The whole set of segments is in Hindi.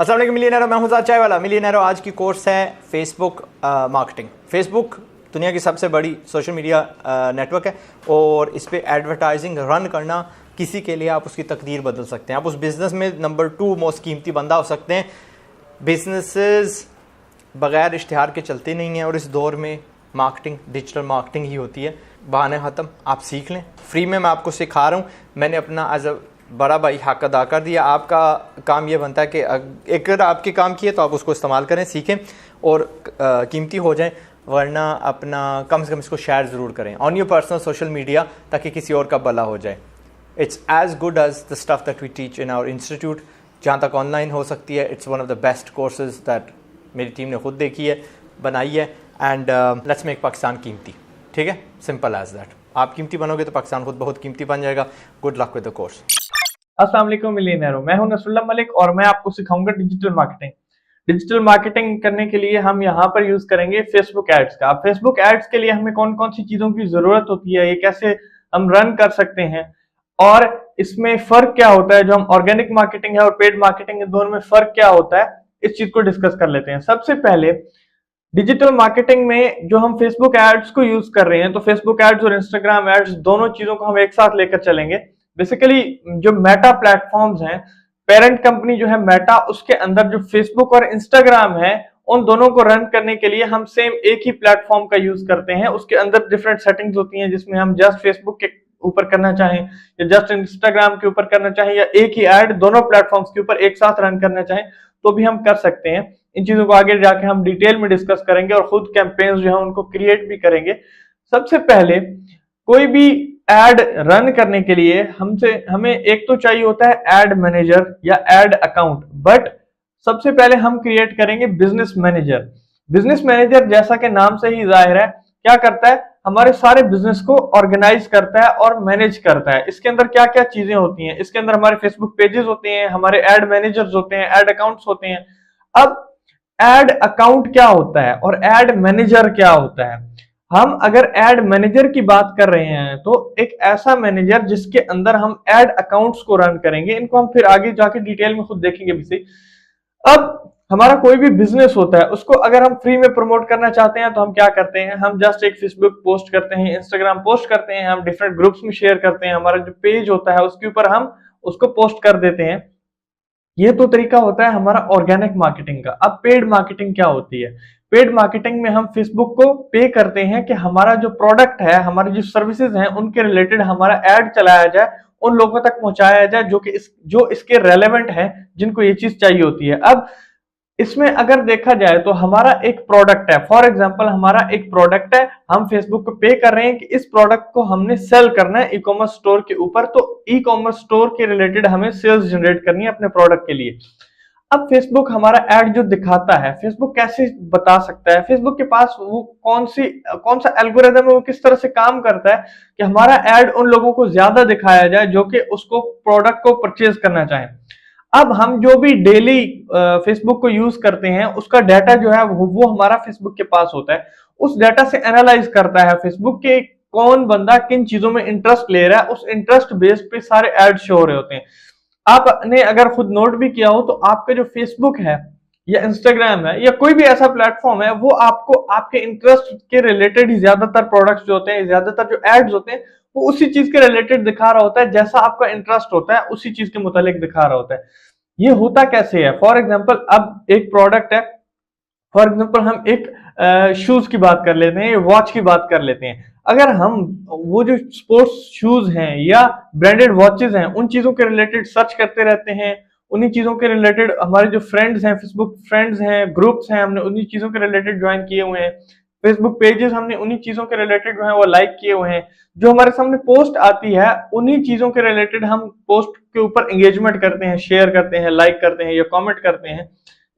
अस्सलाम वालेकुम मिलियनेरो, मैं हूं ज़ाद चाय वाला। मिलियनेरो आज की कोर्स है फेसबुक मार्केटिंग। फेसबुक दुनिया की सबसे बड़ी सोशल मीडिया नेटवर्क है और इस पर एडवर्टाइजिंग रन करना किसी के लिए आप उसकी तकदीर बदल सकते हैं। आप उस बिज़नेस में नंबर 2 मोस्ट कीमती बंदा हो सकते हैं। बिजनेसेस बग़ैर इश्तिहार के चलते नहीं हैं और इस दौर में मार्केटिंग डिजिटल मार्केटिंग ही होती है। बहाने ख़त्म, आप सीख लें, फ्री में मैं आपको सिखा रहा हूँ। मैंने अपना एज अ बड़ा भाई हक अदा कर दिया। आपका काम ये बनता है कि अगर आपके काम किए तो आप उसको इस्तेमाल करें, सीखें और कीमती हो जाएं, वरना अपना कम से कम इसको शेयर ज़रूर करें on your personal social media, ताकि किसी और का भला हो जाए। It's as good as the stuff that we teach in our institute. जहाँ तक ऑनलाइन हो सकती है, it's one of the best courses that मेरी टीम ने खुद देखी है, बनाई है। एंड लेट्स मेक पाकिस्तान कीमती। ठीक है, सिंपल एज दैट। आप कीमती बनोगे तो पाकिस्तान खुद बहुत कीमती बन जाएगा। Good luck with the course. अस्सलाम वालेकुम मिलियनेरो, मैं हूं नसरुल्लाह मलिक और मैं आपको सिखाऊंगा डिजिटल मार्केटिंग। डिजिटल मार्केटिंग करने के लिए हम यहाँ पर यूज करेंगे फेसबुक एड्स का। अब फेसबुक एड्स के लिए हमें कौन कौन सी चीजों की जरूरत होती है, ये कैसे हम रन कर सकते हैं और इसमें फर्क क्या होता है, जो हम ऑर्गेनिक मार्केटिंग है और पेड मार्केटिंग है दोनों में फर्क क्या होता है, इस चीज को डिस्कस कर लेते हैं। सबसे पहले डिजिटल मार्केटिंग में जो हम फेसबुक एड्स को यूज कर रहे हैं, तो फेसबुक एड्स और इंस्टाग्राम एड्स दोनों चीजों को हम एक साथ लेकर चलेंगे। बेसिकली जो मेटा प्लेटफॉर्म्स हैं, पेरेंट कंपनी जो है मेटा, उसके अंदर जो फेसबुक और इंस्टाग्राम है, उन दोनों को रन करने के लिए हम सेम एक ही प्लेटफॉर्म का यूज करते हैं। उसके अंदर डिफरेंट सेटिंग्स होती हैं, जिसमें हम जस्ट फेसबुक के ऊपर करना चाहें या जस्ट इंस्टाग्राम के ऊपर करना चाहें या एक ही एड दोनों प्लेटफॉर्म्स के ऊपर एक साथ रन करना चाहें तो भी हम कर सकते हैं। इन चीजों को आगे जाके हम डिटेल में डिस्कस करेंगे और खुद कैंपेन्स जो है उनको क्रिएट भी करेंगे। सबसे पहले कोई भी एड रन करने के लिए हमें एक तो चाहिए होता है एड मैनेजर या एड अकाउंट, बट सबसे पहले हम क्रिएट करेंगे बिजनेस मैनेजर। बिजनेस मैनेजर जैसा कि नाम से ही जाहिर है क्या करता है, हमारे सारे बिजनेस को ऑर्गेनाइज करता है और मैनेज करता है। इसके अंदर क्या क्या चीजें होती हैं, इसके अंदर हमारे फेसबुक पेजेस होते हैं, हमारे एड मैनेजर्स होते हैं, एड अकाउंट्स होते हैं। अब एड अकाउंट क्या होता है और एड मैनेजर क्या होता है? हम अगर एड मैनेजर की बात कर रहे हैं तो एक ऐसा मैनेजर जिसके अंदर हम एड अकाउंट्स को रन करेंगे। इनको हम फिर आगे जाके डिटेल में खुद देखेंगे भी सही। अब हमारा कोई भी बिजनेस होता है, उसको अगर हम फ्री में प्रमोट करना चाहते हैं तो हम क्या करते हैं, हम जस्ट एक फेसबुक पोस्ट करते हैं, इंस्टाग्राम पोस्ट करते हैं, हम डिफरेंट ग्रुप्स में शेयर करते हैं, हमारा जो पेज होता है उसके ऊपर हम उसको पोस्ट कर देते हैं। ये तो तरीका होता है हमारा ऑर्गेनिक मार्केटिंग का। अब पेड मार्केटिंग क्या होती है? पेड मार्केटिंग में हम फेसबुक को पे करते हैं कि हमारा जो प्रोडक्ट है, हमारी जो सर्विसेज हैं, उनके रिलेटेड हमारा एड चलाया जाए, उन लोगों तक पहुंचाया जाए जो इसके रेलेवेंट हैं, जिनको ये चीज चाहिए होती है। अब इसमें अगर देखा जाए तो हमारा एक प्रोडक्ट है, फॉर एग्जांपल हमारा एक प्रोडक्ट है, हम फेसबुक पे पे कर रहे हैं कि इस प्रोडक्ट को हमने सेल करना है ई कॉमर्स स्टोर के ऊपर, तो ई कॉमर्स स्टोर के रिलेटेड हमें सेल्स जनरेट करनी है अपने प्रोडक्ट के लिए। अब फेसबुक हमारा एड जो दिखाता है, फेसबुक कैसे बता सकता है, फेसबुक के पास वो कौन सा एल्गोरिथम है, वो किस तरह से काम करता है कि हमारा एड उन लोगों को ज्यादा दिखाया जाए जो कि उसको प्रोडक्ट को परचेज करना चाहें। अब हम जो भी डेली फेसबुक को यूज करते हैं, उसका डाटा जो है वो हमारा फेसबुक के पास होता है। उस डाटा से एनालाइज करता है फेसबुक के कौन बंदा किन चीजों में इंटरेस्ट ले रहा है, उस इंटरेस्ट बेस पे सारे एड शो हो रहे होते हैं। आपने अगर खुद नोट भी किया हो तो आपका जो फेसबुक है या इंस्टाग्राम है या कोई भी ऐसा प्लेटफॉर्म है, वो आपको आपके इंटरेस्ट के रिलेटेड ही ज्यादातर प्रोडक्ट्स जो होते हैं, ज्यादातर जो एड्स होते हैं, वो उसी चीज के रिलेटेड दिखा रहा होता है। जैसा आपका इंटरेस्ट होता है उसी चीज के मुतालिक दिखा रहा होता है। ये होता कैसे है? फॉर एग्जाम्पल अब एक प्रोडक्ट है, फॉर एग्जाम्पल हम एक शूज की बात कर लेते हैं, वॉच की बात कर लेते हैं। अगर हम वो जो स्पोर्ट्स शूज हैं या ब्रांडेड वॉचेस हैं, उन चीजों के रिलेटेड सर्च करते रहते हैं, उन्हीं चीजों के रिलेटेड हमारे जो फ्रेंड्स हैं, फेसबुक फ्रेंड्स हैं, ग्रुप्स हैं, हमने उन्हीं चीजों के रिलेटेड ज्वाइन किए हुए हैं, फेसबुक पेजेस हमने उन्हीं चीजों के रिलेटेड जो है वो लाइक किए हुए हैं, जो हमारे सामने पोस्ट आती है उन्हीं चीजों के रिलेटेड हम पोस्ट के ऊपर एंगेजमेंट करते हैं, शेयर करते हैं, लाइक करते हैं या कमेंट करते हैं।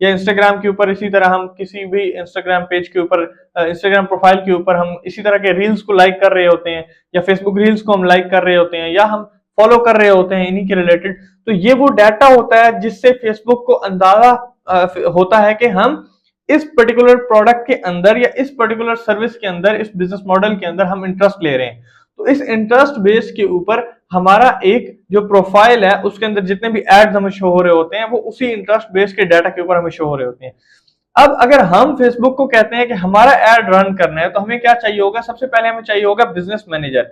या इंस्टाग्राम के ऊपर इसी तरह हम किसी भी इंस्टाग्राम पेज के ऊपर, इंस्टाग्राम प्रोफाइल के ऊपर हम इसी तरह के रील्स को लाइक कर रहे होते हैं या फेसबुक रील्स को हम लाइक कर रहे होते हैं या हम फॉलो कर रहे होते हैं इन्हीं के रिलेटेड। तो ये वो डाटा होता है जिससे फेसबुक को अंदाजा होता है कि हम इस पर्टिकुलर प्रोडक्ट के अंदर या इस पर्टिकुलर सर्विस के अंदर, इस बिजनेस मॉडल के अंदर हम इंटरेस्ट ले रहे हैं। तो इस इंटरेस्ट बेस के ऊपर हमारा एक जो प्रोफाइल है उसके अंदर जितने भी एड्स हमें शो हो रहे होते हैं वो उसी इंटरेस्ट बेस्ड के डाटा के ऊपर हमें शो हो रहे होते हैं। अब अगर हम फेसबुक को कहते हैं कि हमारा एड रन करना है तो हमें क्या चाहिए होगा, सबसे पहले हमें चाहिए होगा बिजनेस मैनेजर।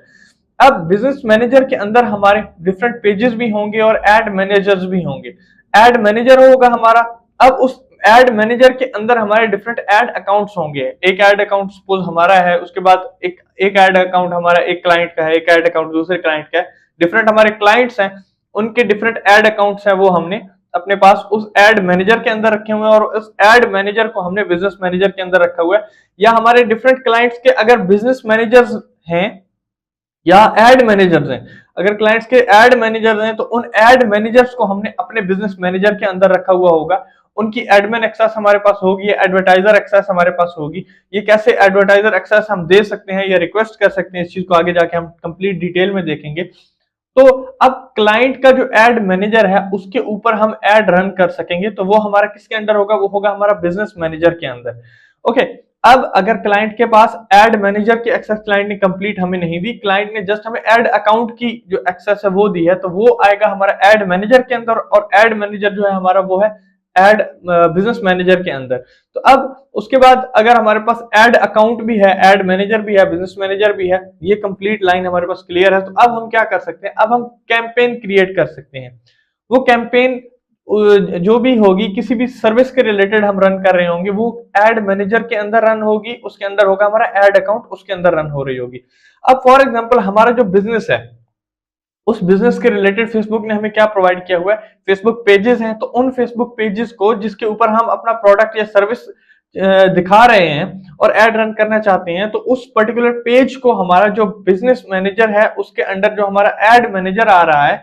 अब बिजनेस मैनेजर के अंदर हमारे डिफरेंट पेजेस भी होंगे और एड मैनेजर्स भी होंगे। एड मैनेजर होगा हमारा, अब उस एड मैनेजर के अंदर हमारे डिफरेंट एड अकाउंट्स होंगे। एक एड अकाउंट सपोज हमारा है, उसके बाद एक एड अकाउंट हमारा एक क्लाइंट का है, एक एड अकाउंट दूसरे क्लाइंट का है। डिफरेंट हमारे क्लाइंट्स हैं, उनके डिफरेंट एड अकाउंट्स हैं, वो हमने अपने पास उस एड मैनेजर के अंदर रखे हुए हैं और उस एड मैनेजर को हमने बिजनेस मैनेजर के अंदर रखा हुआ है। या हमारे डिफरेंट क्लाइंट्स के अगर बिजनेस मैनेजर्स हैं या एड मैनेजर्स हैं, अगर क्लाइंट्स के एड मैनेजर्स हैं तो उन एड मैनेजर्स को हमने अपने बिजनेस मैनेजर के अंदर रखा हुआ होगा। उनकी एडमिन एक्सेस हमारे पास होगी, एडवर्टाइजर एक्सेस हमारे पास होगी। ये कैसे एडवर्टाइजर एक्सेस हम दे सकते हैं या रिक्वेस्ट कर सकते हैं, इस चीज को आगे जाके हम कंप्लीट डिटेल में देखेंगे। तो अब क्लाइंट का जो एड मैनेजर है उसके ऊपर हम एड रन कर सकेंगे, तो वो हमारा किसके अंडर होगा, वो होगा हमारा बिजनेस मैनेजर के अंदर। ओके, अब अगर क्लाइंट के पास एड मैनेजर की एक्सेस क्लाइंट ने कंप्लीट हमें नहीं दी, क्लाइंट ने जस्ट हमें एड अकाउंट की जो एक्सेस है वो दी है, तो वो आएगा हमारा एड मैनेजर के अंदर और एड मैनेजर जो है हमारा वो है एड बिजनेस मैनेजर के अंदर। तो अब उसके बाद अगर हमारे पास एड अकाउंट भी है, एड मैनेजर भी है, बिजनेस मैनेजर भी है, ये कंप्लीट लाइन हमारे पास क्लियर है। तो अब हम क्या कर सकते हैं, अब हम कैंपेन क्रिएट कर सकते हैं। वो कैंपेन जो भी होगी किसी भी सर्विस के रिलेटेड हम रन कर रहे होंगे वो एड मैनेजर के अंदर रन होगी, उसके अंदर होगा हमारा एड अकाउंट, उसके अंदर रन हो रही होगी। अब फॉर एग्जांपल हमारा जो बिजनेस है उस बिजनेस के रिलेटेड फेसबुक ने हमें क्या प्रोवाइड किया हुआ है, फेसबुक पेजेस हैं, तो उन फेसबुक पेजेस को जिसके ऊपर हम अपना प्रोडक्ट या सर्विस दिखा रहे हैं और एड रन करना चाहते हैं, तो उस पर्टिकुलर पेज को हमारा जो बिजनेस मैनेजर है उसके अंडर जो हमारा एड मैनेजर आ रहा है,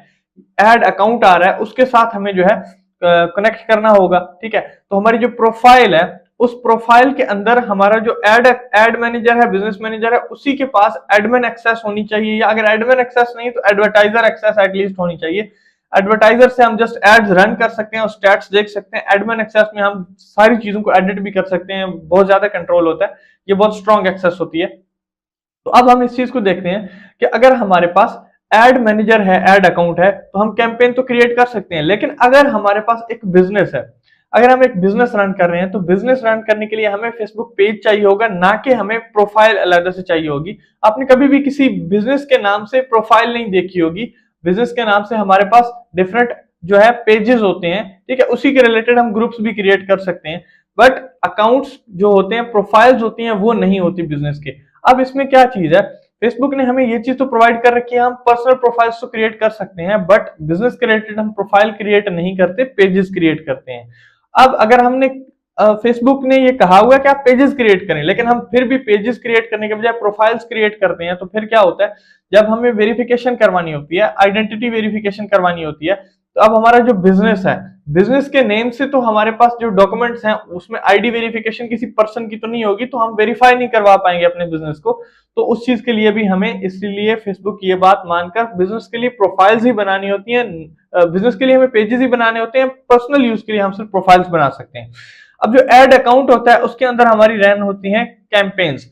एड अकाउंट आ रहा है, उसके साथ हमें जो है कनेक्ट करना होगा। ठीक है, तो हमारी जो प्रोफाइल है उस प्रोफाइल के अंदर हमारा जो एड मैनेजर है, बिजनेस मैनेजर है, उसी के पास एडमिन एक्सेस होनी चाहिए, या अगर एडमिन एक्सेस नहीं तो एडवर्टाइजर एक्सेस एटलीस्ट होनी चाहिए। एडवर्टाइजर से हम जस्ट एड्स रन कर सकते हैं और स्टैट्स देख सकते हैं। एडमिन एक्सेस में हम सारी चीजों को एडिट भी कर सकते हैं, बहुत ज्यादा कंट्रोल होता है, ये बहुत स्ट्रॉन्ग एक्सेस होती है। तो अब हम इस चीज को देखते हैं कि अगर हमारे पास एड मैनेजर है, एड अकाउंट है, तो हम कैंपेन तो क्रिएट कर सकते हैं, लेकिन अगर हमारे पास एक बिजनेस है, अगर हम एक बिजनेस रन कर रहे हैं, तो बिजनेस रन करने के लिए हमें फेसबुक पेज चाहिए होगा, ना कि हमें प्रोफाइल अलग से चाहिए होगी। आपने कभी भी किसी बिजनेस के नाम से प्रोफाइल नहीं देखी होगी। बिजनेस के नाम से हमारे पास डिफरेंट जो है पेजेस होते हैं, ठीक है, उसी के रिलेटेड हम ग्रुप्स भी क्रिएट कर सकते हैं, बट अकाउंट्स जो होते हैं, प्रोफाइल्स होती हैं, वो नहीं होती बिजनेस के। अब इसमें क्या चीज है, फेसबुक ने हमें ये चीज तो प्रोवाइड कर रखी है, हम पर्सनल प्रोफाइल्स तो क्रिएट कर सकते हैं, बट बिजनेस के रिलेटेड हम प्रोफाइल क्रिएट नहीं करते, पेजेस क्रिएट करते हैं। अब अगर हमने फेसबुक ने ये कहा हुआ है कि आप पेजेस क्रिएट करें, लेकिन हम फिर भी पेजेस क्रिएट करने के बजाय प्रोफाइल्स क्रिएट करते हैं, तो फिर क्या होता है, जब हमें वेरिफिकेशन करवानी होती है, आइडेंटिटी वेरिफिकेशन करवानी होती है, तो अब हमारा जो बिजनेस है, बिजनेस के नेम से तो हमारे पास जो डॉक्यूमेंट्स हैं उसमें आईडी वेरिफिकेशन किसी पर्सन की तो नहीं होगी, तो हम वेरीफाई नहीं करवा पाएंगे अपने बिजनेस को। तो उस चीज के लिए भी हमें इसलिए फेसबुक ये बात मानकर बिजनेस के लिए प्रोफाइल्स ही बनानी होती है, बिजनेस के लिए हमें पेजेस ही बनाने होते हैं, पर्सनल यूज के लिए हम सिर्फ प्रोफाइल्स बना सकते हैं। अब जो एड अकाउंट होता है उसके अंदर हमारी रन होती हैं कैंपेन्स।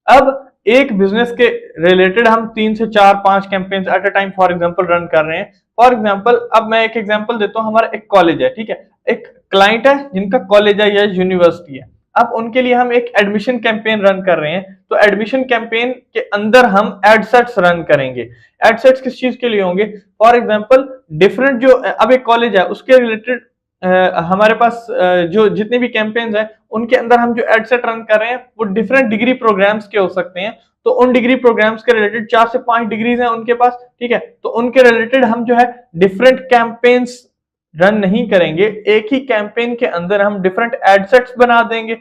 अब एक बिजनेस के रिलेटेड हम 3 से 4 5 campaigns at a time for example run कर रहे हैं। फॉर एग्जांपल अब मैं एक एग्जांपल देता हूं, हमारा एक कॉलेज है, ठीक है, एक क्लाइंट है जिनका कॉलेज है या यूनिवर्सिटी है। अब उनके लिए हम एक एडमिशन कैंपेन रन कर रहे हैं, तो एडमिशन कैंपेन के अंदर हम एडसेट्स रन करेंगे। एडसेट्स किस चीज के लिए होंगे, फॉर एग्जांपल डिफरेंट जो अब एक कॉलेज है उसके रिलेटेड हमारे पास जो जितने भी कैंपेन्स हैं उनके अंदर हम जो एडसेट रन कर रहे हैं वो डिफरेंट डिग्री प्रोग्राम्स के हो सकते हैं। तो उन डिग्री प्रोग्राम्स के रिलेटेड 4 से 5 डिग्रीज हैं उनके पास, ठीक है, तो उनके रिलेटेड हम जो है डिफरेंट कैंपेन्स रन नहीं करेंगे, एक ही कैंपेन के अंदर हम डिफरेंट एडसेट्स बना देंगे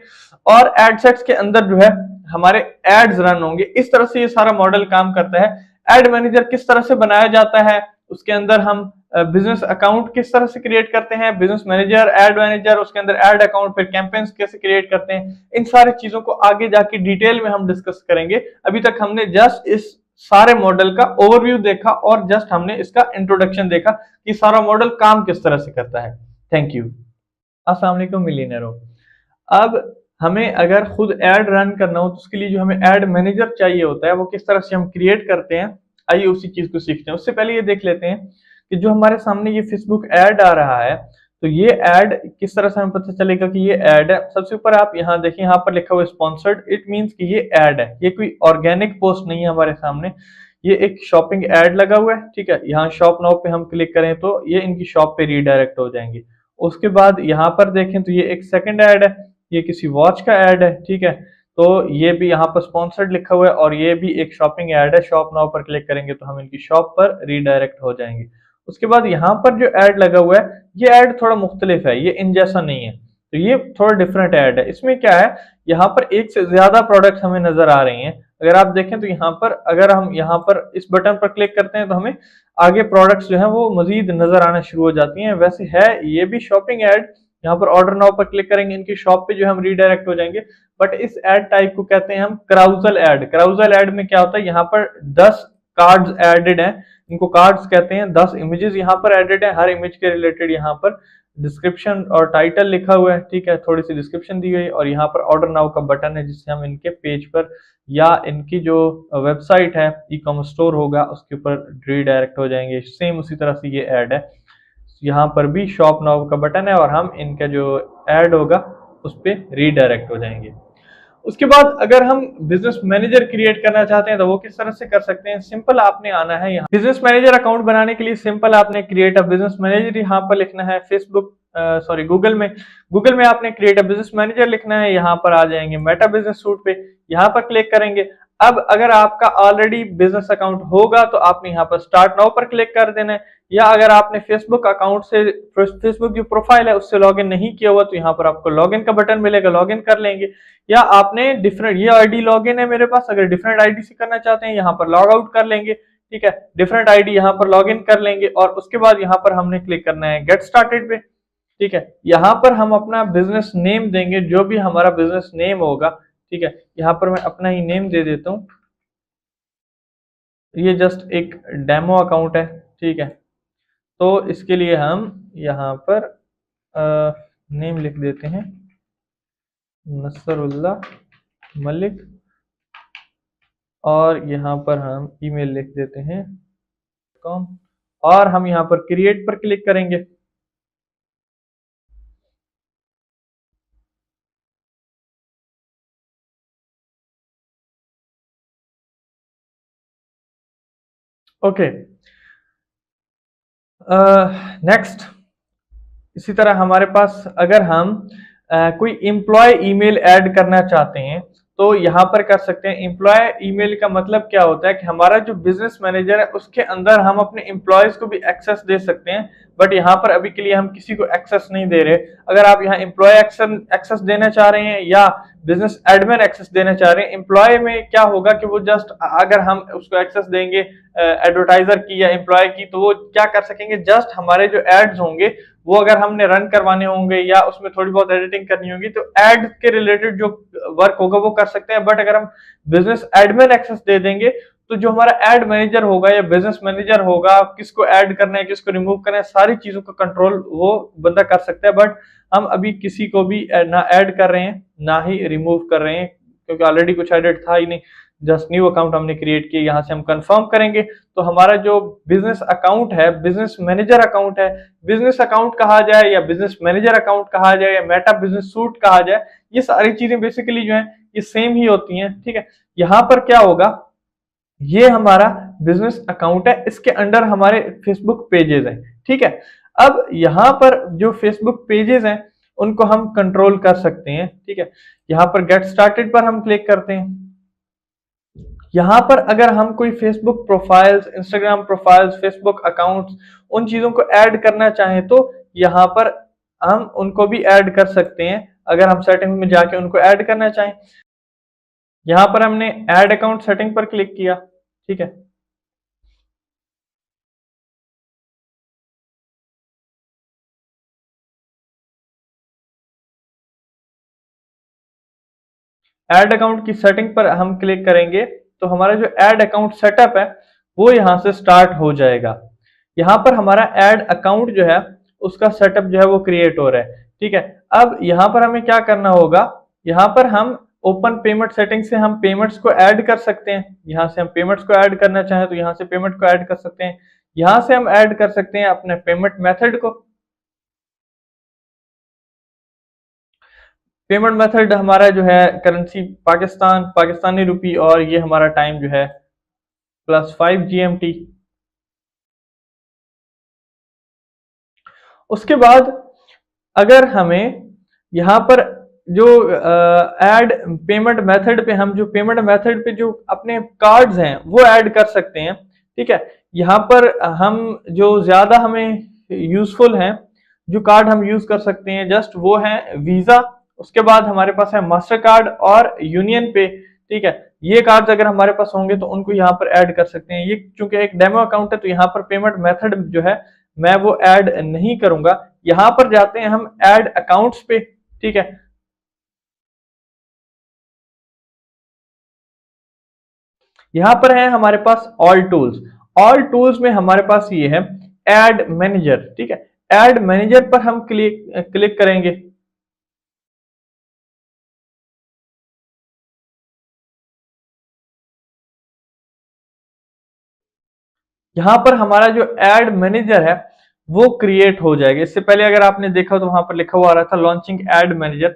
और एडसेट्स के अंदर जो है हमारे एड्स रन होंगे। इस तरह से ये सारा मॉडल काम करता है। एड मैनेजर किस तरह से बनाया जाता है, उसके अंदर हम बिजनेस अकाउंट किस तरह से क्रिएट करते हैं, बिजनेस मैनेजर, एड मैनेजर, उसके अंदर एड अकाउंट, फिर कैंपेन्स कैसे क्रिएट करते हैं, इन सारी चीजों को आगे जाके डिटेल में हम डिस्कस करेंगे। अभी तक हमने जस्ट इस सारे मॉडल का ओवरव्यू देखा और जस्ट हमने इसका इंट्रोडक्शन देखा कि सारा मॉडल काम किस तरह से करता है। Thank you. अस्सलाम वालेकुम मिलियनेयरों। अब हमें अगर खुद एड रन करना हो तो उसके लिए जो हमें एड मैनेजर चाहिए होता है वो किस तरह से हम क्रिएट करते हैं, आइए उसी चीज को सीखते हैं। उससे पहले ये देख लेते हैं कि जो हमारे सामने ये फेसबुक ऐड आ रहा है, तो ये ऐड किस तरह से हमें पता चलेगा कि ये ऐड है। सबसे ऊपर आप यहाँ देखिए, यहाँ पर लिखा हुआ है स्पॉन्सर्ड, इट मींस कि ये ऐड है, ये कोई ऑर्गेनिक पोस्ट नहीं है हमारे सामने, ये एक शॉपिंग ऐड लगा हुआ है। ठीक है, यहाँ शॉप नाउ पे हम क्लिक करें तो ये इनकी शॉप पे रीडायरेक्ट हो जाएंगे। उसके बाद यहाँ पर देखें तो ये एक सेकंड ऐड है, ये किसी वॉच का ऐड है। ठीक है, तो ये भी यहाँ पर स्पॉन्सर्ड लिखा हुआ है और ये भी एक शॉपिंग ऐड है। शॉप नाउ पर क्लिक करेंगे तो हम इनकी शॉप पर रीडायरेक्ट हो जाएंगे। उसके बाद यहाँ पर जो ऐड लगा हुआ है, ये ऐड थोड़ा मुख्तलिफ है, ये इन जैसा नहीं है, तो ये थोड़ा डिफरेंट ऐड है। इसमें क्या है, यहाँ पर एक से ज्यादा प्रोडक्ट्स हमें नजर आ रही हैं। अगर आप देखें तो यहाँ पर अगर हम यहाँ पर इस बटन पर क्लिक करते हैं तो हमें आगे प्रोडक्ट्स जो है वो मजीद नजर आना शुरू हो जाती हैं। वैसे है ये भी शॉपिंग ऐड, यहाँ पर ऑर्डर नाउ पर क्लिक करेंगे, इनकी शॉप पे जो हम रीडायरेक्ट हो जाएंगे। बट इस ऐड टाइप को कहते हैं हम क्राउजल ऐड। क्राउजल ऐड में क्या होता है, यहाँ पर 10 कार्ड्स एडेड हैं, इनको कार्ड्स कहते हैं, 10 इमेजेस यहाँ पर एडेड हैं, हर इमेज के रिलेटेड यहाँ पर डिस्क्रिप्शन और टाइटल लिखा हुआ है। ठीक है, थोड़ी सी डिस्क्रिप्शन दी गई और यहाँ पर ऑर्डर नाउ का बटन है जिससे हम इनके पेज पर या इनकी जो वेबसाइट है, ई कॉमर्स स्टोर होगा, उसके ऊपर रीडायरेक्ट हो जाएंगे। सेम उसी तरह से ये ऐड है, यहाँ पर भी शॉप नाउ का बटन है और हम इनका जो ऐड होगा उस पर रीडायरेक्ट हो जाएंगे। उसके बाद अगर हम बिजनेस मैनेजर क्रिएट करना चाहते हैं तो वो किस तरह से कर सकते हैं। सिंपल आपने आना है यहाँ बिजनेस मैनेजर अकाउंट बनाने के लिए, सिंपल आपने क्रिएट अ बिजनेस मैनेजर यहाँ पर लिखना है। फेसबुक गूगल में आपने क्रिएट अ बिजनेस मैनेजर लिखना है। यहाँ पर आ जाएंगे मेटा बिजनेस सूट पे, यहाँ पर क्लिक करेंगे। अब अगर आपका ऑलरेडी बिजनेस अकाउंट होगा तो आपने यहाँ पर स्टार्ट नाउ पर क्लिक कर देना है, या अगर आपने फेसबुक अकाउंट से फेसबुक जो प्रोफाइल है उससे लॉगिन नहीं किया हुआ तो यहाँ पर आपको लॉगिन का बटन मिलेगा, लॉगिन कर लेंगे। या आपने डिफरेंट, ये आईडी लॉगिन है मेरे पास, अगर डिफरेंट आईडी से करना चाहते हैं यहाँ पर लॉग आउट कर लेंगे। ठीक है, डिफरेंट आईडी यहाँ पर लॉगिन कर लेंगे और उसके बाद यहाँ पर हमने क्लिक करना है गेट स्टार्टेड पे। ठीक है, यहाँ पर हम अपना बिजनेस नेम देंगे, जो भी हमारा बिजनेस नेम होगा। ठीक है, यहाँ पर मैं अपना ही नेम दे देता हूँ, ये जस्ट एक डेमो अकाउंट है। ठीक है, तो इसके लिए हम यहाँ पर नेम लिख देते हैं नसरुल्लाह मलिक, और यहाँ पर हम ईमेल लिख देते हैं कॉम, और हम यहाँ पर क्रिएट पर क्लिक करेंगे। ओके, नेक्स्ट इसी तरह हमारे पास अगर हम कोई एम्प्लॉय ईमेल ऐड करना चाहते हैं तो यहाँ पर कर सकते हैं। एम्प्लॉय ईमेल का मतलब क्या होता है कि हमारा जो बिजनेस मैनेजर है उसके अंदर हम अपने एम्प्लॉयज को भी एक्सेस दे सकते हैं, बट यहाँ पर अभी के लिए हम किसी को एक्सेस नहीं दे रहे। अगर आप यहाँ एम्प्लॉय एक्सेस देना चाह रहे हैं या बिजनेस एडमिन एक्सेस देना चाह रहे हैं, एम्प्लॉय में क्या होगा कि वो जस्ट अगर हम उसको एक्सेस देंगे एडवर्टाइजर की या एम्प्लॉय की, तो वो क्या कर सकेंगे, जस्ट हमारे जो एड्स होंगे वो अगर हमने रन करवाने होंगे या उसमें थोड़ी बहुत एडिटिंग करनी होगी तो एड के रिलेटेड जो वर्क होगा वो कर सकते हैं। बट अगर हम बिजनेस एडमिन एक्सेस दे देंगे तो जो हमारा एड मैनेजर होगा या बिजनेस मैनेजर होगा, किसको ऐड करना है किसको रिमूव करना है, सारी चीजों का कंट्रोल वो बंदा कर सकता है। बट हम अभी किसी को भी ना ऐड कर रहे हैं ना ही रिमूव कर रहे हैं, क्योंकि ऑलरेडी कुछ एडिट था ही नहीं, जस्ट न्यू अकाउंट हमने क्रिएट किया। यहाँ से हम कंफर्म करेंगे तो हमारा जो बिजनेस अकाउंट है, बिजनेस मैनेजर अकाउंट है, बिजनेस अकाउंट कहा जाए या बिजनेस मैनेजर अकाउंट कहा जाए या मेटा बिजनेस सूट कहा जाए, ये सारी चीजें बेसिकली जो है ये सेम ही होती हैं। ठीक है, यहाँ पर क्या होगा, ये हमारा बिजनेस अकाउंट है, इसके अंडर हमारे फेसबुक पेजेस हैं। ठीक है, अब यहाँ पर जो फेसबुक पेजेस हैं उनको हम कंट्रोल कर सकते हैं। ठीक है, यहाँ पर गेट स्टार्टेड पर हम क्लिक करते हैं। यहाँ पर अगर हम कोई Facebook profiles, Instagram profiles, Facebook accounts, उन चीजों को ऐड करना चाहें तो यहाँ पर हम उनको भी ऐड कर सकते हैं, अगर हम सेटिंग में जाके उनको ऐड करना चाहें। यहाँ पर हमने ऐड अकाउंट सेटिंग पर क्लिक किया। ठीक है, ऐड अकाउंट की सेटिंग पर हम क्लिक करेंगे तो हमारा जो ऐड अकाउंट सेटअप है वो यहां से स्टार्ट हो जाएगा। यहाँ पर हमारा ऐड अकाउंट जो है उसका सेटअप जो है वो क्रिएट हो रहा है। ठीक है, अब यहाँ पर हमें क्या करना होगा, यहाँ पर हम ओपन पेमेंट सेटिंग से हम पेमेंट्स को ऐड कर सकते हैं। यहाँ से हम पेमेंट्स को ऐड करना चाहें तो यहाँ से पेमेंट को ऐड कर सकते हैं। यहाँ से हम ऐड कर सकते हैं अपने पेमेंट मेथड को। पेमेंट मेथड हमारा जो है करेंसी पाकिस्तानी रुपी, और ये हमारा टाइम जो है +5 GMT। उसके बाद अगर हमें यहाँ पर जो ऐड पेमेंट मेथड पे, हम जो पेमेंट मेथड पे जो अपने कार्ड्स हैं वो ऐड कर सकते हैं। ठीक है, यहाँ पर हम जो ज्यादा हमें यूजफुल हैं, जो कार्ड हम यूज कर सकते हैं जस्ट वो है वीजा। उसके बाद हमारे पास है मास्टर कार्ड और यूनियन पे। ठीक है, ये कार्ड्स अगर हमारे पास होंगे तो उनको यहाँ पर ऐड कर सकते हैं। ये चूंकि एक डेमो अकाउंट है तो यहाँ पर पेमेंट मेथड जो है मैं वो ऐड नहीं करूंगा। यहाँ पर जाते हैं हम ऐड अकाउंट्स पे। ठीक है, यहाँ पर है हमारे पास ऑल टूल्स। ऑल टूल्स में हमारे पास ये है ऐड मैनेजर। ठीक है, ऐड मैनेजर पर हम क्लिक करेंगे। यहाँ पर हमारा जो एड मैनेजर है वो क्रिएट हो जाएगा। इससे पहले अगर आपने देखा तो वहां पर लिखा हुआ आ रहा था लॉन्चिंग एड मैनेजर,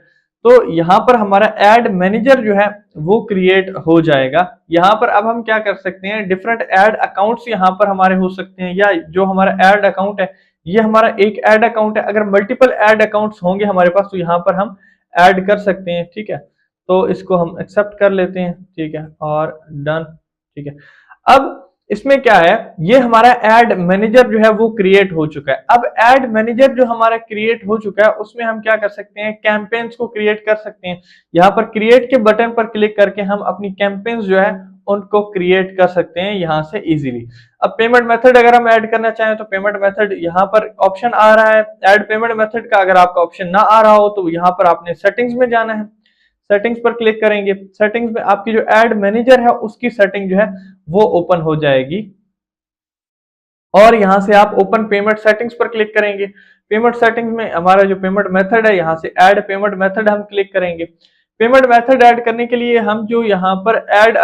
तो यहाँ पर हमारा एड मैनेजर जो है वो क्रिएट हो जाएगा। यहाँ पर अब हम क्या कर सकते हैं, डिफरेंट एड अकाउंट्स यहाँ पर हमारे हो सकते हैं, या जो हमारा एड अकाउंट है ये हमारा एक एड अकाउंट है। अगर मल्टीपल एड अकाउंट्स होंगे हमारे पास तो यहाँ पर हम ऐड कर सकते हैं। ठीक है, तो इसको हम एक्सेप्ट कर लेते हैं। ठीक है, और डन। ठीक है, अब इसमें क्या है, ये हमारा एड मैनेजर जो है वो क्रिएट हो चुका है। अब एड मैनेजर जो हमारा क्रिएट हो चुका है उसमें हम क्या कर सकते हैं, कैंपेन्स को क्रिएट कर सकते हैं। यहाँ पर क्रिएट के बटन पर क्लिक करके हम अपनी कैंपेन्स जो है उनको क्रिएट कर सकते हैं यहाँ से इजीली। अब पेमेंट मेथड अगर हम ऐड करना चाहें तो पेमेंट मेथड यहाँ पर ऑप्शन आ रहा है ऐड पेमेंट मेथड का। अगर आपका ऑप्शन ना आ रहा हो तो यहाँ पर आपने सेटिंग्स में जाना है, सेटिंग्स पर क्लिक करेंगे। सेटिंग्स में आपकी जो एड मैनेजर है उसकी सेटिंग जो है वो ओपन हो जाएगी, और यहां से आप ओपन पेमेंट सेटिंग्स पर क्लिक करेंगे। पेमेंट सेटिंग्स में हमारा जो पेमेंट मेथड है, यहाँ से ऐड पेमेंट मेथड हम क्लिक करेंगे। पेमेंट मेथड ऐड करने के लिए हम जो यहाँ पर add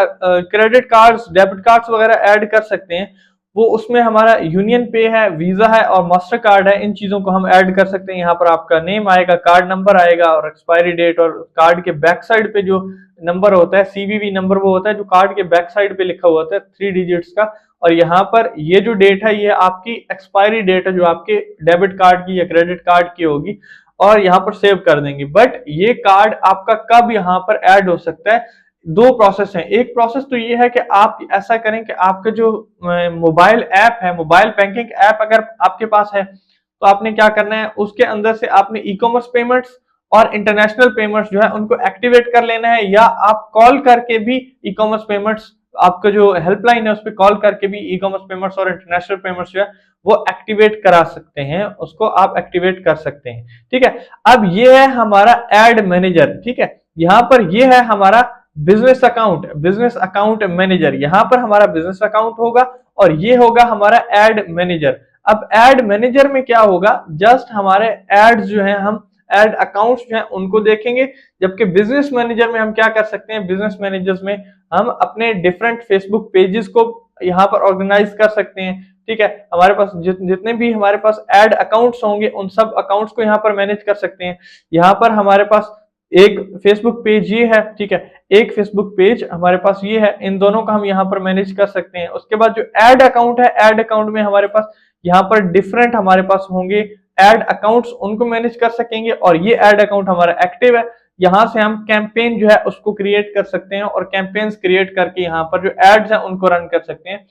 credit cards, debit cards वगैरह ऐड कर सकते हैं, वो उसमें हमारा यूनियन पे है, वीजा है और मास्टर कार्ड है। इन चीजों को हम ऐड कर सकते हैं। यहाँ पर आपका नेम आएगा, कार्ड नंबर आएगा और एक्सपायरी डेट, और कार्ड के बैक साइड पे जो नंबर होता है सीवीवी नंबर वो होता है जो कार्ड के बैक साइड पे लिखा हुआ होता है 3 डिजिट्स का। और यहाँ पर ये जो डेट है ये आपकी एक्सपायरी डेट है जो आपके डेबिट कार्ड की या क्रेडिट कार्ड की होगी, और यहाँ पर सेव कर देंगे। बट ये कार्ड आपका कब यहाँ पर ऐड हो सकता है, 2 प्रोसेस हैं। एक प्रोसेस तो ये है कि आप ऐसा करें कि आपका जो मोबाइल ऐप है, मोबाइल बैंकिंग ऐप अगर आपके पास है तो आपने क्या करना है, उसके अंदर से आपने ई कॉमर्स पेमेंट्स और इंटरनेशनल पेमेंट्स जो है उनको एक्टिवेट कर लेना है, या आप कॉल करके भी ई कॉमर्स पेमेंट्स, आपका जो हेल्पलाइन है उस पर कॉल करके भी ई कॉमर्स पेमेंट्स और इंटरनेशनल पेमेंट्स जो है वो एक्टिवेट करा सकते हैं, उसको आप एक्टिवेट कर सकते हैं। ठीक है, अब ये है हमारा एड मैनेजर। ठीक है, यहाँ पर ये है हमारा बिजनेस अकाउंट मैनेजर। यहाँ पर हमारा बिजनेस अकाउंट होगा और ये होगा हमारा एड मैनेजर। अब एड मैनेजर में क्या होगा, जस्ट हमारे एड्स जो है, हम एड अकाउंट्स जो है उनको देखेंगे, जबकि बिजनेस मैनेजर में हम क्या कर सकते हैं, बिजनेस मैनेजर्स में हम अपने डिफरेंट फेसबुक पेजेस को यहाँ पर ऑर्गेनाइज कर सकते हैं। ठीक है, हमारे पास जितने भी हमारे पास एड अकाउंट्स होंगे उन सब अकाउंट्स को यहाँ पर मैनेज कर सकते हैं। यहाँ पर हमारे पास एक फेसबुक पेज ये है, ठीक है, एक फेसबुक पेज हमारे पास ये है, इन दोनों का हम यहाँ पर मैनेज कर सकते हैं। उसके बाद जो एड अकाउंट है, एड अकाउंट में हमारे पास यहाँ पर डिफरेंट हमारे पास होंगे एड अकाउंट्स, उनको मैनेज कर सकेंगे। और ये एड अकाउंट हमारा एक्टिव है, यहाँ से हम कैंपेन जो है उसको क्रिएट कर सकते हैं और कैंपेन्स क्रिएट करके यहाँ पर जो एड्स हैं उनको रन कर सकते हैं।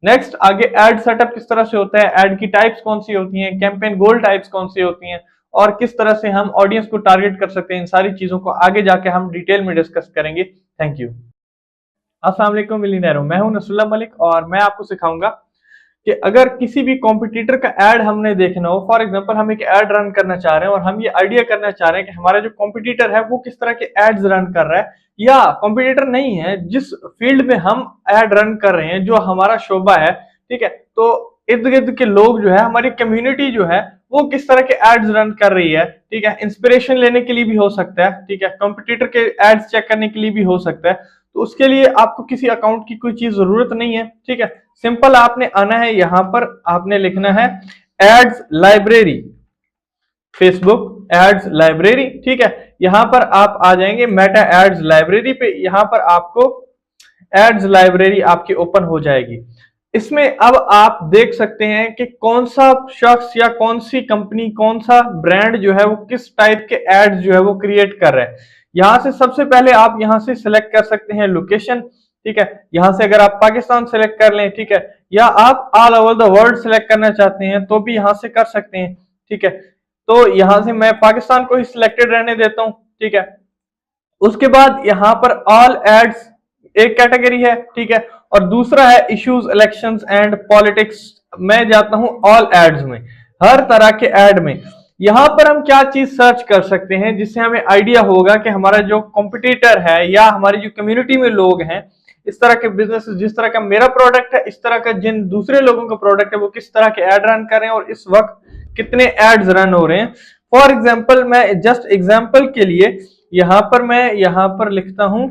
नेक्स्ट आगे एड सेटअप किस तरह से होता है, एड की टाइप्स कौन सी होती हैं, कैंपेन गोल टाइप्स कौन सी होती हैं, और किस तरह से हम ऑडियंस को टारगेट कर सकते हैं, इन सारी चीजों को आगे जाके हम डिटेल में डिस्कस करेंगे। Thank you. अस्सलाम वालेकुम मिलियनेरो, मैं हूं नसरुल्लाह मलिक और मैं आपको सिखाऊंगा कि अगर किसी भी कॉम्पिटिटर का ऐड हमने देखना हो, फॉर एग्जांपल हम एक ऐड रन करना चाह रहे हैं और हम ये आइडिया करना चाह रहे हैं कि हमारा जो कॉम्पिटिटर है वो किस तरह के एड्स रन कर रहा है, या कॉम्पिटिटर नहीं है, जिस फील्ड में हम ऐड रन कर रहे हैं जो हमारा शोबा है, ठीक है, तो इर्द गिर्द के लोग जो है, हमारी कम्युनिटी जो है वो किस तरह के एड्स रन कर रही है, ठीक है। इंस्पिरेशन लेने के लिए भी हो सकता है, ठीक है, कंपटीटर के एड्स चेक करने के लिए भी हो सकता है। तो उसके लिए आपको किसी अकाउंट की कोई चीज जरूरत नहीं है, ठीक है। सिंपल आपने आना है, यहां पर आपने लिखना है ads library, Facebook ads library, ठीक है। यहां पर आप आ जाएंगे मेटा एड्स लाइब्रेरी पे, यहां पर आपको एड्स लाइब्रेरी आपकी ओपन हो जाएगी। इसमें अब आप देख सकते हैं कि कौन सा शख्स या कौन सी कंपनी, कौन सा ब्रांड जो है वो किस टाइप के एड्स जो है वो क्रिएट कर रहा है। यहां से सबसे पहले आप यहां से सिलेक्ट कर सकते हैं लोकेशन, ठीक है। यहां से अगर आप पाकिस्तान सिलेक्ट कर लें, ठीक है, या आप all over the world select करना चाहते हैं तो भी यहां से कर सकते हैं, ठीक है। तो यहां से मैं पाकिस्तान को ही सिलेक्टेड रहने देता हूं, ठीक है। उसके बाद यहां पर ऑल एड्स एक कैटेगरी है, ठीक है, और दूसरा है इश्यूज, इलेक्शंस एंड पॉलिटिक्स। मैं जाता हूं ऑल एड्स में, हर तरह के एड में। यहां पर हम क्या चीज सर्च कर सकते हैं जिससे हमें आइडिया होगा कि हमारा जो कॉम्पिटिटर है या हमारी जो कम्युनिटी में लोग हैं, इस तरह के बिजनेस, जिस तरह का मेरा प्रोडक्ट है, इस तरह का जिन दूसरे लोगों का प्रोडक्ट है, वो किस तरह के एड रन कर रहे हैं और इस वक्त कितने एड्स रन हो रहे हैं। फॉर एग्जाम्पल, मैं जस्ट एग्जाम्पल के लिए यहां पर लिखता हूं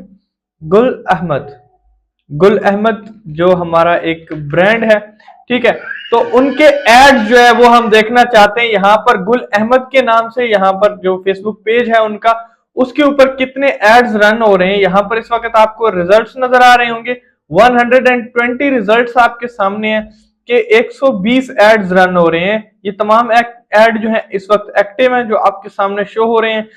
गुल अहमद। गुल अहमद जो हमारा एक ब्रांड है, ठीक है, तो उनके एड्स जो है वो हम देखना चाहते हैं। यहां पर गुल अहमद के नाम से यहां पर जो फेसबुक पेज है उनका, उसके ऊपर कितने एड्स रन हो रहे हैं। यहां पर इस वक्त आपको रिजल्ट्स नजर आ रहे होंगे, 120 रिजल्ट्स आपके सामने हैं कि 120 एड्स रन हो रहे हैं। ये तमाम एड जो है इस वक्त एक्टिव हैं, जो आपके सामने शो हो रहे हैं।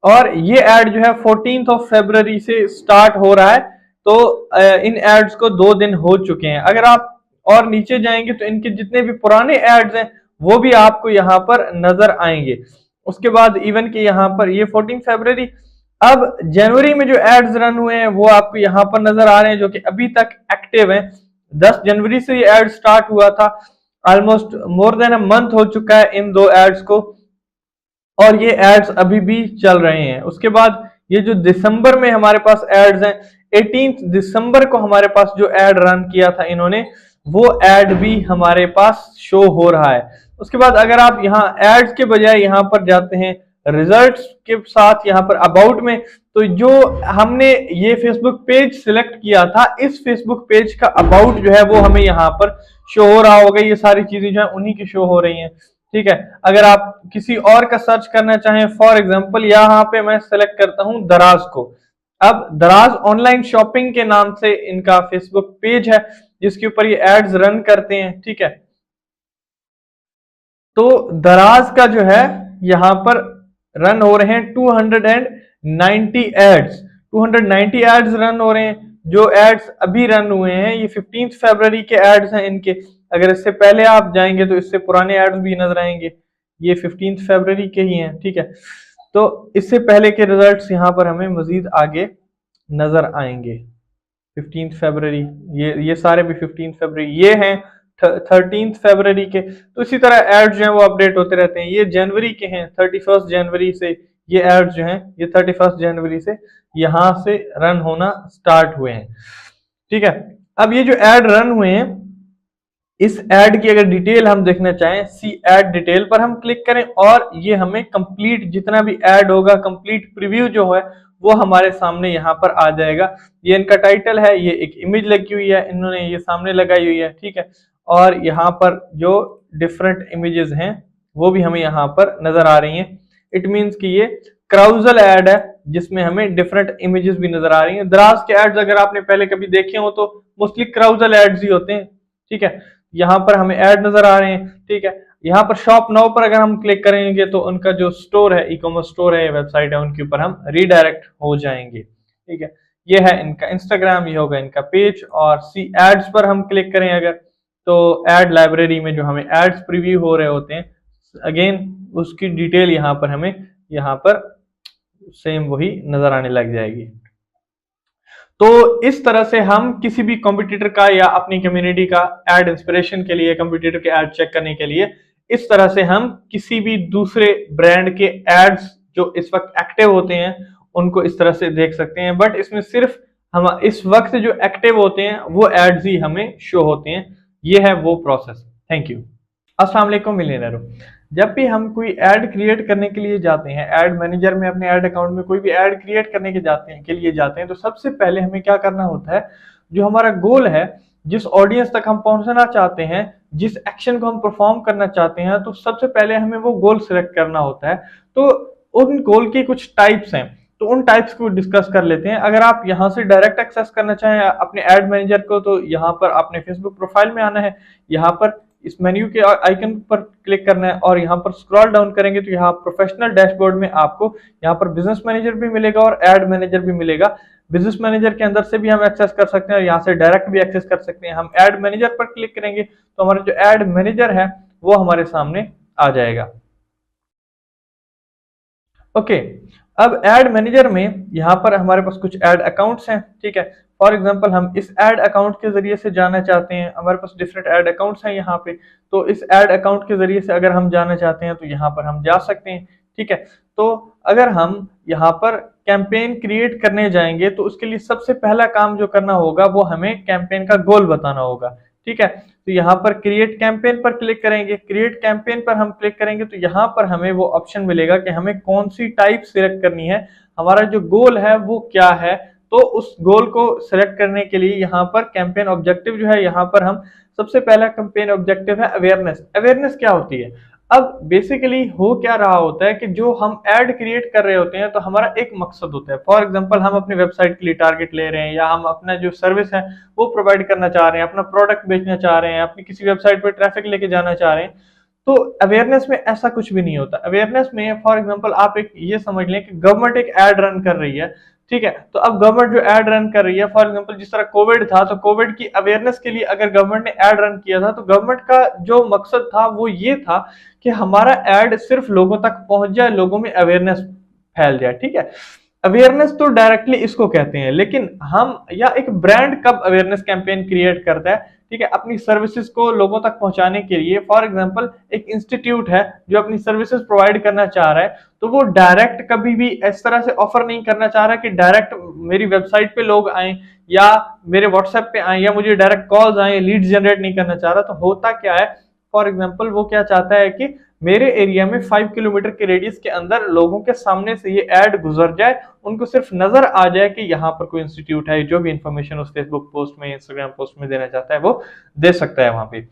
और ये एड जो है 14 फरवरी से स्टार्ट हो रहा है, तो इन एड्स को 2 दिन हो चुके हैं। अगर आप और नीचे जाएंगे तो इनके जितने भी पुराने एड्स हैं वो भी आपको यहाँ पर नजर आएंगे। उसके बाद इवन कि यहाँ पर ये 14 फरवरी, अब जनवरी में जो एड्स रन हुए हैं वो आपको यहाँ पर नजर आ रहे हैं, जो कि अभी तक एक्टिव हैं। 10 जनवरी से ये एड स्टार्ट हुआ था, almost more than a month हो चुका है इन 2 एड्स को, और ये एड्स अभी भी चल रहे हैं। उसके बाद ये जो दिसंबर में हमारे पास एड्स हैं, 18 दिसंबर को हमारे पास जो एड रन किया था इन्होंने, वो एड भी हमारे पास शो हो रहा है। उसके बाद अगर आप यहाँ एड्स के बजाय यहाँ पर जाते हैं रिजल्ट्स के साथ यहाँ पर अबाउट में, तो जो हमने ये फेसबुक पेज सिलेक्ट किया था, इस फेसबुक पेज का अबाउट जो है वो हमें यहाँ पर शो हो रहा होगा। ये सारी चीजें जो है उन्हीं की शो हो रही हैं, ठीक है। अगर आप किसी और का सर्च करना चाहें, फॉर एग्जांपल यहाँ पे मैं सेलेक्ट करता हूं दराज को। अब दराज ऑनलाइन शॉपिंग के नाम से इनका फेसबुक पेज है जिसके ऊपर ये एड्स रन करते हैं, ठीक है। तो दराज का जो है यहां पर रन हो रहे हैं 290 एड्स, 290 एड्स रन हो रहे हैं। जो एड्स अभी रन हुए हैं ये 15 फरवरी के एड्स हैं इनके। अगर इससे पहले आप जाएंगे तो इससे पुराने एड्स भी नजर आएंगे, ये 15 फरवरी के ही हैं, ठीक है। तो इससे पहले के रिजल्ट्स यहाँ पर हमें मजीद आगे नजर आएंगे। 15 फरवरी, ये सारे भी 15 फरवरी, ये हैं 13 फरवरी के। तो इसी तरह एड्स जो हैं वो अपडेट होते रहते हैं। ये जनवरी के हैं, 31 जनवरी से ये एड्स जो हैं ये 31 जनवरी से यहां से रन होना स्टार्ट हुए हैं, ठीक है। अब ये जो एड रन हुए हैं, इस एड की अगर डिटेल हम देखना चाहें, सी एड डिटेल पर हम क्लिक करें और ये हमें कंप्लीट जितना भी एड होगा, कंप्लीट प्रीव्यू जो है वो हमारे सामने यहाँ पर आ जाएगा। ये इनका टाइटल है, ये एक इमेज लगी हुई है, इन्होंने ये सामने लगाई हुई है, ठीक है। और यहाँ पर जो डिफरेंट इमेजेस हैं वो भी हमें यहाँ पर नजर आ रही हैं। इट मीन्स कि ये क्राउजल एड है जिसमें हमें डिफरेंट इमेजेस भी नजर आ रही हैं। दराज के एड्स अगर आपने पहले कभी देखे हो तो मोस्टली क्राउजल एड्स ही होते हैं, ठीक है। यहाँ पर हमें ऐड नजर आ रहे हैं, ठीक है। यहाँ पर शॉप नाउ पर अगर हम क्लिक करेंगे तो उनका जो स्टोर है, ई कॉमर्स स्टोर है, वेबसाइट है, उनके ऊपर हम रीडायरेक्ट हो जाएंगे, ठीक है। ये है इनका इंस्टाग्राम, ये होगा इनका पेज। और सी एड्स पर हम क्लिक करें अगर, तो एड लाइब्रेरी में जो हमें एड्स प्रीव्यू हो रहे होते हैं, अगेन उसकी डिटेल यहाँ पर हमें यहाँ पर सेम वही नजर आने लग जाएगी। तो इस तरह से हम किसी भी कॉम्पिटिटर का या अपनी कम्युनिटी का एड इंस्पिरेशन के लिए, कम्पिटिटर के एड चेक करने के लिए, इस तरह से हम किसी भी दूसरे ब्रांड के एड्स जो इस वक्त एक्टिव होते हैं उनको इस तरह से देख सकते हैं। बट इसमें सिर्फ हम इस वक्त जो एक्टिव होते हैं वो एड्स ही हमें शो होते हैं। ये है वो प्रोसेस। Thank you. अस्सलाम वालेकुम मिलियनेरो। जब भी हम कोई ऐड क्रिएट करने के लिए जाते हैं, ऐड मैनेजर में अपने ऐड अकाउंट में कोई भी ऐड क्रिएट करने के लिए जाते हैं, तो सबसे पहले हमें क्या करना होता है, जो हमारा गोल है, जिस ऑडियंस तक हम पहुंचना चाहते हैं, जिस एक्शन को हम परफॉर्म करना चाहते हैं, तो सबसे पहले हमें वो गोल सिलेक्ट करना होता है। तो उन गोल के कुछ टाइप्स हैं, तो उन टाइप्स को डिस्कस कर लेते हैं। अगर आप यहाँ से डायरेक्ट एक्सेस करना चाहें अपने एड मैनेजर को, तो यहाँ पर आपने फेसबुक प्रोफाइल में आना है, यहाँ पर इस मेन्यू के आइकन पर क्लिक करना है और यहाँ पर स्क्रॉल डाउन करेंगे तो यहाँ प्रोफेशनल डैशबोर्ड में आपको यहाँ पर बिजनेस मैनेजर भी मिलेगा और एड मैनेजर भी मिलेगा। बिजनेस मैनेजर के अंदर से भी हम एक्सेस कर सकते हैं और यहाँ से डायरेक्ट भी एक्सेस कर सकते हैं। हम एड मैनेजर पर क्लिक करेंगे तो हमारा जो एड मैनेजर है वो हमारे सामने आ जाएगा। ओके, अब एड मैनेजर में यहाँ पर हमारे पास कुछ एड अकाउंट्स हैं, ठीक है। फॉर एग्जांपल हम इस एड अकाउंट के जरिए से जाना चाहते हैं, हमारे पास डिफरेंट एड अकाउंट्स हैं यहाँ पे, तो इस एड अकाउंट के जरिए से अगर हम जाना चाहते हैं तो यहाँ पर हम जा सकते हैं, ठीक है। तो अगर हम यहाँ पर कैंपेन क्रिएट करने जाएंगे तो उसके लिए सबसे पहला काम जो करना होगा वो हमें कैंपेन का गोल बताना होगा, ठीक है। तो यहाँ पर क्रिएट कैंपेन पर क्लिक करेंगे, क्रिएट कैंपेन पर हम क्लिक करेंगे तो यहाँ पर हमें वो ऑप्शन मिलेगा कि हमें कौन सी टाइप सिलेक्ट करनी है, हमारा जो गोल है वो क्या है। तो उस गोल को सिलेक्ट करने के लिए यहाँ पर कैंपेन ऑब्जेक्टिव जो है, यहाँ पर हम सबसे पहला कैंपेन ऑब्जेक्टिव है अवेयरनेस। अवेयरनेस क्या होती है? अब बेसिकली हो क्या रहा होता है कि जो हम ऐड क्रिएट कर रहे होते हैं तो हमारा एक मकसद होता है। फॉर एग्जांपल हम अपनी वेबसाइट के लिए टारगेट ले रहे हैं, या हम अपना जो सर्विस है वो प्रोवाइड करना चाह रहे हैं, अपना प्रोडक्ट बेचना चाह रहे हैं, अपनी किसी वेबसाइट पर ट्रैफिक लेके जाना चाह रहे हैं। तो अवेयरनेस में ऐसा कुछ भी नहीं होता। अवेयरनेस में फॉर एग्जांपल आप एक ये समझ लें कि गवर्नमेंट एक ऐड रन कर रही है, ठीक है। तो अब गवर्नमेंट जो ऐड रन कर रही है, फॉर एग्जांपल जिस तरह कोविड था, तो कोविड की अवेयरनेस के लिए अगर गवर्नमेंट ने ऐड रन किया था, तो गवर्नमेंट का जो मकसद था वो ये था कि हमारा ऐड सिर्फ लोगों तक पहुंच जाए, लोगों में अवेयरनेस फैल जाए, ठीक है। अवेयरनेस तो डायरेक्टली इसको कहते हैं, लेकिन हम या एक ब्रांड कब अवेयरनेस कैंपेन क्रिएट करता है, ठीक है, अपनी सर्विसेज को लोगों तक पहुंचाने के लिए। फॉर एग्जांपल एक इंस्टीट्यूट है जो अपनी सर्विसेज प्रोवाइड करना चाह रहा है, तो वो डायरेक्ट कभी भी इस तरह से ऑफर नहीं करना चाह रहा कि डायरेक्ट मेरी वेबसाइट पे लोग आए या मेरे व्हाट्सएप पे आए या मुझे डायरेक्ट कॉल्स आए, लीड जनरेट नहीं करना चाह रहा। तो होता क्या है, फॉर एग्जाम्पल वो क्या चाहता है कि मेरे एरिया में 5 किलोमीटर के रेडियस के अंदर लोगों के सामने से ये ऐड गुजर जाए, उनको सिर्फ नजर आ जाए कि यहाँ पर कोई इंस्टीट्यूट है। जो भी इंफॉर्मेशन उस फेसबुक पोस्ट में, इंस्टाग्राम पोस्ट में देना चाहता है वो दे सकता है वहां पे।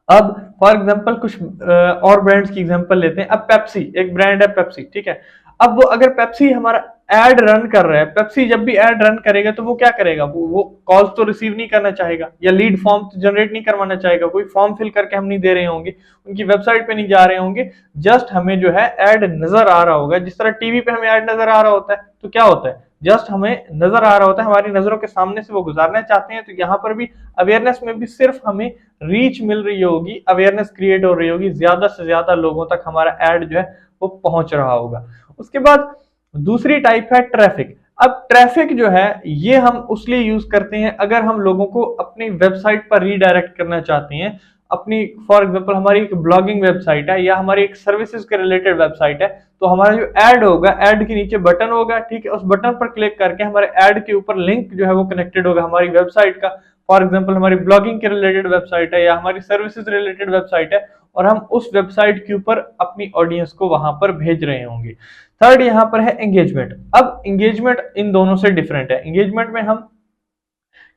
अब फॉर एग्जांपल कुछ और ब्रांड्स की एग्जांपल लेते हैं। अब पेप्सी एक ब्रांड है, पेप्सी, ठीक है। अब वो अगर पेप्सी हमारा एड रन कर रहा है, पेप्सी जब भी एड रन करेगा तो वो क्या करेगा, वो कॉल्स तो रिसीव नहीं करना चाहेगा या लीड फॉर्म तो जनरेट नहीं करवाना चाहेगा, कोई फॉर्म फिल करके हम नहीं दे रहे होंगे, उनकी वेबसाइट पे नहीं जा रहे होंगे, जस्ट हमें जो है एड नजर आ रहा होगा। जिस तरह टीवी पे हमें एड नजर आ रहा होता है, तो क्या होता है, जस्ट हमें नजर आ रहा होता है, हमारी नजरों के सामने से वो गुजारना चाहते हैं। तो यहाँ पर भी अवेयरनेस में भी सिर्फ हमें रीच मिल रही होगी, अवेयरनेस क्रिएट हो रही होगी, ज्यादा से ज्यादा लोगों तक हमारा ऐड जो है वो पहुंच रहा होगा। उसके बाद दूसरी टाइप है ट्रैफिक। अब ट्रैफिक जो है ये हम उसलिए यूज करते हैं अगर हम लोगों को अपनी वेबसाइट पर रीडायरेक्ट करना चाहते हैं, अपनी फॉर एग्जांपल हमारी एक ब्लॉगिंग वेबसाइट है या हमारी एक सर्विसेज के रिलेटेड वेबसाइट है, तो हमारा जो ऐड होगा, ऐड के नीचे बटन होगा, ठीक है, उस बटन पर क्लिक करके हमारे ऐड के ऊपर लिंक जो है वो कनेक्टेड होगा हमारी वेबसाइट का। फॉर एग्जांपल हमारी ब्लॉगिंग के रिलेटेड वेबसाइट है या हमारी सर्विसेज रिलेटेड वेबसाइट है, और हम उस वेबसाइट के ऊपर अपनी ऑडियंस को वहां पर भेज रहे होंगे। थर्ड यहाँ पर है एंगेजमेंट। अब एंगेजमेंट इन दोनों से डिफरेंट है। एंगेजमेंट में हम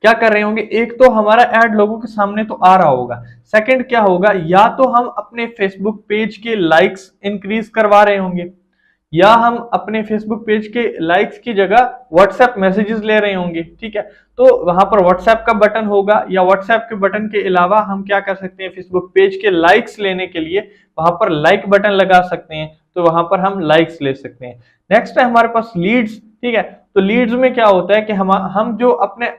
क्या कर रहे होंगे, एक तो हमारा ऐड लोगों के सामने तो आ रहा होगा, सेकंड क्या होगा, या तो हम अपने फेसबुक पेज के लाइक्स इंक्रीज करवा रहे होंगे, या हम अपने फेसबुक पेज के लाइक्स की जगह व्हाट्सएप मैसेजेस ले रहे होंगे, ठीक है। तो वहां पर व्हाट्सएप का बटन होगा, या व्हाट्सएप के बटन के अलावा हम क्या कर सकते हैं, फेसबुक पेज के लाइक्स लेने के लिए वहां पर लाइक बटन लगा सकते हैं, तो वहां पर हम लाइक्स ले सकते हैं। नेक्स्ट है हमारे पास लीड्स, ठीक है। तो लीड्स में क्या होता है कि हम जो अपने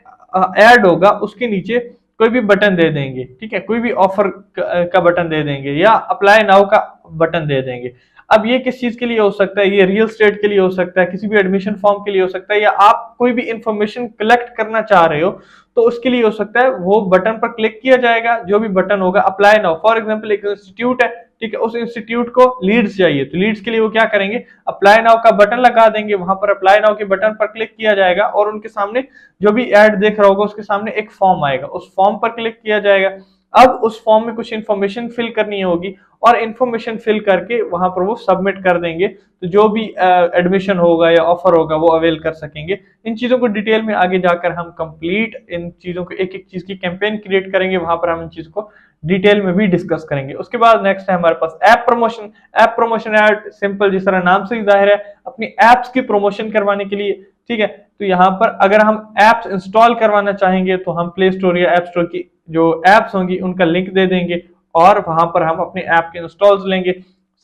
ऐड होगा उसके नीचे कोई भी बटन दे देंगे, ठीक है, कोई भी ऑफर का बटन दे देंगे या अप्लाई नाउ का बटन दे देंगे। अब ये किस चीज के लिए हो सकता है, ये रियल एस्टेट के लिए हो सकता है, किसी भी एडमिशन फॉर्म के लिए हो सकता है, या आप कोई भी इंफॉर्मेशन कलेक्ट करना चाह रहे हो तो उसके लिए हो सकता है। वो बटन पर क्लिक किया जाएगा, जो भी बटन होगा अप्लाई नाउ। फॉर एग्जांपल एक इंस्टीट्यूट है, ठीक है, उस इंस्टीट्यूट को लीड्स चाहिए, तो लीड्स के लिए वो क्या करेंगे, अप्लाई नाउ का बटन लगा देंगे, वहां पर अप्लाई नाउ के बटन पर क्लिक किया जाएगा और उनके सामने जो भी ऐड देख रहा होगा उसके सामने एक फॉर्म आएगा, उस फॉर्म पर क्लिक किया जाएगा। अब उस फॉर्म में कुछ इन्फॉर्मेशन फिल करनी होगी और इन्फॉर्मेशन फिल करके वहां पर वो सबमिट कर देंगे, तो जो भी एडमिशन होगा या ऑफर होगा वो अवेल कर सकेंगे। इन चीजों को डिटेल में आगे जाकर हम कंप्लीट इन चीजों को एक एक चीज की कैंपेन क्रिएट करेंगे, वहां पर हम इन चीज को डिटेल में भी डिस्कस करेंगे। उसके बाद नेक्स्ट है हमारे पास app promotion. App promotion ad simple, जिस तरह नाम से ही जाहिर है, अपनी एप्स की प्रमोशन करवाने के लिए, ठीक है। तो यहाँ पर अगर हम एप्स इंस्टॉल करवाना चाहेंगे तो हम प्ले स्टोर या ऐप स्टोर की जो एप्स होंगी उनका लिंक दे देंगे और वहां पर हम अपने ऐप के इंस्टॉल्स लेंगे।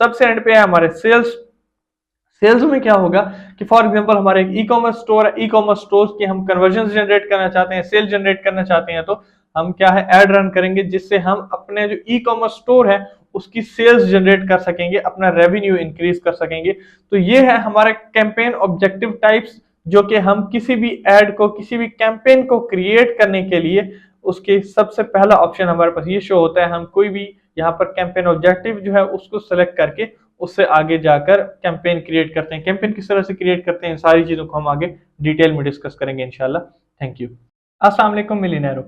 सबसे एंड पे है हमारे सेल्स। सेल्स में क्या होगा कि फॉर एग्जांपल हमारे एक ई कॉमर्स स्टोर है, ई कॉमर्स स्टोर की हम कन्वर्जन जनरेट करना चाहते हैं, सेल जनरेट करना चाहते हैं, तो हम क्या है ऐड रन करेंगे जिससे हम अपने जो ई कॉमर्स स्टोर है उसकी सेल्स जनरेट कर सकेंगे, अपना रेवेन्यू इंक्रीज कर सकेंगे। तो ये है हमारे कैंपेन ऑब्जेक्टिव टाइप्स, जो कि हम किसी भी एड को, किसी भी कैंपेन को क्रिएट करने के लिए उसके सबसे पहला ऑप्शन हमारे पास ये शो होता है। हम कोई भी यहाँ पर कैंपेन ऑब्जेक्टिव जो है उसको सेलेक्ट करके उससे आगे जाकर कैंपेन क्रिएट करते हैं। कैंपेन किस तरह से क्रिएट करते हैं, इन सारी चीजों को हम आगे डिटेल में डिस्कस करेंगे इंशाल्लाह। Thank you. अस्सलाम वालेकुम मिलियनेरो।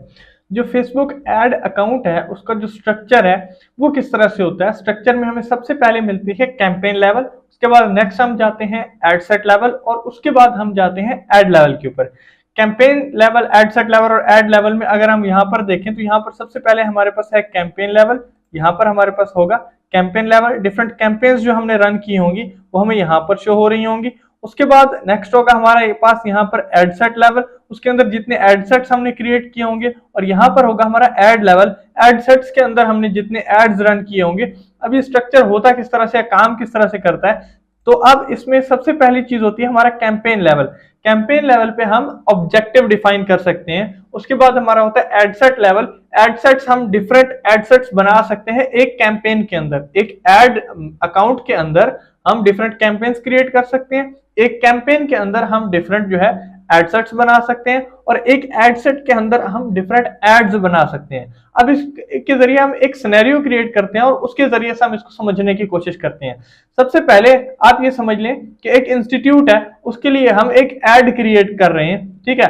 जो फेसबुक एड अकाउंट है उसका जो स्ट्रक्चर है वो किस तरह से होता है। स्ट्रक्चर में हमें सबसे पहले मिलती है कैंपेन लेवल, उसके बाद नेक्स्ट हम जाते हैं एड सेट लेवल और उसके बाद हम जाते हैं एड लेवल के ऊपर। Campaign level, add set level और एड लेवल में अगर हम यहाँ पर देखें तो यहाँ पर सबसे पहले हमारे पास है कैंपेन लेवल। यहाँ पर हमारे पास होगा कैंपेन लेवल, डिफरेंट कैंपेन्स जो हमने रन की होंगी वो हमें यहाँ पर शो हो रही होंगी। उसके बाद नेक्स्ट होगा हमारे पास यहाँ पर एड सेट लेवल, उसके अंदर जितने एड सेट्स हमने क्रिएट किए होंगे, और यहाँ पर होगा हमारा एड लेवल, एड सेट्स के अंदर हमने जितने एड्स रन किए होंगे। अब ये स्ट्रक्चर होता किस तरह से, काम किस तरह से करता है, तो अब इसमें सबसे पहली चीज होती है हमारा कैंपेन लेवल। कैंपेन लेवल पे हम ऑब्जेक्टिव डिफाइन कर सकते हैं। उसके बाद हमारा होता है ad set level. Ad sets हम डिफरेंट एड सेट्स बना सकते हैं एक कैंपेन के अंदर, एक एड अकाउंट के अंदर हम डिफरेंट कैंपेन्स क्रिएट कर सकते हैं। एक कैंपेन के अंदर हम डिफरेंट जो है एड सेट्स बना सकते हैं और एक एड सेट के अंदर हम डिफरेंट एड्स बना सकते हैं। अब इसके जरिए हम एक सिनेरियो क्रिएट करते हैं और उसके जरिए से हम इसको समझने की कोशिश करते हैं। सबसे पहले आप ये समझ लें कि एक इंस्टीट्यूट है, उसके लिए हम एक एड क्रिएट कर रहे हैं, ठीक है,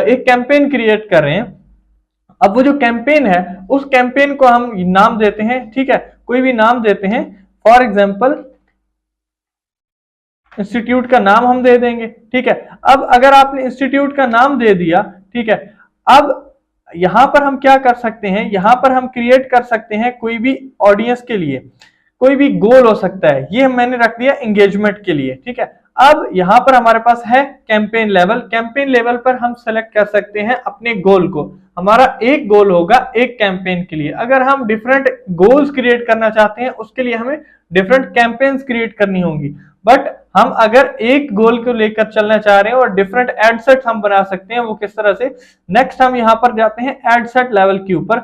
एक कैंपेन क्रिएट कर रहे हैं। अब वो जो कैंपेन है उस कैंपेन को हम नाम देते हैं, ठीक है, कोई भी नाम देते हैं। फॉर एग्जाम्पल इंस्टीट्यूट का नाम हम दे देंगे, ठीक है। अब अगर आपने इंस्टीट्यूट का नाम दे दिया, ठीक है, अब यहां पर हम क्या कर सकते हैं, यहां पर हम क्रिएट कर सकते हैं कोई भी ऑडियंस के लिए कोई भी गोल हो सकता है। ये मैंने रख दिया एंगेजमेंट के लिए, ठीक है। अब यहां पर हमारे पास है कैंपेन लेवल। कैंपेन लेवल पर हम सेलेक्ट कर सकते हैं अपने गोल को। हमारा एक गोल होगा एक कैंपेन के लिए। अगर हम डिफरेंट गोल्स क्रिएट करना चाहते हैं उसके लिए हमें डिफरेंट कैंपेन्स क्रिएट करनी होंगी। बट हम अगर एक गोल को लेकर चलना चाह रहे हैं और डिफरेंट एड सेट्स हम बना सकते हैं, वो किस तरह से, नेक्स्ट हम यहाँ पर जाते हैं एड सेट लेवल के ऊपर।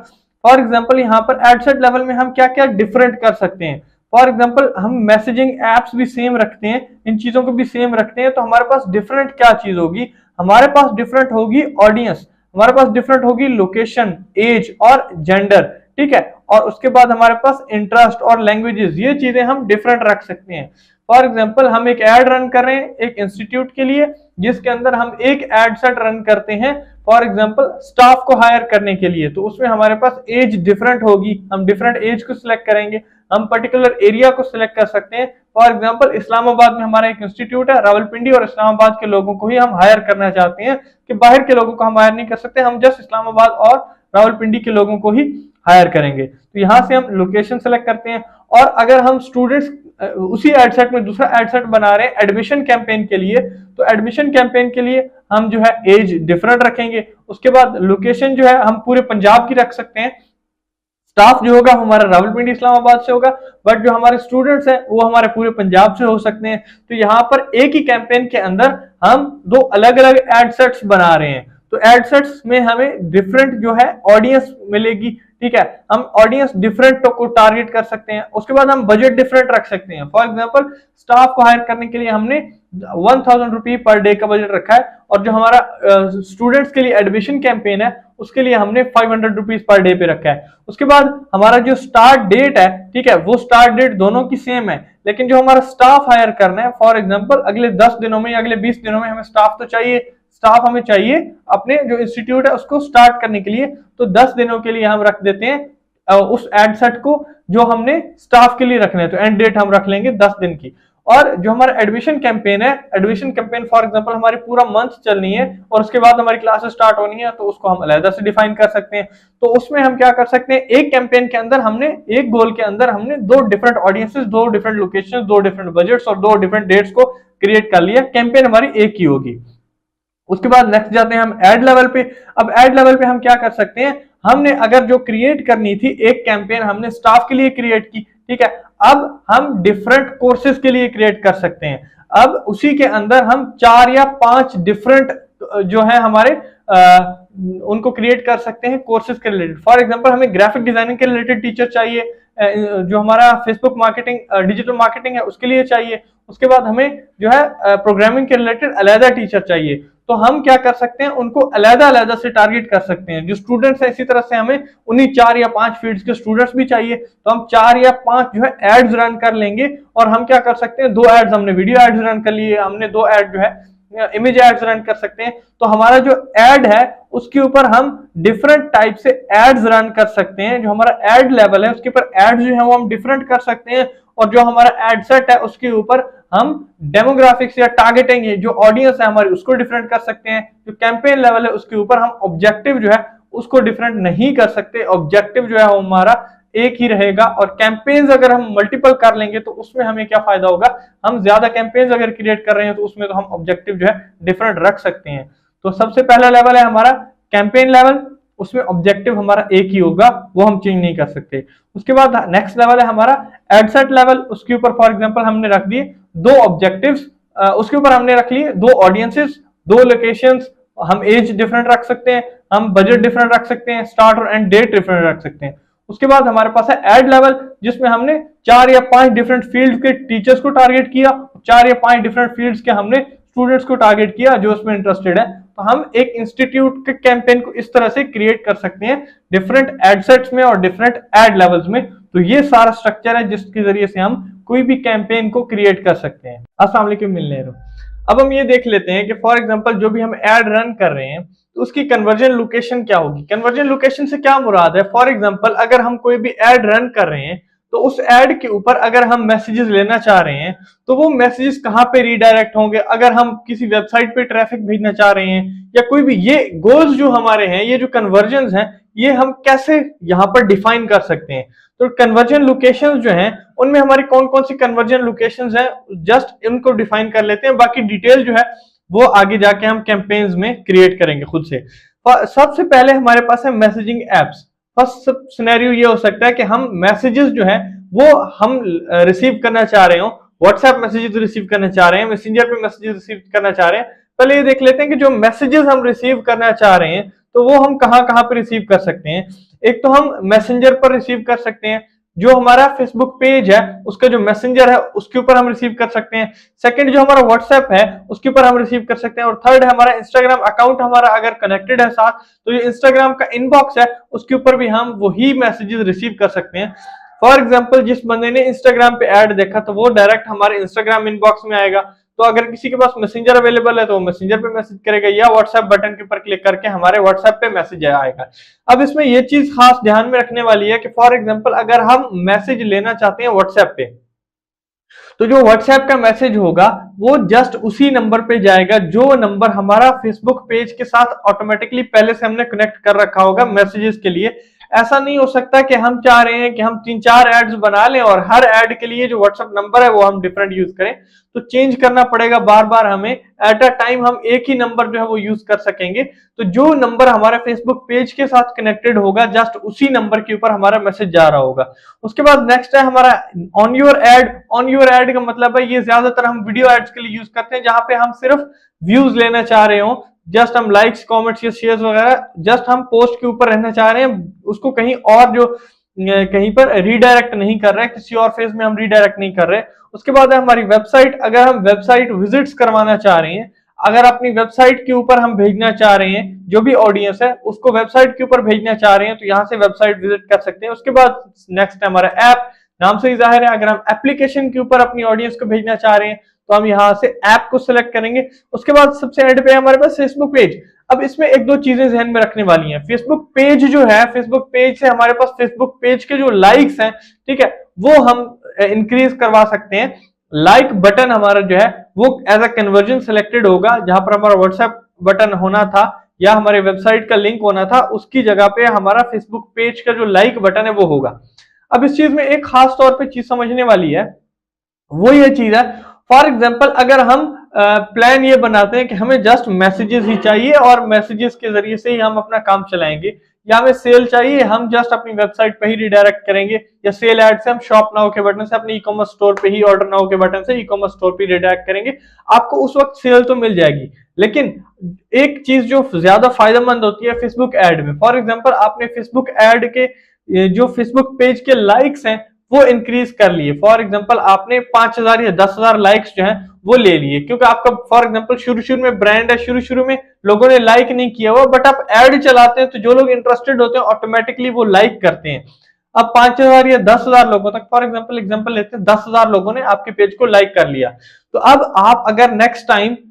फॉर एग्जांपल यहाँ पर एड सेट लेवल में हम क्या क्या डिफरेंट कर सकते हैं। फॉर एग्जांपल हम मैसेजिंग एप्स भी सेम रखते हैं, इन चीजों को भी सेम रखते हैं, तो हमारे पास डिफरेंट क्या चीज होगी, हमारे पास डिफरेंट होगी ऑडियंस, हमारे पास डिफरेंट होगी लोकेशन, एज और जेंडर, ठीक है, और उसके बाद हमारे पास इंटरेस्ट और लैंग्वेजेस, ये चीजें हम डिफरेंट रख सकते हैं। फॉर एग्जांपल हम एक एड रन कर रहे हैं एक इंस्टीट्यूट के लिए जिसके अंदर हम एक एड सेट रन करते हैं फॉर एग्जांपल स्टाफ को हायर करने के लिए, तो उसमें हमारे पास एज डिफरेंट होगी, हम डिफरेंट एज को सिलेक्ट करेंगे, हम पर्टिकुलर एरिया को सिलेक्ट कर सकते हैं। फॉर एग्जांपल इस्लामाबाद में हमारा एक इंस्टीट्यूट है, रावलपिंडी और इस्लामाबाद के लोगों को ही हम हायर करना चाहते हैं, कि बाहर के लोगों को हम हायर नहीं कर सकते, हम जस्ट इस्लामाबाद और रावलपिंडी के लोगों को ही हायर करेंगे। तो यहाँ से हम लोकेशन सेलेक्ट करते हैं। और अगर हम स्टूडेंट्स उसी एड सेट में दूसरा एड सेट बना रहे हैं एडमिशन कैंपेन के लिए, तो एडमिशन कैंपेन के लिए हम जो है एज डिफरेंट रखेंगे। उसके बाद लोकेशन जो है हम पूरे पंजाब की रख सकते हैं, स्टाफ जो होगा हमारा रावलपिंडी इस्लामाबाद से होगा, बट जो हमारे स्टूडेंट्स हैं वो हमारे पूरे पंजाब से हो सकते हैं। तो यहाँ पर एक ही कैंपेन के अंदर हम दो अलग अलग एड सेट्स बना रहे हैं, तो एड सेट्स में हमें डिफरेंट जो है ऑडियंस मिलेगी, ठीक है, हम ऑडियंस डिफरेंट को टारगेट कर सकते हैं। उसके बाद हम बजट डिफरेंट रख सकते हैं। फॉर एग्जांपल स्टाफ को हायर करने के लिए हमने 1000 रुपये पर डे का बजट रखा है, और जो हमारा स्टूडेंट्स के लिए एडमिशन कैंपेन है उसके लिए हमने 500 रुपीज पर डे पे रखा है। उसके बाद हमारा जो स्टार्ट डेट है, ठीक है, वो स्टार्ट डेट दोनों की सेम है, लेकिन जो हमारा स्टाफ हायर करना है, फॉर एग्जांपल अगले 10 दिनों में या अगले 20 दिनों में हमें स्टाफ तो चाहिए, स्टाफ हमें चाहिए अपने जो इंस्टीट्यूट है उसको स्टार्ट करने के लिए, तो 10 दिनों के लिए हम रख देते हैं उस एड सेट को जो हमने स्टाफ के लिए रखना है, तो एंड डेट हम रख लेंगे 10 दिन की। और जो हमारा एडमिशन कैंपेन है, एडमिशन कैंपेन फॉर एग्जांपल हमारी पूरा मंथ चलनी है और उसके बाद हमारी क्लासेस स्टार्ट होनी है, तो उसको हम अलग से डिफाइन कर सकते हैं। तो उसमें हम क्या कर सकते हैं, एक कैंपेन के अंदर हमने, एक गोल के अंदर हमने 2 different audiences, 2 different locations, 2 different budgets और 2 डिफरेंट डेट्स को क्रिएट कर लिया। कैंपेन हमारी एक ही होगी। उसके बाद नेक्स्ट जाते हैं हम एड लेवल पे। अब एड लेवल पे हम क्या कर सकते हैं, हमने अगर जो क्रिएट करनी थी एक कैंपेन हमने स्टाफ के लिए क्रिएट की, ठीक है, अब हम डिफरेंट कोर्सेज के लिए क्रिएट कर सकते हैं। अब उसी के अंदर हम 4 या 5 डिफरेंट जो है हमारे उनको क्रिएट कर सकते हैं कोर्सेज के रिलेटेड। फॉर एग्जांपल हमें ग्राफिक डिजाइनिंग के रिलेटेड टीचर चाहिए, जो हमारा फेसबुक मार्केटिंग डिजिटल मार्केटिंग है उसके लिए चाहिए। उसके बाद हमें जो है प्रोग्रामिंग के रिलेटेड अलग टीचर चाहिए। तो हम क्या कर सकते हैं, उनको अलग से टारगेट कर सकते हैं। जो स्टूडेंट्स है, इसी तरह से हमें उन्हीं 4 या 5 फील्ड्स के स्टूडेंट्स भी चाहिए, तो हम 4 या 5 जो है एड्स रन कर लेंगे। और हम क्या कर सकते हैं, 2 एड्स हमने वीडियो एड्स रन कर लिए, हमने 2 एड जो है इमेज एड्स रन कर सकते हैं। तो हमारा जो एड है उसके ऊपर हम डिफरेंट टाइप से एड्स रन कर सकते हैं। जो हमारा एड लेवल है उसके ऊपर एड्स जो है वो हम डिफरेंट कर सकते हैं। और जो हमारा एड सेट है उसके ऊपर हम डेमोग्राफिक्स या टारगेटिंग जो ऑडियंस है हमारी उसको डिफरेंट कर सकते हैं। जो कैंपेन लेवल है उसके ऊपर हम ऑब्जेक्टिव जो है उसको डिफरेंट नहीं कर सकते। ऑब्जेक्टिव जो है वो हमारा एक ही रहेगा। और कैंपेन्स अगर हम मल्टीपल कर लेंगे तो उसमें हमें क्या फायदा होगा, हम ज्यादा कैंपेन्स अगर क्रिएट कर रहे हैं तो उसमें तो हम ऑब्जेक्टिव जो है डिफरेंट रख सकते हैं। तो सबसे पहला लेवल है हमारा कैंपेन लेवल, उसमें ऑब्जेक्टिव हमारा एक ही होगा, वो हम चेंज नहीं कर सकते। उसके बाद नेक्स्ट लेवल है हमारा एड सेट लेवल। उसके ऊपर फॉर एग्जांपल हमने रख दिए 2 ऑब्जेक्टिव्स, उसके ऊपर हमने रख लिए 2 ऑडियंसेस, 2 लोकेशंस, हम एज डिफरेंट रख सकते हैं, हम बजट डिफरेंट रख सकते हैं, स्टार्ट और एंड डेट डिफरेंट रख सकते हैं। उसके बाद हमारे पास है एड लेवल, जिसमें हमने 4 या 5 डिफरेंट फील्ड के टीचर्स को टारगेट किया, 4 या 5 डिफरेंट फील्ड्स के हमने स्टूडेंट्स को टारगेट किया जो उसमें इंटरेस्टेड है। तो हम एक इंस्टीट्यूट के कैंपेन को इस तरह से क्रिएट कर सकते हैं डिफरेंट एड सेट्स में और डिफरेंट एड लेवल्स में। तो ये सारा स्ट्रक्चर है जिसके जरिए से हम कोई भी कैंपेन को क्रिएट कर सकते हैं। अस्सलाम वालेकुम मिलने रहो। अब हम ये देख लेते हैं कि फॉर एग्जांपल जो भी हम एड रन कर रहे हैं तो उसकी कन्वर्जन लोकेशन क्या होगी। कन्वर्जन लोकेशन से क्या मुराद है, फॉर एग्जांपल अगर हम कोई भी एड रन कर रहे हैं तो उस एड के ऊपर अगर हम मैसेजेस लेना चाह रहे हैं तो वो मैसेजेस कहाँ पे रीडायरेक्ट होंगे। अगर हम किसी वेबसाइट पे ट्रैफिक भेजना चाह रहे हैं या कोई भी, ये गोल्स जो हमारे हैं, ये जो कन्वर्जन हैं, ये हम कैसे यहाँ पर डिफाइन कर सकते हैं। तो कन्वर्जन लोकेशंस जो हैं उनमें हमारी कौन कौन सी कन्वर्जन लोकेशंस हैं, जस्ट इनको डिफाइन कर लेते हैं। बाकी डिटेल जो है वो आगे जाके हम कैंपेन्स में क्रिएट करेंगे खुद से। सबसे पहले हमारे पास है मैसेजिंग एप्स। फर्स्ट सिनेरियो ये हो सकता है कि हम मैसेजेस जो है वो हम रिसीव करना चाह रहे हो, व्हाट्सएप मैसेजेस रिसीव करना चाह रहे हैं, मैसेंजर पे मैसेजेस रिसीव करना चाह रहे हैं। पहले ये देख लेते हैं कि जो मैसेजेस हम रिसीव करना चाह रहे हैं तो वो हम कहाँ कहाँ पे रिसीव कर सकते हैं। एक तो हम मैसेंजर पर रिसीव कर सकते हैं, जो हमारा फेसबुक पेज है उसका जो मैसेंजर है उसके ऊपर हम रिसीव कर सकते हैं। सेकंड जो हमारा व्हाट्सएप है उसके ऊपर हम रिसीव कर सकते हैं। और थर्ड है हमारा इंस्टाग्राम अकाउंट, हमारा अगर कनेक्टेड है साथ तो जो इंस्टाग्राम का इनबॉक्स है उसके ऊपर भी हम वही मैसेजेस रिसीव कर सकते हैं। फॉर एग्जाम्पल जिस बंदे ने इंस्टाग्राम पे ऐड देखा तो वो डायरेक्ट हमारे इंस्टाग्राम इनबॉक्स में आएगा। तो अगर किसी के पास मैसेंजर अवेलेबल है तो मैसेंजर पे मैसेज करेगा या व्हाट्सएप बटन के ऊपर क्लिक करके हमारे व्हाट्सएप पे मैसेज आएगा। अब इसमें ये चीज खास ध्यान में रखने वाली है कि फॉर एग्जांपल अगर हम मैसेज लेना चाहते हैं व्हाट्सएप पे, तो जो व्हाट्सएप का मैसेज होगा वो जस्ट उसी नंबर पे जाएगा जो नंबर हमारा फेसबुक पेज के साथ ऑटोमेटिकली पहले से हमने कनेक्ट कर रखा होगा मैसेजेस के लिए। ऐसा नहीं हो सकता कि हम चाह रहे हैं कि हम 3-4 एड्स बना लें और हर एड के लिए जो व्हाट्सएप नंबर है वो हम डिफरेंट यूज करें, तो चेंज करना पड़ेगा बार बार हमें। एट अ टाइम हम एक ही नंबर जो है वो यूज कर सकेंगे। तो जो नंबर हमारे फेसबुक पेज के साथ कनेक्टेड होगा जस्ट उसी नंबर के ऊपर हमारा मैसेज जा रहा होगा। उसके बाद नेक्स्ट है हमारा on your add. On your add का मतलब है ये ज्यादातर हम वीडियो एड्स के लिए यूज करते हैं जहां पे हम सिर्फ व्यूज लेना चाह रहे हो, जस्ट हम लाइक्स कमेंट्स या शेयर्स वगैरह जस्ट हम पोस्ट के ऊपर रहना चाह रहे हैं, उसको कहीं और जो कहीं पर रीडायरेक्ट नहीं कर रहे, किसी और फेज में हम रीडायरेक्ट नहीं कर रहे। उसके बाद है हमारी वेबसाइट। अगर हम वेबसाइट विजिट्स करवाना चाह रहे हैं, अगर अपनी वेबसाइट के ऊपर हम भेजना चाह रहे हैं, जो भी ऑडियंस है उसको वेबसाइट के ऊपर भेजना चाह रहे हैं तो यहाँ से वेबसाइट विजिट कर सकते हैं। उसके बाद नेक्स्ट है हमारा ऐप। नाम से ही जाहिर है अगर हम एप्लीकेशन के ऊपर अपनी ऑडियंस को भेजना चाह रहे हैं तो हम यहाँ से ऐप को सिलेक्ट करेंगे। उसके बाद सबसे एंड पे हमारे पास फेसबुक पेज। अब इसमें एक दो चीजें ध्यान में रखने वाली हैं। फेसबुक पेज जो है, फेसबुक पेज से हमारे पास फेसबुक पेज के जो लाइक्स हैं, ठीक है, वो हम इंक्रीज करवा सकते हैं। लाइक बटन हमारा जो है वो एज अ कन्वर्जन सिलेक्टेड होगा, जहां पर हमारा व्हाट्सएप बटन होना था या हमारे वेबसाइट का लिंक होना था, उसकी जगह पे हमारा फेसबुक पेज का जो लाइक बटन है वो होगा। अब इस चीज में एक खास तौर पे चीज समझने वाली है, वो ये चीज है, फॉर एग्जाम्पल अगर हम प्लान ये बनाते हैं कि हमें जस्ट मैसेजेस ही चाहिए और मैसेजेस के जरिए से ही हम अपना काम चलाएंगे, या हमें सेल चाहिए, हम जस्ट अपनी वेबसाइट पे ही रिडायरेक्ट करेंगे, या सेल ऐड से हम शॉप नाउ के बटन से अपने ई कॉमर्स स्टोर पे ही, ऑर्डर नाउ के बटन से ई कॉमर्स स्टोर पे रिडायरेक्ट करेंगे, आपको उस वक्त सेल तो मिल जाएगी। लेकिन एक चीज जो ज्यादा फायदेमंद होती है फेसबुक एड में, फॉर एग्जाम्पल आपने फेसबुक एड के जो फेसबुक पेज के लाइक्स हैं वो इंक्रीज कर लिए, फॉर एग्जांपल आपने 5000 या 10,000 लाइक्स जो हैं वो ले लिए, क्योंकि आपका फॉर एग्जांपल शुरू में ब्रांड है, शुरू में लोगों ने लाइक नहीं किया हुआ, बट आप ऐड चलाते हैं तो जो लोग इंटरेस्टेड होते हैं ऑटोमेटिकली वो लाइक करते हैं। अब 5000 या 10,000 लोगों तक, फॉर एग्जांपल लेते हैं 10,000 लोगों ने आपके पेज को लाइक कर लिया, तो अब आप अगर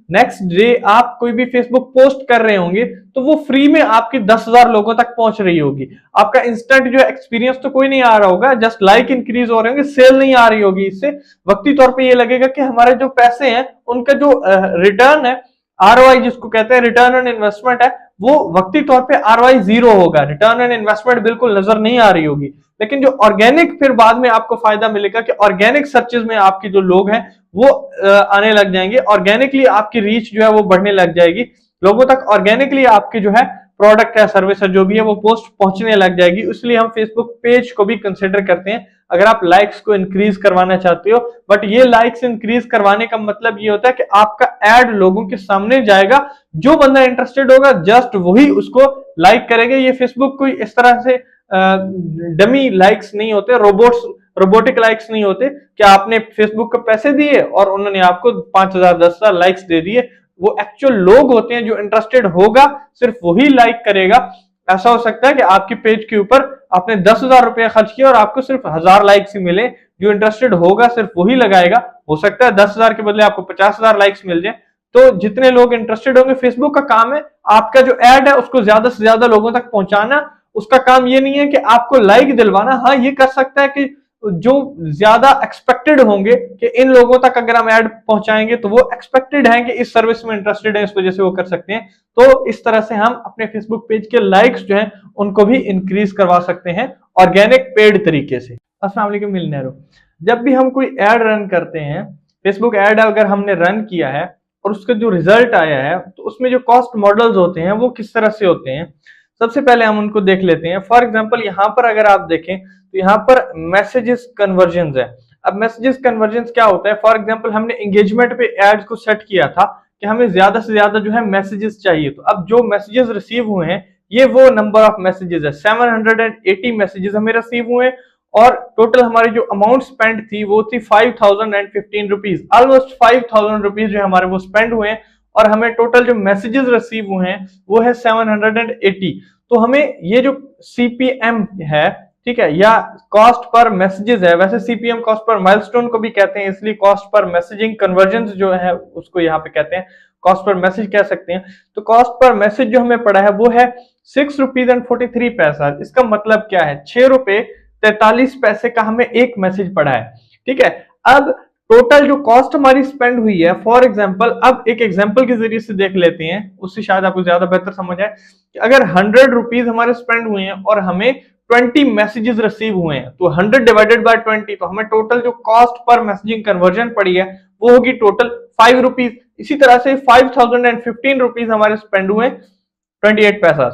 नेक्स्ट डे आप कोई भी फेसबुक पोस्ट कर रहे होंगे तो वो फ्री में आपकी 10,000 लोगों तक पहुंच रही होगी। आपका इंस्टेंट जो एक्सपीरियंस तो कोई नहीं आ रहा होगा, जस्ट लाइक इंक्रीज हो रहे होंगे, सेल नहीं आ रही होगी। इससे वक्ती तौर पे ये लगेगा कि हमारे जो पैसे हैं उनका जो रिटर्न है, आरओआई जिसको कहते हैं, रिटर्न ऑन इन्वेस्टमेंट है, वो वक्ती तौर पे आरओआई 0 होगा, रिटर्न ऑन इन्वेस्टमेंट बिल्कुल नजर नहीं आ रही होगी। लेकिन जो ऑर्गेनिक फिर बाद में आपको फायदा मिलेगा कि ऑर्गेनिक सर्चेज में आपके जो लोग हैं वो आने लग जाएंगे, ऑर्गेनिकली आपकी रीच जो है वो बढ़ने लग जाएगी, लोगों तक ऑर्गेनिकली आपके जो है प्रोडक्ट है, सर्विस है, जो भी है वो पोस्ट पहुंचने लग जाएगी। इसलिए हम फेसबुक पेज को भी कंसिडर करते हैं अगर आप लाइक्स को इंक्रीज करवाना चाहते हो। बट ये लाइक्स इंक्रीज करवाने का मतलब ये होता है कि आपका एड लोगों के सामने जाएगा, जो बंदा इंटरेस्टेड होगा जस्ट वही उसको लाइक करेंगे। ये फेसबुक कोई इस तरह से डमी लाइक्स नहीं होते, रोबोटिक लाइक्स नहीं होते कि आपने फेसबुक को पैसे दिए और उन्होंने आपको 5,000 10,000 लाइक्स दे दिए। वो एक्चुअल लोग होते हैं, जो इंटरेस्टेड होगा सिर्फ वही लाइक करेगा। ऐसा हो सकता है कि आपके पेज के ऊपर आपने 10,000 रुपया खर्च किया और आपको सिर्फ 1,000 लाइक्स ही मिले, जो इंटरेस्टेड होगा सिर्फ वही लगाएगा। हो सकता है 10,000 के बदले आपको 50,000 लाइक्स मिल जाए। तो जितने लोग इंटरेस्टेड होंगे, फेसबुक का काम है आपका जो एड है उसको ज्यादा से ज्यादा लोगों तक पहुंचाना। उसका काम ये नहीं है कि आपको लाइक दिलवाना। हाँ, ये कर सकता है कि जो ज्यादा एक्सपेक्टेड होंगे कि इन लोगों तक अगर हम ऐड पहुंचाएंगे तो वो एक्सपेक्टेड है कि इस सर्विस में इंटरेस्टेड है, इस वजह से वो कर सकते हैं। तो इस तरह से हम अपने फेसबुक पेज के लाइक्स जो हैं उनको भी इंक्रीज करवा सकते हैं ऑर्गेनिक पेड तरीके से। अस्सलाम वालेकुम मिलनेरो, जब भी हम कोई ऐड रन करते हैं, फेसबुक ऐड अगर हमने रन किया है और उसका जो रिजल्ट आया है तो उसमें जो कॉस्ट मॉडल्स होते हैं वो किस तरह से होते हैं, सबसे पहले हम उनको देख लेते हैं। फॉर एग्जांपल यहाँ पर अगर आप देखें तो यहाँ पर मैसेजेस कन्वर्जन है। अब मैसेजेस कन्वर्जन क्या होता है, फॉर एग्जांपल हमने एंगेजमेंट पे एड्स को सेट किया था कि हमें ज्यादा से ज्यादा जो है मैसेजेस चाहिए, तो अब जो मैसेजेस रिसीव हुए हैं ये वो नंबर ऑफ मैसेजेस है, 780 मैसेजेस हमें रिसीव हुए और टोटल हमारी जो अमाउंट स्पेंड थी वो थी 5,015 रुपीज, ऑलमोस्ट 5,000 रुपीज जो हमारे वो स्पेंड हुए हैं और हमें टोटल जो मैसेजेस रिसीव हुए हैं वो है 780। तो हमें ये जो सीपीएम है, ठीक है, या कॉस्ट पर मैसेजेस है, वैसे सीपीएम कॉस्ट पर माइलस्टोन को भी कहते हैं, इसलिए कॉस्ट पर मैसेजिंग कन्वर्जन जो है उसको यहाँ पे कहते हैं, कॉस्ट पर मैसेज कह सकते हैं। तो कॉस्ट पर मैसेज जो हमें पड़ा है वो है 6 रुपीज एंड 43 पैसा। इसका मतलब क्या है, 6 रुपए 43 पैसे का हमें एक मैसेज पड़ा है, ठीक है। अब टोटल जो कॉस्ट हमारी स्पेंड हुई है, फॉर एग्जांपल अब एक एग्जांपल के जरिए से देख लेते हैं, उससे शायद आपको ज्यादा बेहतर समझ आए कि अगर 100 रुपीज हमारे स्पेंड हुए हैं और हमें 20 मैसेजेस रिसीव हुए हैं, तो 100 डिवाइडेड बाय 20, तो हमें टोटल जो कॉस्ट पर मैसेजिंग कन्वर्जन पड़ी है वो होगी टोटल 5 रुपीज। इसी तरह से 5,015 रुपीज हमारे स्पेंड हुए 28 पैसा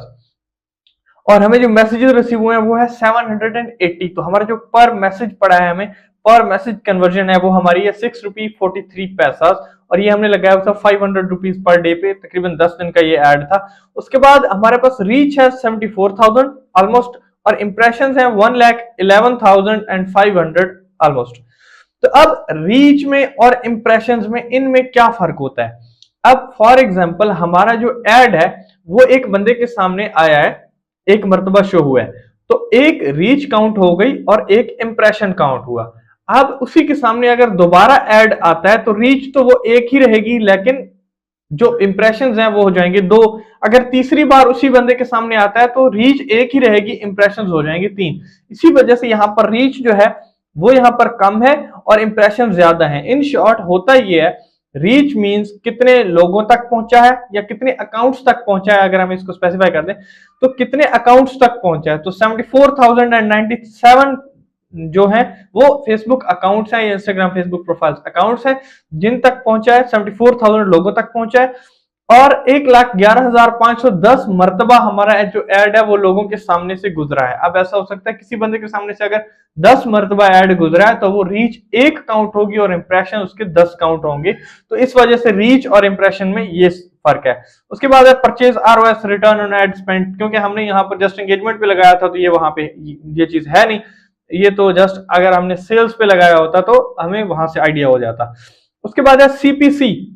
और हमें जो मैसेजेस रिसीव हुए हैं वो है 780। तो हमारा जो पर मैसेज पड़ा है, हमें पर मैसेज कन्वर्जन है वो हमारी है 6 रुपी 43 पैसा और ये हमने लगाया था 500 रुपीज पर डे पे, तकरीबन 10 दिन का ये ऐड था। उसके बाद हमारे पास रीच है 74,000 ऑलमोस्ट और इंप्रेशंस हैं 1,11,500 ऑलमोस्ट। तो अब रीच में और इंप्रेशंस में इनमें क्या फर्क होता है। अब फॉर एग्जांपल हमारा जो ऐड है वो एक बंदे के सामने आया है, एक मर्तबा शो हुआ है, तो एक रीच काउंट हो गई और एक इंप्रेशन काउंट हुआ। अब उसी के सामने अगर दोबारा ऐड आता है तो रीच तो वो एक ही रहेगी, लेकिन जो इंप्रेशंस हैं वो हो जाएंगे 2। अगर तीसरी बार उसी बंदे के सामने आता है तो रीच एक ही रहेगी, इंप्रेशंस हो जाएंगे 3। इसी वजह से यहाँ पर रीच जो है वो यहाँ पर कम है और इंप्रेशन ज्यादा है। इन शॉर्ट होता ये है, रीच मींस कितने लोगों तक पहुंचा है या कितने अकाउंट्स तक पहुंचा है। अगर हम इसको स्पेसिफाई कर दें तो कितने अकाउंट्स तक पहुंचा है, तो 74,097 जो है वो फेसबुक अकाउंट्स हैं, इंस्टाग्राम फेसबुक प्रोफाइल्स अकाउंट्स हैं जिन तक पहुंचा है, 74,000 लोगों तक पहुंचा है और 1,11,510 मर्तबा हमारा जो ऐड है वो लोगों के सामने से गुजरा है। अब ऐसा हो सकता है किसी बंदे के सामने से अगर 10 मर्तबा ऐड गुजरा है तो वो रीच 1 काउंट होगी और इंप्रेशन उसके 10 काउंट होंगे। तो इस वजह से रीच और इंप्रेशन में ये फर्क है। उसके बाद है purchase ROS, return on ad spend. क्योंकि हमने यहाँ पर जस्ट एंगेजमेंट पे लगाया था तो ये वहां पे ये चीज है नहीं, ये तो जस्ट अगर हमने सेल्स पे लगाया होता तो हमें वहां से आइडिया हो जाता। उसके बाद है सीपीसी।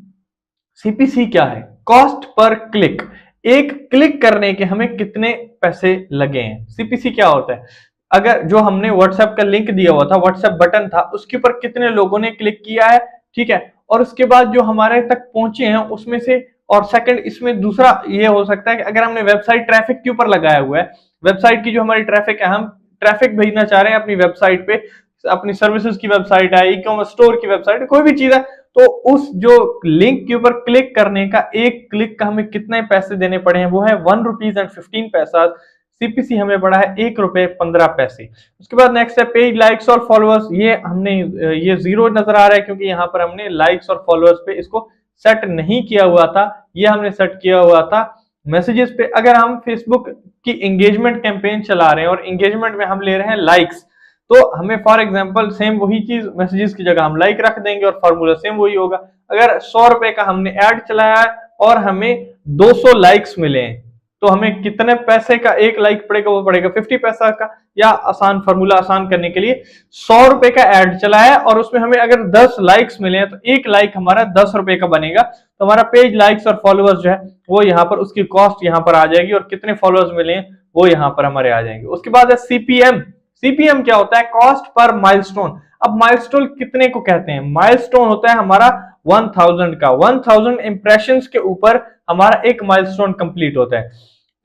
सीपीसी क्या है? Cost per click. एक क्लिक करने के हमें कितने पैसे लगे हैं। सीपीसी क्या होता है? अगर जो हमने व्हाट्सएप का लिंक दिया हुआ था, व्हाट्सएप बटन था, उसके ऊपर कितने लोगों ने क्लिक किया है, ठीक है, और उसके बाद जो हमारे तक पहुंचे हैं उसमें से, और सेकंड इसमें दूसरा ये हो सकता है कि अगर हमने वेबसाइट ट्रैफिक के ऊपर लगाया हुआ है, वेबसाइट की जो हमारी ट्रैफिक है, हम ट्रैफिक भेजना चाह रहे हैं अपनी वेबसाइट पे, अपनी सर्विसेज की वेबसाइट है, ई कॉमर्स स्टोर की वेबसाइट है, कोई भी चीज है, तो उस जो लिंक के ऊपर क्लिक करने का एक क्लिक का हमें कितने पैसे देने पड़े हैं, वो है ₹1.15। सीपीसी हमें पड़ा है ₹1.15। उसके बाद नेक्स्ट है पेज लाइक्स और फॉलोअर्स। ये हमने ये 0 नजर आ रहा है क्योंकि यहाँ पर हमने लाइक्स और फॉलोअर्स पे इसको सेट नहीं किया हुआ था, ये हमने सेट किया हुआ था मैसेजेस पे। अगर हम फेसबुक की एंगेजमेंट कैंपेन चला रहे हैं और एंगेजमेंट में हम ले रहे हैं लाइक्स, तो हमें फॉर एग्जांपल सेम वही चीज मैसेजेस की जगह हम लाइक रख देंगे और फार्मूला सेम वही होगा। अगर ₹100 का हमने ऐड चलाया है और हमें 200 लाइक्स मिले हैं तो हमें कितने पैसे का एक लाइक पड़ेगा? वो पड़ेगा 50 पैसा का। या आसान फार्मूला आसान करने के लिए ₹100 का ऐड चलाया है और उसमें हमें अगर 10 लाइक्स मिले हैं तो एक लाइक हमारा ₹10 का बनेगा। तो हमारा पेज लाइक्स और फॉलोअर्स जो है वो यहाँ पर उसकी कॉस्ट यहाँ पर आ जाएगी और कितने फॉलोअर्स मिले हैं वो यहाँ पर हमारे आ जाएंगे। उसके बाद है सीपीएम। सीपीएम क्या होता है? Cost per milestone. अब माइलस्टोन कितने को कहते हैं? माइलस्टोन होता है हमारा 1000 का। 1000 इंप्रेशंस के ऊपर हमारा एक माइलस्टोन कंप्लीट होता है,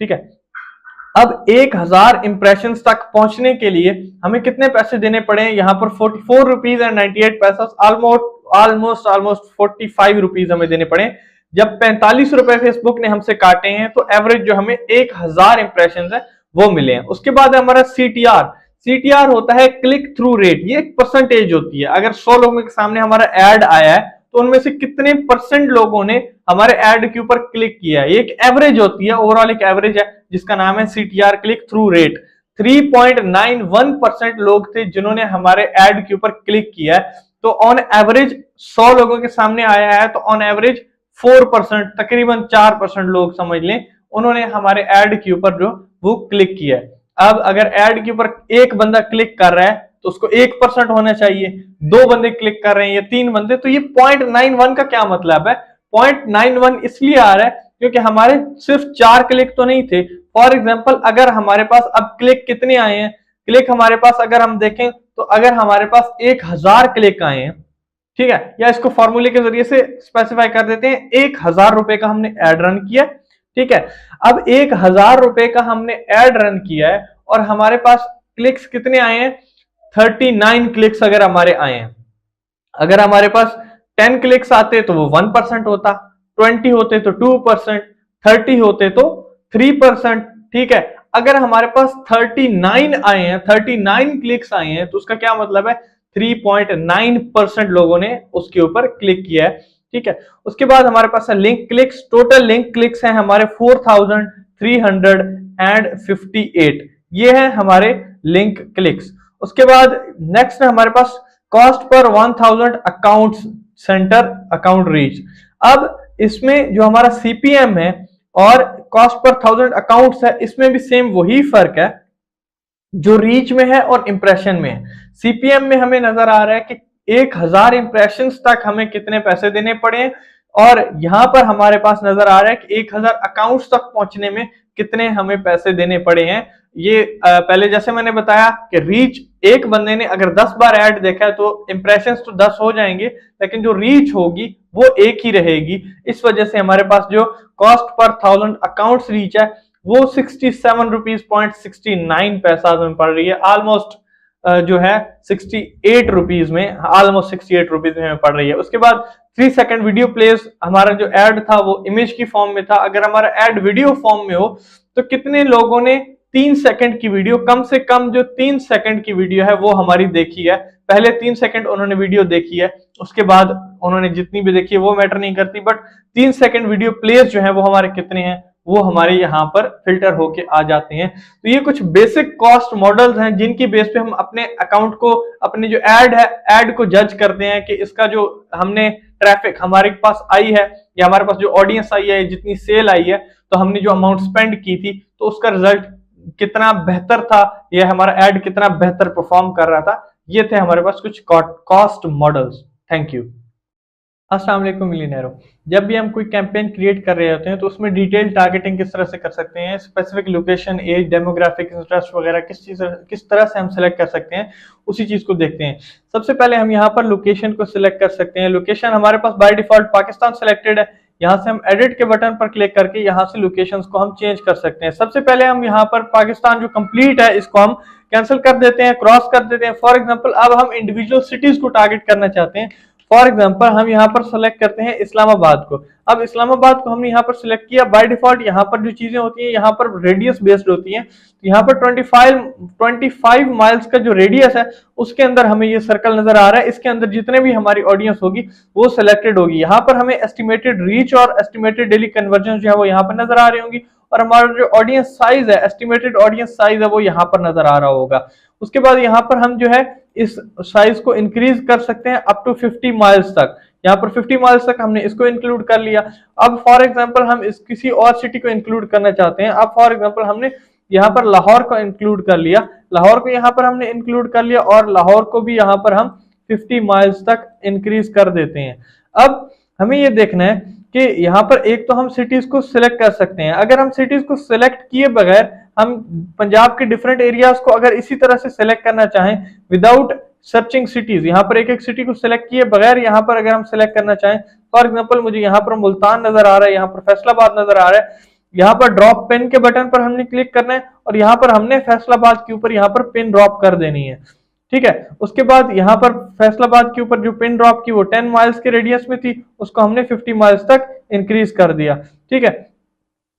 ठीक है। अब 1000 इंप्रेशंस तक पहुंचने के लिए हमें कितने पैसे देने पड़े हैं? यहाँ पर ₹44.98, ऑलमोस्ट 45 रुपीज हमें देने पड़े। जब ₹45 फेसबुक ने हमसे काटे हैं तो एवरेज जो हमें 1000 इंप्रेशन है वो मिले हैं। उसके बाद हमारा सीटीआर। सीटीआर होता है क्लिक थ्रू रेट। ये एक परसेंटेज होती है। अगर 100 लोगों के सामने हमारा ऐड आया है तो उनमें से कितने परसेंट लोगों ने हमारे ऐड के ऊपर क्लिक किया है। ये एक एवरेज होती है, ओवरऑल एक एवरेज है जिसका नाम है सीटीआर क्लिक थ्रू रेट। 3.91% लोग थे जिन्होंने हमारे ऐड के ऊपर क्लिक किया है। तो ऑन एवरेज 100 लोगों के सामने आया है तो ऑन एवरेज 4%, तकरीबन 4% लोग समझ लें उन्होंने हमारे ऐड के ऊपर जो वो क्लिक किया है। अब अगर ऐड के ऊपर एक बंदा क्लिक कर रहा है तो उसको 1% होना चाहिए। 2 बंदे क्लिक कर रहे हैं या 3 बंदे, तो ये 0.91 का क्या मतलब है? 0.91 इसलिए आ रहा है क्योंकि हमारे सिर्फ 4 क्लिक तो नहीं थे। फॉर एग्जांपल अगर हमारे पास अब क्लिक कितने आए हैं, क्लिक हमारे पास अगर हम देखें तो अगर हमारे पास 1000 क्लिक आए हैं, ठीक है, या इसको फॉर्मूले के जरिए से स्पेसिफाई कर देते हैं, ₹1000 का हमने ऐड रन किया, ठीक है। अब ₹1000 का हमने ऐड रन किया है और हमारे पास क्लिक्स कितने आए हैं? 39 क्लिक्स अगर हमारे आए हैं। अगर हमारे पास 10 क्लिक्स आते तो वो 1% होता, 20 होते तो 2%, 30 होते तो 3%, ठीक है। अगर हमारे पास 39 आए हैं, 39 क्लिक्स आए हैं तो उसका क्या मतलब है? 3.9% लोगों ने उसके ऊपर क्लिक किया है, ठीक है। उसके बाद हमारे पास है link clicks. Total link clicks हैं हमारे 4358। ये है हमारे लिंक क्लिक्स। उसके बाद नेक्स्ट है हमारे पास cost per 1000 account centre account reach. अब इसमें जो हमारा सीपीएम है और कॉस्ट पर 1000 अकाउंट्स है, इसमें भी सेम वही फर्क है जो रीच में है और इंप्रेशन में है। सीपीएम में हमें नजर आ रहा है कि 1000 इंप्रेशंस तक हमें कितने पैसे देने पड़े हैं और यहाँ पर हमारे पास नजर आ रहा है कि 1000 अकाउंट्स तक पहुंचने में कितने हमें पैसे देने पड़े हैं। ये पहले जैसे मैंने बताया कि रीच, एक बंदे ने अगर 10 बार ऐड देखा है तो इंप्रेशंस तो 10 हो जाएंगे, लेकिन जो रीच होगी वो एक ही रहेगी। इस वजह से हमारे पास जो कॉस्ट पर 1000 अकाउंट्स रीच है वो 67 रुपीज पॉइंट 69 पैसा में पड़ रही है। ऑलमोस्ट जो है 68 रुपीज में, ऑलमोस्ट 68 रुपीज में पड़ रही है। उसके बाद 3 सेकंड वीडियो प्लेस, हमारा जो एड था वो इमेज की फॉर्म में था, अगर हमारा एड वीडियो फॉर्म में हो तो कितने लोगों ने 3 सेकंड की वीडियो, कम से कम जो 3 सेकंड की वीडियो है वो हमारी देखी है। पहले 3 सेकंड उन्होंने वीडियो देखी है, उसके बाद उन्होंने जितनी भी देखी है वो मैटर नहीं करती, बट 3 सेकंड वीडियो प्लेस जो है वो हमारे कितने हैं वो हमारे यहाँ पर फिल्टर होके आ जाते हैं। तो ये कुछ बेसिक कॉस्ट मॉडल्स हैं जिनकी बेस पे हम अपने अकाउंट को, अपने जो एड है, एड को जज करते हैं कि इसका जो हमने ट्रैफिक हमारे पास आई है या हमारे पास जो ऑडियंस आई है, जितनी सेल आई है, तो हमने जो अमाउंट स्पेंड की थी तो उसका रिजल्ट कितना बेहतर था, या हमारा एड कितना बेहतर परफॉर्म कर रहा था। ये थे हमारे पास कुछ कॉस्ट मॉडल्स। Thank you. अस्सलाम वालेकुम मिलियनेरो। जब भी हम कोई कैंपेन क्रिएट कर रहे होते हैं तो उसमें डिटेल टारगेटिंग किस तरह से कर सकते हैं, specific location, age, demographic, interest वगैरह किस तरह से हम सेलेक्ट कर सकते हैं, उसी चीज को देखते हैं। सबसे पहले हम यहाँ पर लोकेशन को सिलेक्ट कर सकते हैं। लोकेशन हमारे पास बाय डिफॉल्ट पाकिस्तान सेलेक्टेड है। यहाँ से हम एडिट के बटन पर क्लिक करके यहाँ से लोकेशंस को हम चेंज कर सकते हैं। सबसे पहले हम यहाँ पर पाकिस्तान जो कंप्लीट है इसको हम कैंसिल कर देते हैं, क्रॉस कर देते हैं। फॉर एग्जांपल अब हम इंडिविजुअल सिटीज को टारगेट करना चाहते हैं। फॉर एग्जांपल हम यहाँ पर सेलेक्ट करते हैं इस्लामाबाद को। अब इस्लामाबाद को हमने यहाँ पर सिलेक्ट किया। बाय डिफॉल्ट यहाँ पर जो चीजें होती हैं यहाँ पर रेडियस बेस्ड होती हैं। तो यहाँ पर 25 माइल्स का जो रेडियस है उसके अंदर हमें ये सर्कल नजर आ रहा है, इसके अंदर जितने भी हमारी ऑडियंस होगी वो सिलेक्टेड होगी। यहाँ पर हमें एस्टिमेटेड रीच और एस्टिमेटेड डेली कन्वर्जन जो है वो यहाँ पर नजर आ रही होंगी, और हमारा जो ऑडियंस साइज है, एस्टिमेटेड ऑडियंस साइज है, वो यहाँ पर नजर आ रहा होगा। उसके बाद यहाँ पर हम जो है इस साइज को इंक्रीज कर सकते हैं अप टू 50 माइल्स तक। यहाँ पर 50 माइल्स तक हमने इसको इंक्लूड कर लिया। अब फॉर एग्जांपल हम इस किसी और सिटी को इंक्लूड करना चाहते हैं। अब फॉर एग्जांपल हमने यहाँ पर लाहौर को इंक्लूड कर लिया, लाहौर को यहाँ पर हमने इंक्लूड कर लिया, और लाहौर को भी यहाँ पर हम 50 माइल्स तक इंक्रीज कर देते हैं। अब हमें ये देखना है कि यहाँ पर एक तो हम सिटीज को सिलेक्ट कर सकते हैं। अगर हम सिटीज को सिलेक्ट किए बगैर हम पंजाब के डिफरेंट एरियाज को अगर इसी तरह से सिलेक्ट करना चाहें विदाउट सर्चिंग सिटीज, यहाँ पर एक एक सिटी को सिलेक्ट किए बगैर यहाँ पर अगर हम सिलेक्ट करना चाहें, फॉर एग्जांपल मुझे यहाँ पर मुल्तान नजर आ रहा है, यहाँ पर फैसलाबाद नजर आ रहा है, यहाँ पर ड्रॉप पिन के बटन पर हमने क्लिक करना है और यहाँ पर हमने फैसलाबाद के ऊपर यहाँ पर पिन ड्रॉप कर देनी है। ठीक है, उसके बाद यहाँ पर फैसलाबाद के ऊपर जो पिन ड्रॉप की वो 10 माइल्स के रेडियस में थी, उसको हमने 50 माइल्स तक इंक्रीज कर दिया। ठीक है,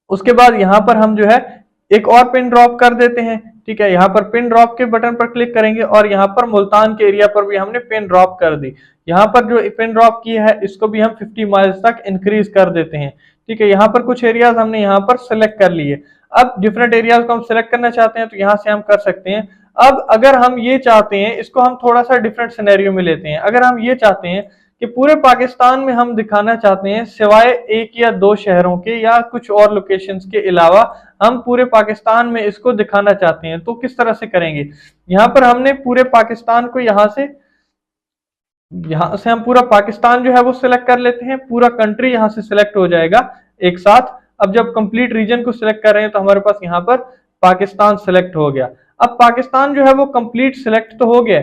उसके बाद यहाँ पर हम जो है एक और पिन ड्रॉप कर देते हैं। ठीक है, यहाँ पर पिन ड्रॉप के बटन पर क्लिक करेंगे और यहाँ पर मुल्तान के एरिया पर भी हमने पिन ड्रॉप कर दी। यहाँ पर जो पिन ड्रॉप की है इसको भी हम 50 माइल्स तक इंक्रीज कर देते हैं। ठीक है, यहाँ पर कुछ एरियाज हमने यहाँ पर सिलेक्ट कर लिए। अब डिफरेंट एरियाज को हम सिलेक्ट करना चाहते हैं तो यहाँ से हम कर सकते हैं। अब अगर हम ये चाहते हैं, इसको हम थोड़ा सा डिफरेंट सिनेरियो में लेते हैं। अगर हम ये चाहते हैं कि पूरे पाकिस्तान में हम दिखाना चाहते हैं सिवाय 1 या 2 शहरों के या कुछ और लोकेशंस के अलावा हम पूरे पाकिस्तान में इसको दिखाना चाहते हैं, तो किस तरह से करेंगे। यहाँ पर हमने पूरे पाकिस्तान को यहाँ से हम पूरा पाकिस्तान जो है वो सिलेक्ट कर लेते हैं। पूरा कंट्री यहाँ से सिलेक्ट हो जाएगा एक साथ। अब जब कंप्लीट रीजन को सिलेक्ट कर रहे हैं तो हमारे पास यहाँ पर पाकिस्तान सिलेक्ट हो गया। अब पाकिस्तान जो है वो कंप्लीट सिलेक्ट तो हो गया,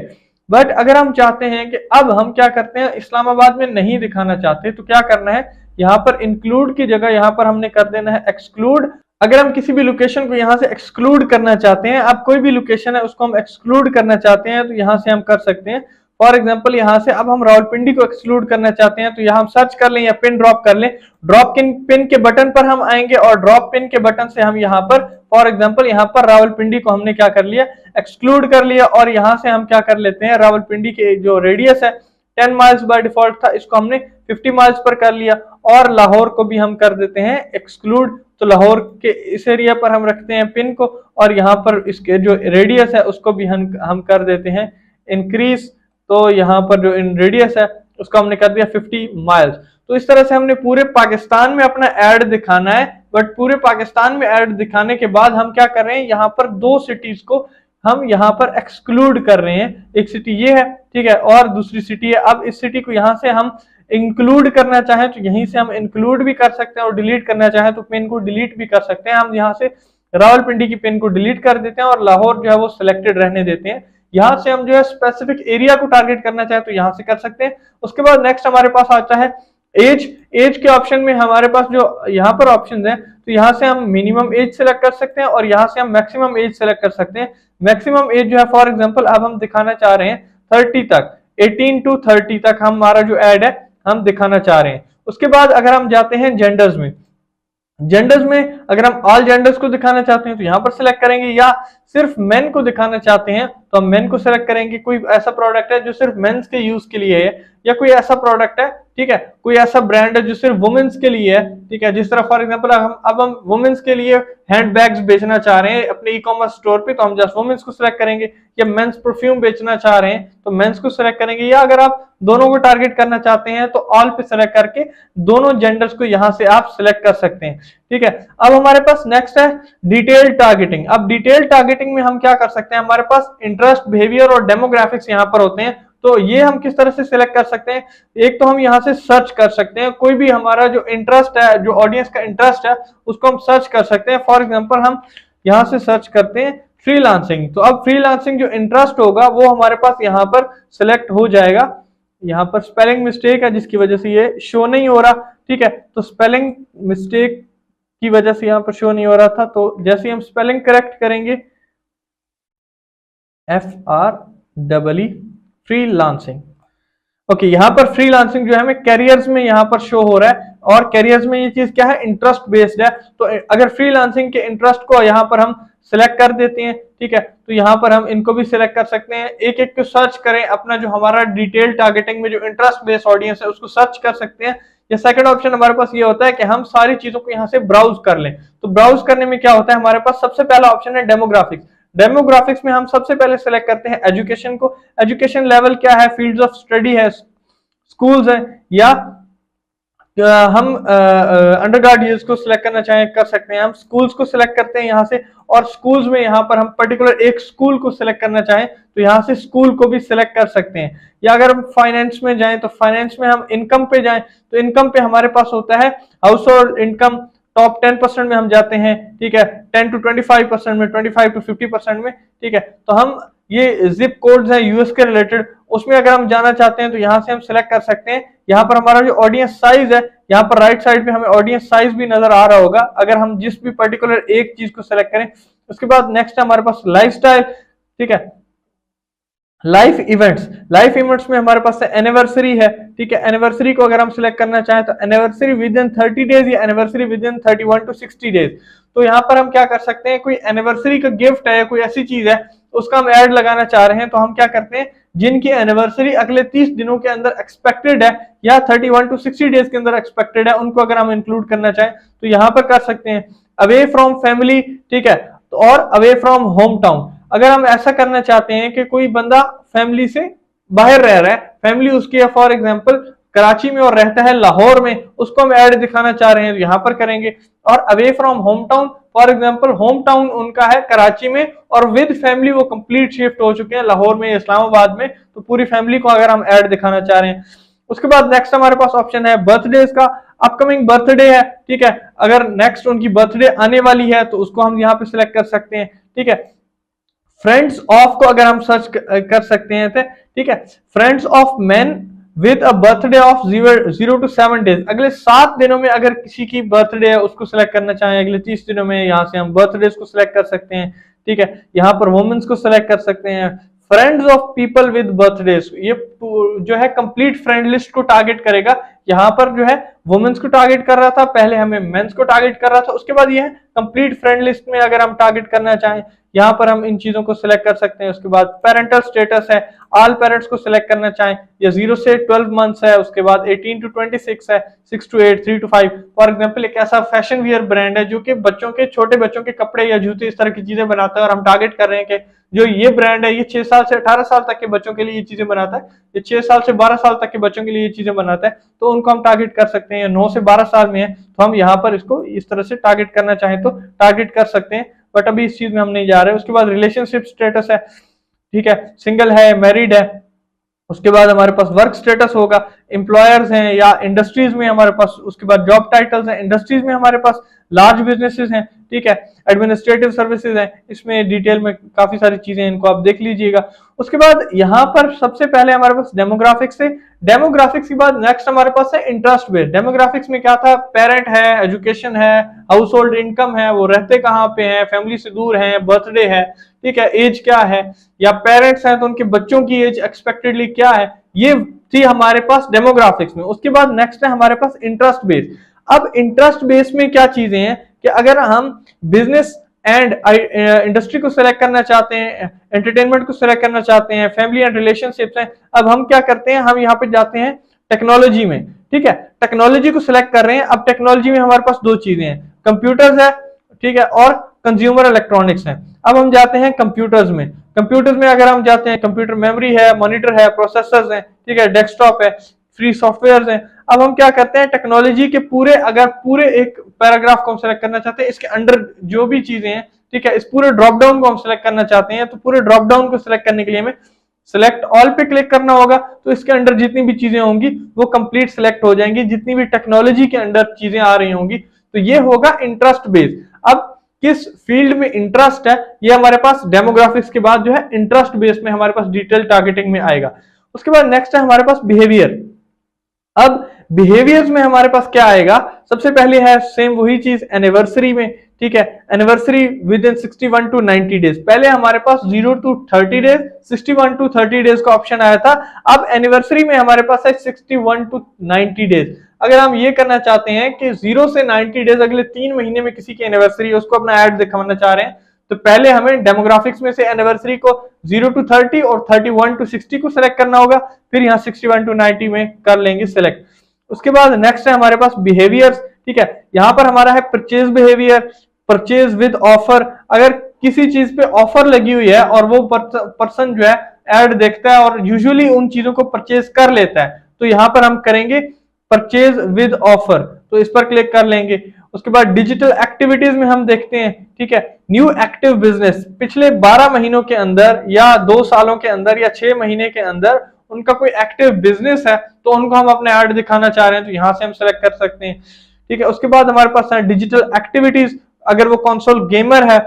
बट अगर हम चाहते हैं कि अब हम क्या करते हैं, इस्लामाबाद में नहीं दिखाना चाहते, तो क्या करना है, यहाँ पर इंक्लूड की जगह यहाँ पर हमने कर देना है एक्सक्लूड। अगर हम किसी भी लोकेशन को यहाँ से एक्सक्लूड करना चाहते हैं, अब कोई भी लोकेशन है उसको हम एक्सक्लूड करना चाहते हैं तो यहाँ से हम कर सकते हैं। फॉर एग्जांपल यहाँ से अब हम रावलपिंडी को एक्सक्लूड करना चाहते हैं तो यहाँ हम सर्च कर लें या पिन ड्रॉप कर लें। ड्रॉप पिन के बटन पर हम आएंगे और ड्रॉप पिन के बटन से हम यहाँ पर फॉर एग्जांपल यहाँ पर रावलपिंडी को हमने क्या कर लिया, एक्सक्लूड कर लिया, और यहाँ से हम क्या कर लेते हैं, रावलपिंडी के जो रेडियस है 10 माइल्स बाय डिफॉल्ट था, इसको हमने 50 माइल्स पर कर लिया, और लाहौर को भी हम कर देते हैं एक्सक्लूड। तो लाहौर के इस एरिया पर हम रखते हैं पिन को, और यहाँ पर इसके जो रेडियस है उसको भी हम कर देते हैं इंक्रीज। तो यहाँ पर जो रेडियस है उसको हमने कर दिया 50 माइल्स। तो इस तरह से हमने पूरे पाकिस्तान में अपना एड दिखाना है, बट पूरे पाकिस्तान में एड दिखाने के बाद हम क्या कर रहे हैं, यहाँ पर 2 सिटीज को हम यहाँ पर एक्सक्लूड कर रहे हैं। एक सिटी ये है, ठीक है, और दूसरी सिटी है। अब इस सिटी को यहाँ से हम इंक्लूड करना चाहें तो यहीं से हम इंक्लूड भी कर सकते हैं, और डिलीट करना चाहें तो पिन को डिलीट भी कर सकते हैं। हम यहाँ से रावलपिंडी की पिन को डिलीट कर देते हैं और लाहौर जो है वो सिलेक्टेड रहने देते हैं। यहाँ से हम जो है स्पेसिफिक एरिया को टारगेट करना चाहें तो यहाँ से कर सकते हैं। उसके बाद नेक्स्ट हमारे पास आता है एज। एज के ऑप्शन में हमारे पास जो यहाँ पर ऑप्शन है, तो यहाँ से हम मिनिमम एज सेलेक्ट कर सकते हैं और यहाँ से हम मैक्सिमम एज सेलेक्ट कर सकते हैं। मैक्सिमम एज जो है फॉर एग्जांपल अब हम दिखाना चाह रहे हैं 30 तक, 18 to 30 तक हमारा जो एड है हम दिखाना चाह रहे हैं। उसके बाद अगर हम जाते हैं जेंडर्स में, जेंडर्स में अगर हम ऑल जेंडर्स को दिखाना चाहते हैं तो यहाँ पर सिलेक्ट करेंगे, या सिर्फ मेन को दिखाना चाहते हैं तो हम मेन को सिलेक्ट करेंगे। कोई ऐसा प्रोडक्ट है जो सिर्फ मेंस के यूज के लिए है, या कोई ऐसा प्रोडक्ट है, ठीक है, कोई ऐसा ब्रांड है जो सिर्फ वुमेन्स के लिए है, ठीक है, जिस तरह फॉर एग्जांपल हम वुमेन्स के लिए हैंड बैग्स बेचना चाह रहे हैं अपने ई कॉमर्स स्टोर पे, तो हम जस्ट वुमेन्स को सिलेक्ट करेंगे। या मेंस परफ्यूम बेचना चाह रहे हैं तो मेंस को सिलेक्ट करेंगे। या अगर आप दोनों को टारगेट करना चाहते हैं तो ऑल पे सिलेक्ट करके दोनों जेंडर्स को यहां से आप सिलेक्ट कर सकते हैं, ठीक है। अब हमारे पास नेक्स्ट है डिटेल टारगेटिंग। अब डिटेल टारगेटिंग में हम क्या कर सकते हैं, हमारे पास इंटरेस्ट, बिहेवियर और डेमोग्राफिक्स यहाँ पर होते हैं। तो ये हम किस तरह से सिलेक्ट कर सकते हैं, एक तो हम यहाँ से सर्च कर सकते हैं, कोई भी हमारा जो इंटरेस्ट है, जो ऑडियंस का इंटरेस्ट है उसको हम सर्च कर सकते हैं। फॉर एग्जांपल हम यहाँ से सर्च करते हैं फ्रीलांसिंग, तो अब फ्रीलांसिंग जो इंटरेस्ट होगा वो हमारे पास यहाँ पर सिलेक्ट हो जाएगा। यहाँ पर स्पेलिंग मिस्टेक है जिसकी वजह से ये शो नहीं हो रहा, ठीक है, तो स्पेलिंग मिस्टेक की वजह से यहाँ पर शो नहीं हो रहा था। तो जैसे ही हम स्पेलिंग करेक्ट करेंगे FREE फ्रीलांसिंग, ओके, यहाँ पर फ्रीलांसिंग जो है हमें कैरियर्स में यहाँ पर शो हो रहा है, और कैरियर्स में ये चीज क्या है, इंटरेस्ट बेस्ड है। तो अगर फ्रीलांसिंग के इंटरेस्ट को यहाँ पर हम सिलेक्ट कर देते हैं, ठीक है, तो यहाँ पर हम इनको भी सिलेक्ट कर सकते हैं। एक एक को सर्च करें, अपना जो हमारा डिटेल टारगेटिंग में जो इंटरेस्ट बेस्ड ऑडियंस है उसको सर्च कर सकते हैं। या सेकंड ऑप्शन हमारे पास ये होता है कि हम सारी चीजों को यहाँ से ब्राउज कर लें। तो ब्राउज करने में क्या होता है, हमारे पास सबसे पहला ऑप्शन है डेमोग्राफिक्स। डेमोग्राफिक्स में हम सबसे पहले सिलेक्ट करते हैं एजुकेशन को। एजुकेशन लेवल क्या है, फील्ड्स ऑफ स्टडी है, स्कूल्स है, या हम अंडर ग्रेजुएट्स को सिलेक्ट करना चाहें कर सकते हैं। हम स्कूल्स को सिलेक्ट करते हैं यहाँ से, और स्कूल्स में यहाँ पर हम पर्टिकुलर एक स्कूल को सिलेक्ट करना चाहें तो यहाँ से स्कूल को भी सिलेक्ट कर सकते हैं। या अगर हम फाइनेंस में जाएं तो फाइनेंस में हम इनकम पे जाएं तो इनकम पे हमारे पास होता है हाउस होल्ड इनकम, टॉप 10% में हम जाते हैं, ठीक है, 10 to 25% में, 25 to 50% में, ठीक है। तो हम ये जिप कोड्स हैं यूएस के रिलेटेड, उसमें अगर हम जाना चाहते हैं तो यहाँ से हम सिलेक्ट कर सकते हैं। यहाँ पर हमारा जो ऑडियंस साइज है, यहाँ पर राइट साइड पे हमें ऑडियंस साइज भी नजर आ रहा होगा अगर हम जिस भी पर्टिकुलर एक चीज को सिलेक्ट करें। उसके बाद नेक्स्ट है हमारे पास लाइफस्टाइल, ठीक है, लाइफ इवेंट्स। लाइफ इवेंट्स में हमारे पास एनिवर्सरी है, ठीक है, एनिवर्सरी को अगर हम सिलेक्ट करना चाहें तो एनिवर्सरी विद इन 30 डेज या anniversary with in 31 to 60 days. तो यहाँ पर हम क्या कर सकते हैं, कोई एनिवर्सरी का गिफ्ट है, कोई ऐसी चीज है उसका हम ऐड लगाना चाह रहे हैं, तो हम क्या करते हैं, जिनकी एनिवर्सरी अगले 30 दिनों के अंदर एक्सपेक्टेड है या 31 to 60 डेज के अंदर एक्सपेक्टेड है, उनको अगर हम इंक्लूड करना चाहें तो यहाँ पर कर सकते हैं। अवे फ्रॉम फैमिली, ठीक है, तो और अवे फ्रॉम होम टाउन। अगर हम ऐसा करना चाहते हैं कि कोई बंदा फैमिली से बाहर रह रहा है, फैमिली उसकी है फॉर एग्जांपल कराची में और रहता है लाहौर में, उसको हम ऐड दिखाना चाह रहे हैं तो यहाँ पर करेंगे। और away from home town, for example home town उनका है कराची में और विद फैमिली वो कंप्लीट शिफ्ट हो चुके हैं लाहौर में, इस्लामाबाद में, तो पूरी फैमिली को अगर हम ऐड दिखाना चाह रहे हैं। उसके बाद नेक्स्ट हमारे पास ऑप्शन है बर्थडेज का। अपकमिंग बर्थडे है, ठीक है, अगर नेक्स्ट उनकी बर्थडे आने वाली है तो उसको हम यहाँ पे सिलेक्ट कर सकते हैं, ठीक है। फ्रेंड्स ऑफ को अगर हम सर्च कर सकते हैं, ठीक है, friends of man with a birthday of 0 to 7 days. अगले 7 दिनों में अगर किसी की बर्थडे है उसको सिलेक्ट करना चाहें, अगले 30 दिनों में, यहाँ से हम बर्थडेज को सिलेक्ट कर सकते हैं, ठीक है। यहाँ पर वुमेन्स को सिलेक्ट कर सकते हैं। Friends of people with birthdays, ये जो है कंप्लीट फ्रेंड लिस्ट को टारगेट करेगा। यहाँ पर जो है वुमेन्स को टारगेट कर रहा था, पहले हमें मेंस को टारगेट कर रहा था, उसके बाद ये है कंप्लीट फ्रेंड लिस्ट में अगर हम टारगेट करना चाहें, यहाँ पर हम इन चीजों को सिलेक्ट कर सकते हैं। उसके बाद पेरेंटल स्टेटस है, ऑल पेरेंट्स को सिलेक्ट करना चाहें, या 0 से 12 मंथ्स है, उसके बाद 18 to 26 है, 6 to 8, 3 to 5। फॉर एग्जांपल एक ऐसा फैशन वियर ब्रांड है जो कि बच्चों के, छोटे बच्चों के कपड़े या जूते इस तरह की चीजें बनाता है, और हम टारगेट कर रहे हैं कि जो ये ब्रांड है ये 6 साल से 18 साल तक के बच्चों के लिए ये चीजें बनाता है, ये 6 साल से 12 साल तक के बच्चों के लिए ये चीजें बनाता है, तो उनको हम टारगेट कर सकते हैं। 9 से 12 साल में है तो हम यहाँ पर इसको इस तरह से टारगेट करना चाहें तो टारगेट कर सकते हैं, बट अभी इस चीज में हम नहीं जा रहे। उसके बाद रिलेशनशिप स्टेटस है, ठीक है, सिंगल है, मैरिड है, उसके बाद हमारे पास वर्क स्टेटस होगा, एम्प्लॉयर्स हैं या इंडस्ट्रीज में हमारे पास, उसके बाद जॉब टाइटल्स हैं, इंडस्ट्रीज में हमारे पास लार्ज बिजनेसेस हैं, ठीक है, एडमिनिस्ट्रेटिव सर्विसेज हैं, इसमें डिटेल में काफी सारी चीजें हैं, इनको आप देख लीजिएगा। उसके बाद यहाँ पर सबसे पहले हमारे पास डेमोग्राफिक्स है, डेमोग्राफिक्स के बाद नेक्स्ट हमारे पास है इंटरेस्ट बेस्ड। डेमोग्राफिक्स में क्या था, पेरेंट है, एजुकेशन है, हाउस होल्ड इनकम है, वो रहते कहाँ पे हैं, फैमिली से दूर है, बर्थडे है, ठीक है, एज क्या है, या पेरेंट्स हैं तो उनके बच्चों की एज एक्सपेक्टेडली क्या है, ये थी हमारे पास डेमोग्राफिक्स में। उसके बाद नेक्स्ट है हमारे पास इंटरेस्ट बेस्ड। अब इंटरेस्ट बेस्ड में क्या चीजें हैं कि अगर हम बिजनेस एंड इंडस्ट्री को सिलेक्ट करना चाहते हैं, एंटरटेनमेंट को सिलेक्ट करना चाहते हैं, फैमिली एंड रिलेशनशिप्स हैं, अब हम क्या करते हैं, हम यहाँ पे जाते हैं टेक्नोलॉजी में, ठीक है, टेक्नोलॉजी को सिलेक्ट कर रहे हैं। अब टेक्नोलॉजी में हमारे पास दो चीजें हैं, कंप्यूटर्स है, ठीक है, और कंज्यूमर इलेक्ट्रॉनिक्स है। अब हम जाते हैं कंप्यूटर्स में। कंप्यूटर्स में अगर हम जाते हैं, कंप्यूटर मेमोरी है, मॉनिटर है, प्रोसेसर्स हैं, ठीक है, डेस्कटॉप है, फ्री सॉफ्टवेयर हैं। अब हम क्या करते हैं, टेक्नोलॉजी के पूरे, अगर पूरे एक पैराग्राफ को हम सेलेक्ट करना चाहते हैं, इसके अंडर जो भी चीजें हैं, ठीक है, इस पूरे ड्रॉप डाउन को हम सेलेक्ट करना चाहते हैं, तो पूरे ड्रॉप डाउन को सिलेक्ट करने के लिए हमें सिलेक्ट ऑल पे क्लिक करना होगा। तो इसके अंडर जितनी भी चीजें होंगी वो कंप्लीट सिलेक्ट हो जाएंगी, जितनी भी टेक्नोलॉजी के अंडर चीजें आ रही होंगी। तो ये होगा इंटरेस्ट बेस्ड। अब किस फील्ड में इंटरेस्ट है, ये हमारे पास डेमोग्राफिक्स के बाद जो है इंटरेस्ट बेस्ड में हमारे पास डिटेल टारगेटिंग में आएगा। उसके बाद नेक्स्ट है हमारे पास बिहेवियर। अब बिहेवियर्स में हमारे पास क्या आएगा, सबसे पहले है सेम वही चीज एनिवर्सरी में, ठीक है, anniversary within 61 to 90 days. पहले हमारे पास 0 टू 30 डेज, 61 टू 30 डेज का ऑप्शन आया था। अब एनिवर्सरी में हमारे पास है 61 टू 90 डेज। अगर हम ये करना चाहते हैं कि 0 से 90 डेज, अगले 3 महीने में किसी की एनिवर्सरी है, उसको अपना ऐड दिखाना चाह रहे हैं, तो पहले हमें डेमोग्राफिक्स में से एनिवर्सरी को 0 टू 30 और 31 टू 60 को सिलेक्ट करना होगा, फिर यहाँ 61 टू 90 में कर लेंगे सिलेक्ट। उसके बाद नेक्स्ट है हमारे पास बिहेवियर्स, ठीक है, यहाँ पर हमारा है purchase behaviour, purchase with offer. अगर किसी चीज पे ऑफर लगी हुई है और वो पर्सन जो है ऐड देखता है और यूजुअली उन चीजों को परचेज कर लेता है, तो यहाँ पर हम करेंगे परचेज विद ऑफर, तो इस पर क्लिक कर लेंगे। उसके बाद डिजिटल एक्टिविटीज में हम देखते हैं, ठीक है, न्यू एक्टिव बिजनेस, पिछले 12 महीनों के अंदर या 2 सालों के अंदर या 6 महीने के अंदर उनका कोई एक्टिव बिजनेस है, तो उनको हम अपने ऐड दिखाना चाह रहे हैं, तो यहां से हम सेलेक्ट कर सकते हैं, ठीक है। उसके बाद हमारे पास है डिजिटल एक्टिविटीज। अगर वो कंसोल गेमर है,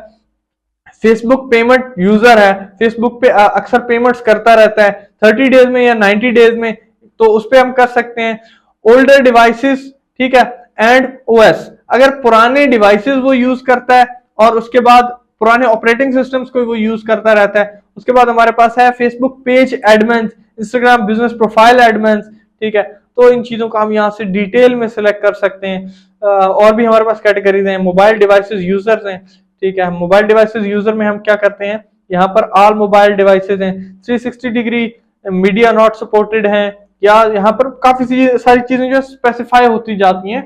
फेसबुक पेमेंट यूजर है, फेसबुक पे अक्सर पेमेंट्स करता रहता है 30 डेज में या 90 डेज में, तो उस पर हम कर सकते हैं। ओल्डर डिवाइसेस, ठीक है, एंड ओएस, अगर पुराने डिवाइसेस वो यूज करता है और उसके बाद पुराने ऑपरेटिंग सिस्टम्स को वो यूज करता रहता है। उसके बाद हमारे पास है Facebook page admins, Instagram business profile admins, ठीक है, तो इन चीजों को हम यहाँ से डिटेल में सिलेक्ट कर सकते हैं। और भी हमारे पास कैटेगरीज हैं, मोबाइल डिवाइसेस यूजर्स हैं, ठीक है, मोबाइल डिवाइसेस यूजर में हम क्या करते हैं, यहाँ पर ऑल मोबाइल डिवाइसेस हैं, 360 डिग्री मीडिया नॉट सपोर्टेड हैं, या यहाँ पर काफी सारी चीजें जो स्पेसिफाई होती जाती हैं।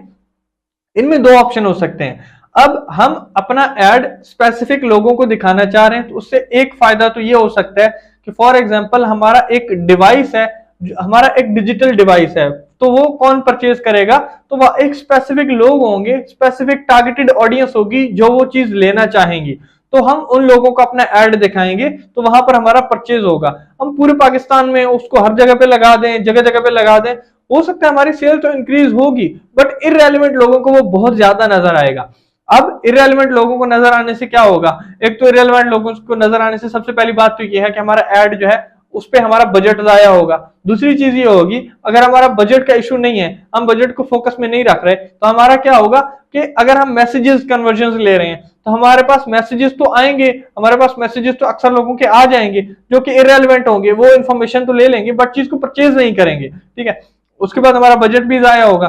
इनमें 2 ऑप्शन हो सकते हैं। अब हम अपना ऐड स्पेसिफिक लोगों को दिखाना चाह रहे हैं, तो उससे एक फायदा तो ये हो सकता है कि फॉर एग्जांपल हमारा एक डिवाइस है, हमारा एक डिजिटल डिवाइस है, तो वो कौन परचेज करेगा, तो वह एक स्पेसिफिक लोग होंगे, स्पेसिफिक टारगेटेड ऑडियंस होगी जो वो चीज लेना चाहेंगी, तो हम उन लोगों को अपना ऐड दिखाएंगे, तो वहां पर हमारा परचेज होगा। हम पूरे पाकिस्तान में उसको हर जगह पे लगा दें, जगह जगह पे लगा दें, हो सकता है हमारी सेल तो इंक्रीज होगी, बट इररेलेवेंट लोगों को वो बहुत ज्यादा नजर आएगा। अब इररेलेवेंट लोगों को नजर आने से क्या होगा, एक तो इररेलेवेंट लोगों को नजर आने से सबसे पहली बात तो ये है कि हमारा ऐड जो है उस पे हमारा बजट जाया होगा। दूसरी चीज ये होगी, अगर हमारा बजट का इशू नहीं है, हम बजट को फोकस में नहीं रख रहे, तो हमारा क्या होगा कि अगर हम मैसेजेस कन्वर्जन ले रहे हैं, तो हमारे पास मैसेजेस तो आएंगे, हमारे पास मैसेजेस तो अक्सर लोगों के आ जाएंगे जो कि इररेलेवेंट होंगे, वो इन्फॉर्मेशन तो ले लेंगे बट चीज को परचेज नहीं करेंगे, ठीक है। उसके बाद हमारा बजट भी जाया होगा।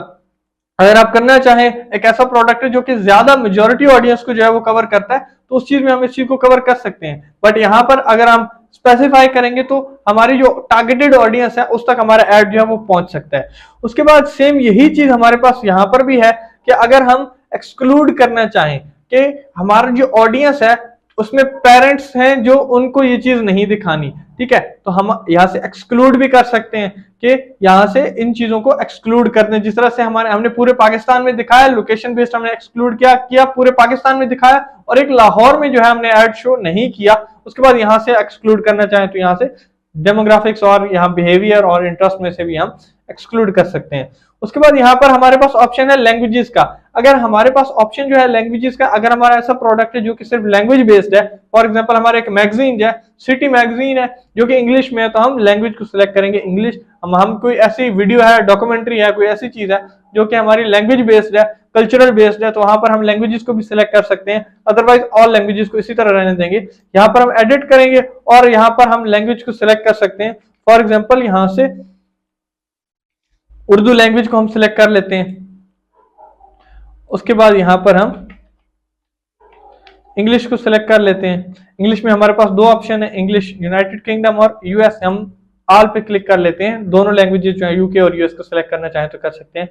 अगर आप करना चाहें एक ऐसा प्रोडक्ट है जो कि ज्यादा मेजॉरिटी ऑडियंस को जो है वो कवर करता है, तो उस चीज में हम इस चीज को कवर कर सकते हैं, बट यहाँ पर अगर हम स्पेसिफाई करेंगे तो हमारी जो टारगेटेड ऑडियंस है उस तक हमारा ऐड जो है वो पहुंच सकता है। उसके बाद सेम यही चीज हमारे पास यहाँ पर भी है कि अगर हम एक्सक्लूड करना चाहें कि हमारा जो ऑडियंस है उसमें पेरेंट्स हैं जो उनको ये चीज नहीं दिखानी, ठीक है, तो हम यहाँ से एक्सक्लूड भी कर सकते हैं कि यहाँ से इन चीजों को एक्सक्लूड कर दें। जिस तरह से हमने पूरे पाकिस्तान में दिखाया, लोकेशन बेस्ड हमने एक्सक्लूड किया पूरे पाकिस्तान में दिखाया, और एक लाहौर में जो है हमने ऐड शो नहीं किया, उसके बाद यहाँ से एक्सक्लूड करना चाहें तो यहाँ से डेमोग्राफिक्स और यहाँ बिहेवियर और इंटरेस्ट में से भी हम एक्सक्लूड कर सकते हैं। उसके बाद यहाँ पर हमारे पास ऑप्शन है लैंग्वेजेस का। अगर हमारे पास ऑप्शन जो है लैंग्वेजेस का, अगर हमारा ऐसा प्रोडक्ट है जो कि सिर्फ लैंग्वेज बेस्ड है, फॉर एग्जांपल हमारा एक मैगजीन है, सिटी मैगजीन है जो कि इंग्लिश में है, तो हम लैंग्वेज को सिलेक्ट करेंगे इंग्लिश। हम कोई ऐसी वीडियो है, डॉक्यूमेंट्री है, कोई ऐसी चीज है जो कि हमारी लैंग्वेज बेस्ड है, कल्चरल बेस्ड है, तो वहां पर हम लैंग्वेजेस को भी सिलेक्ट कर सकते हैं। अदरवाइज ऑल लैंग्वेजेस को इसी तरह रहने देंगे। यहाँ पर हम एडिट करेंगे और यहाँ पर हम लैंग्वेज को सिलेक्ट कर सकते हैं। फॉर एग्जाम्पल यहाँ से उर्दू लैंग्वेज को हम सिलेक्ट कर लेते हैं। उसके बाद यहां पर हम इंग्लिश को सिलेक्ट कर लेते हैं। इंग्लिश में हमारे पास दो ऑप्शन है, इंग्लिश यूनाइटेड किंगडम और यूएस। हम ऑल पे क्लिक कर लेते हैं। दोनों लैंग्वेजेस जो है यूके और यूएस को सिलेक्ट करना चाहें तो कर सकते हैं।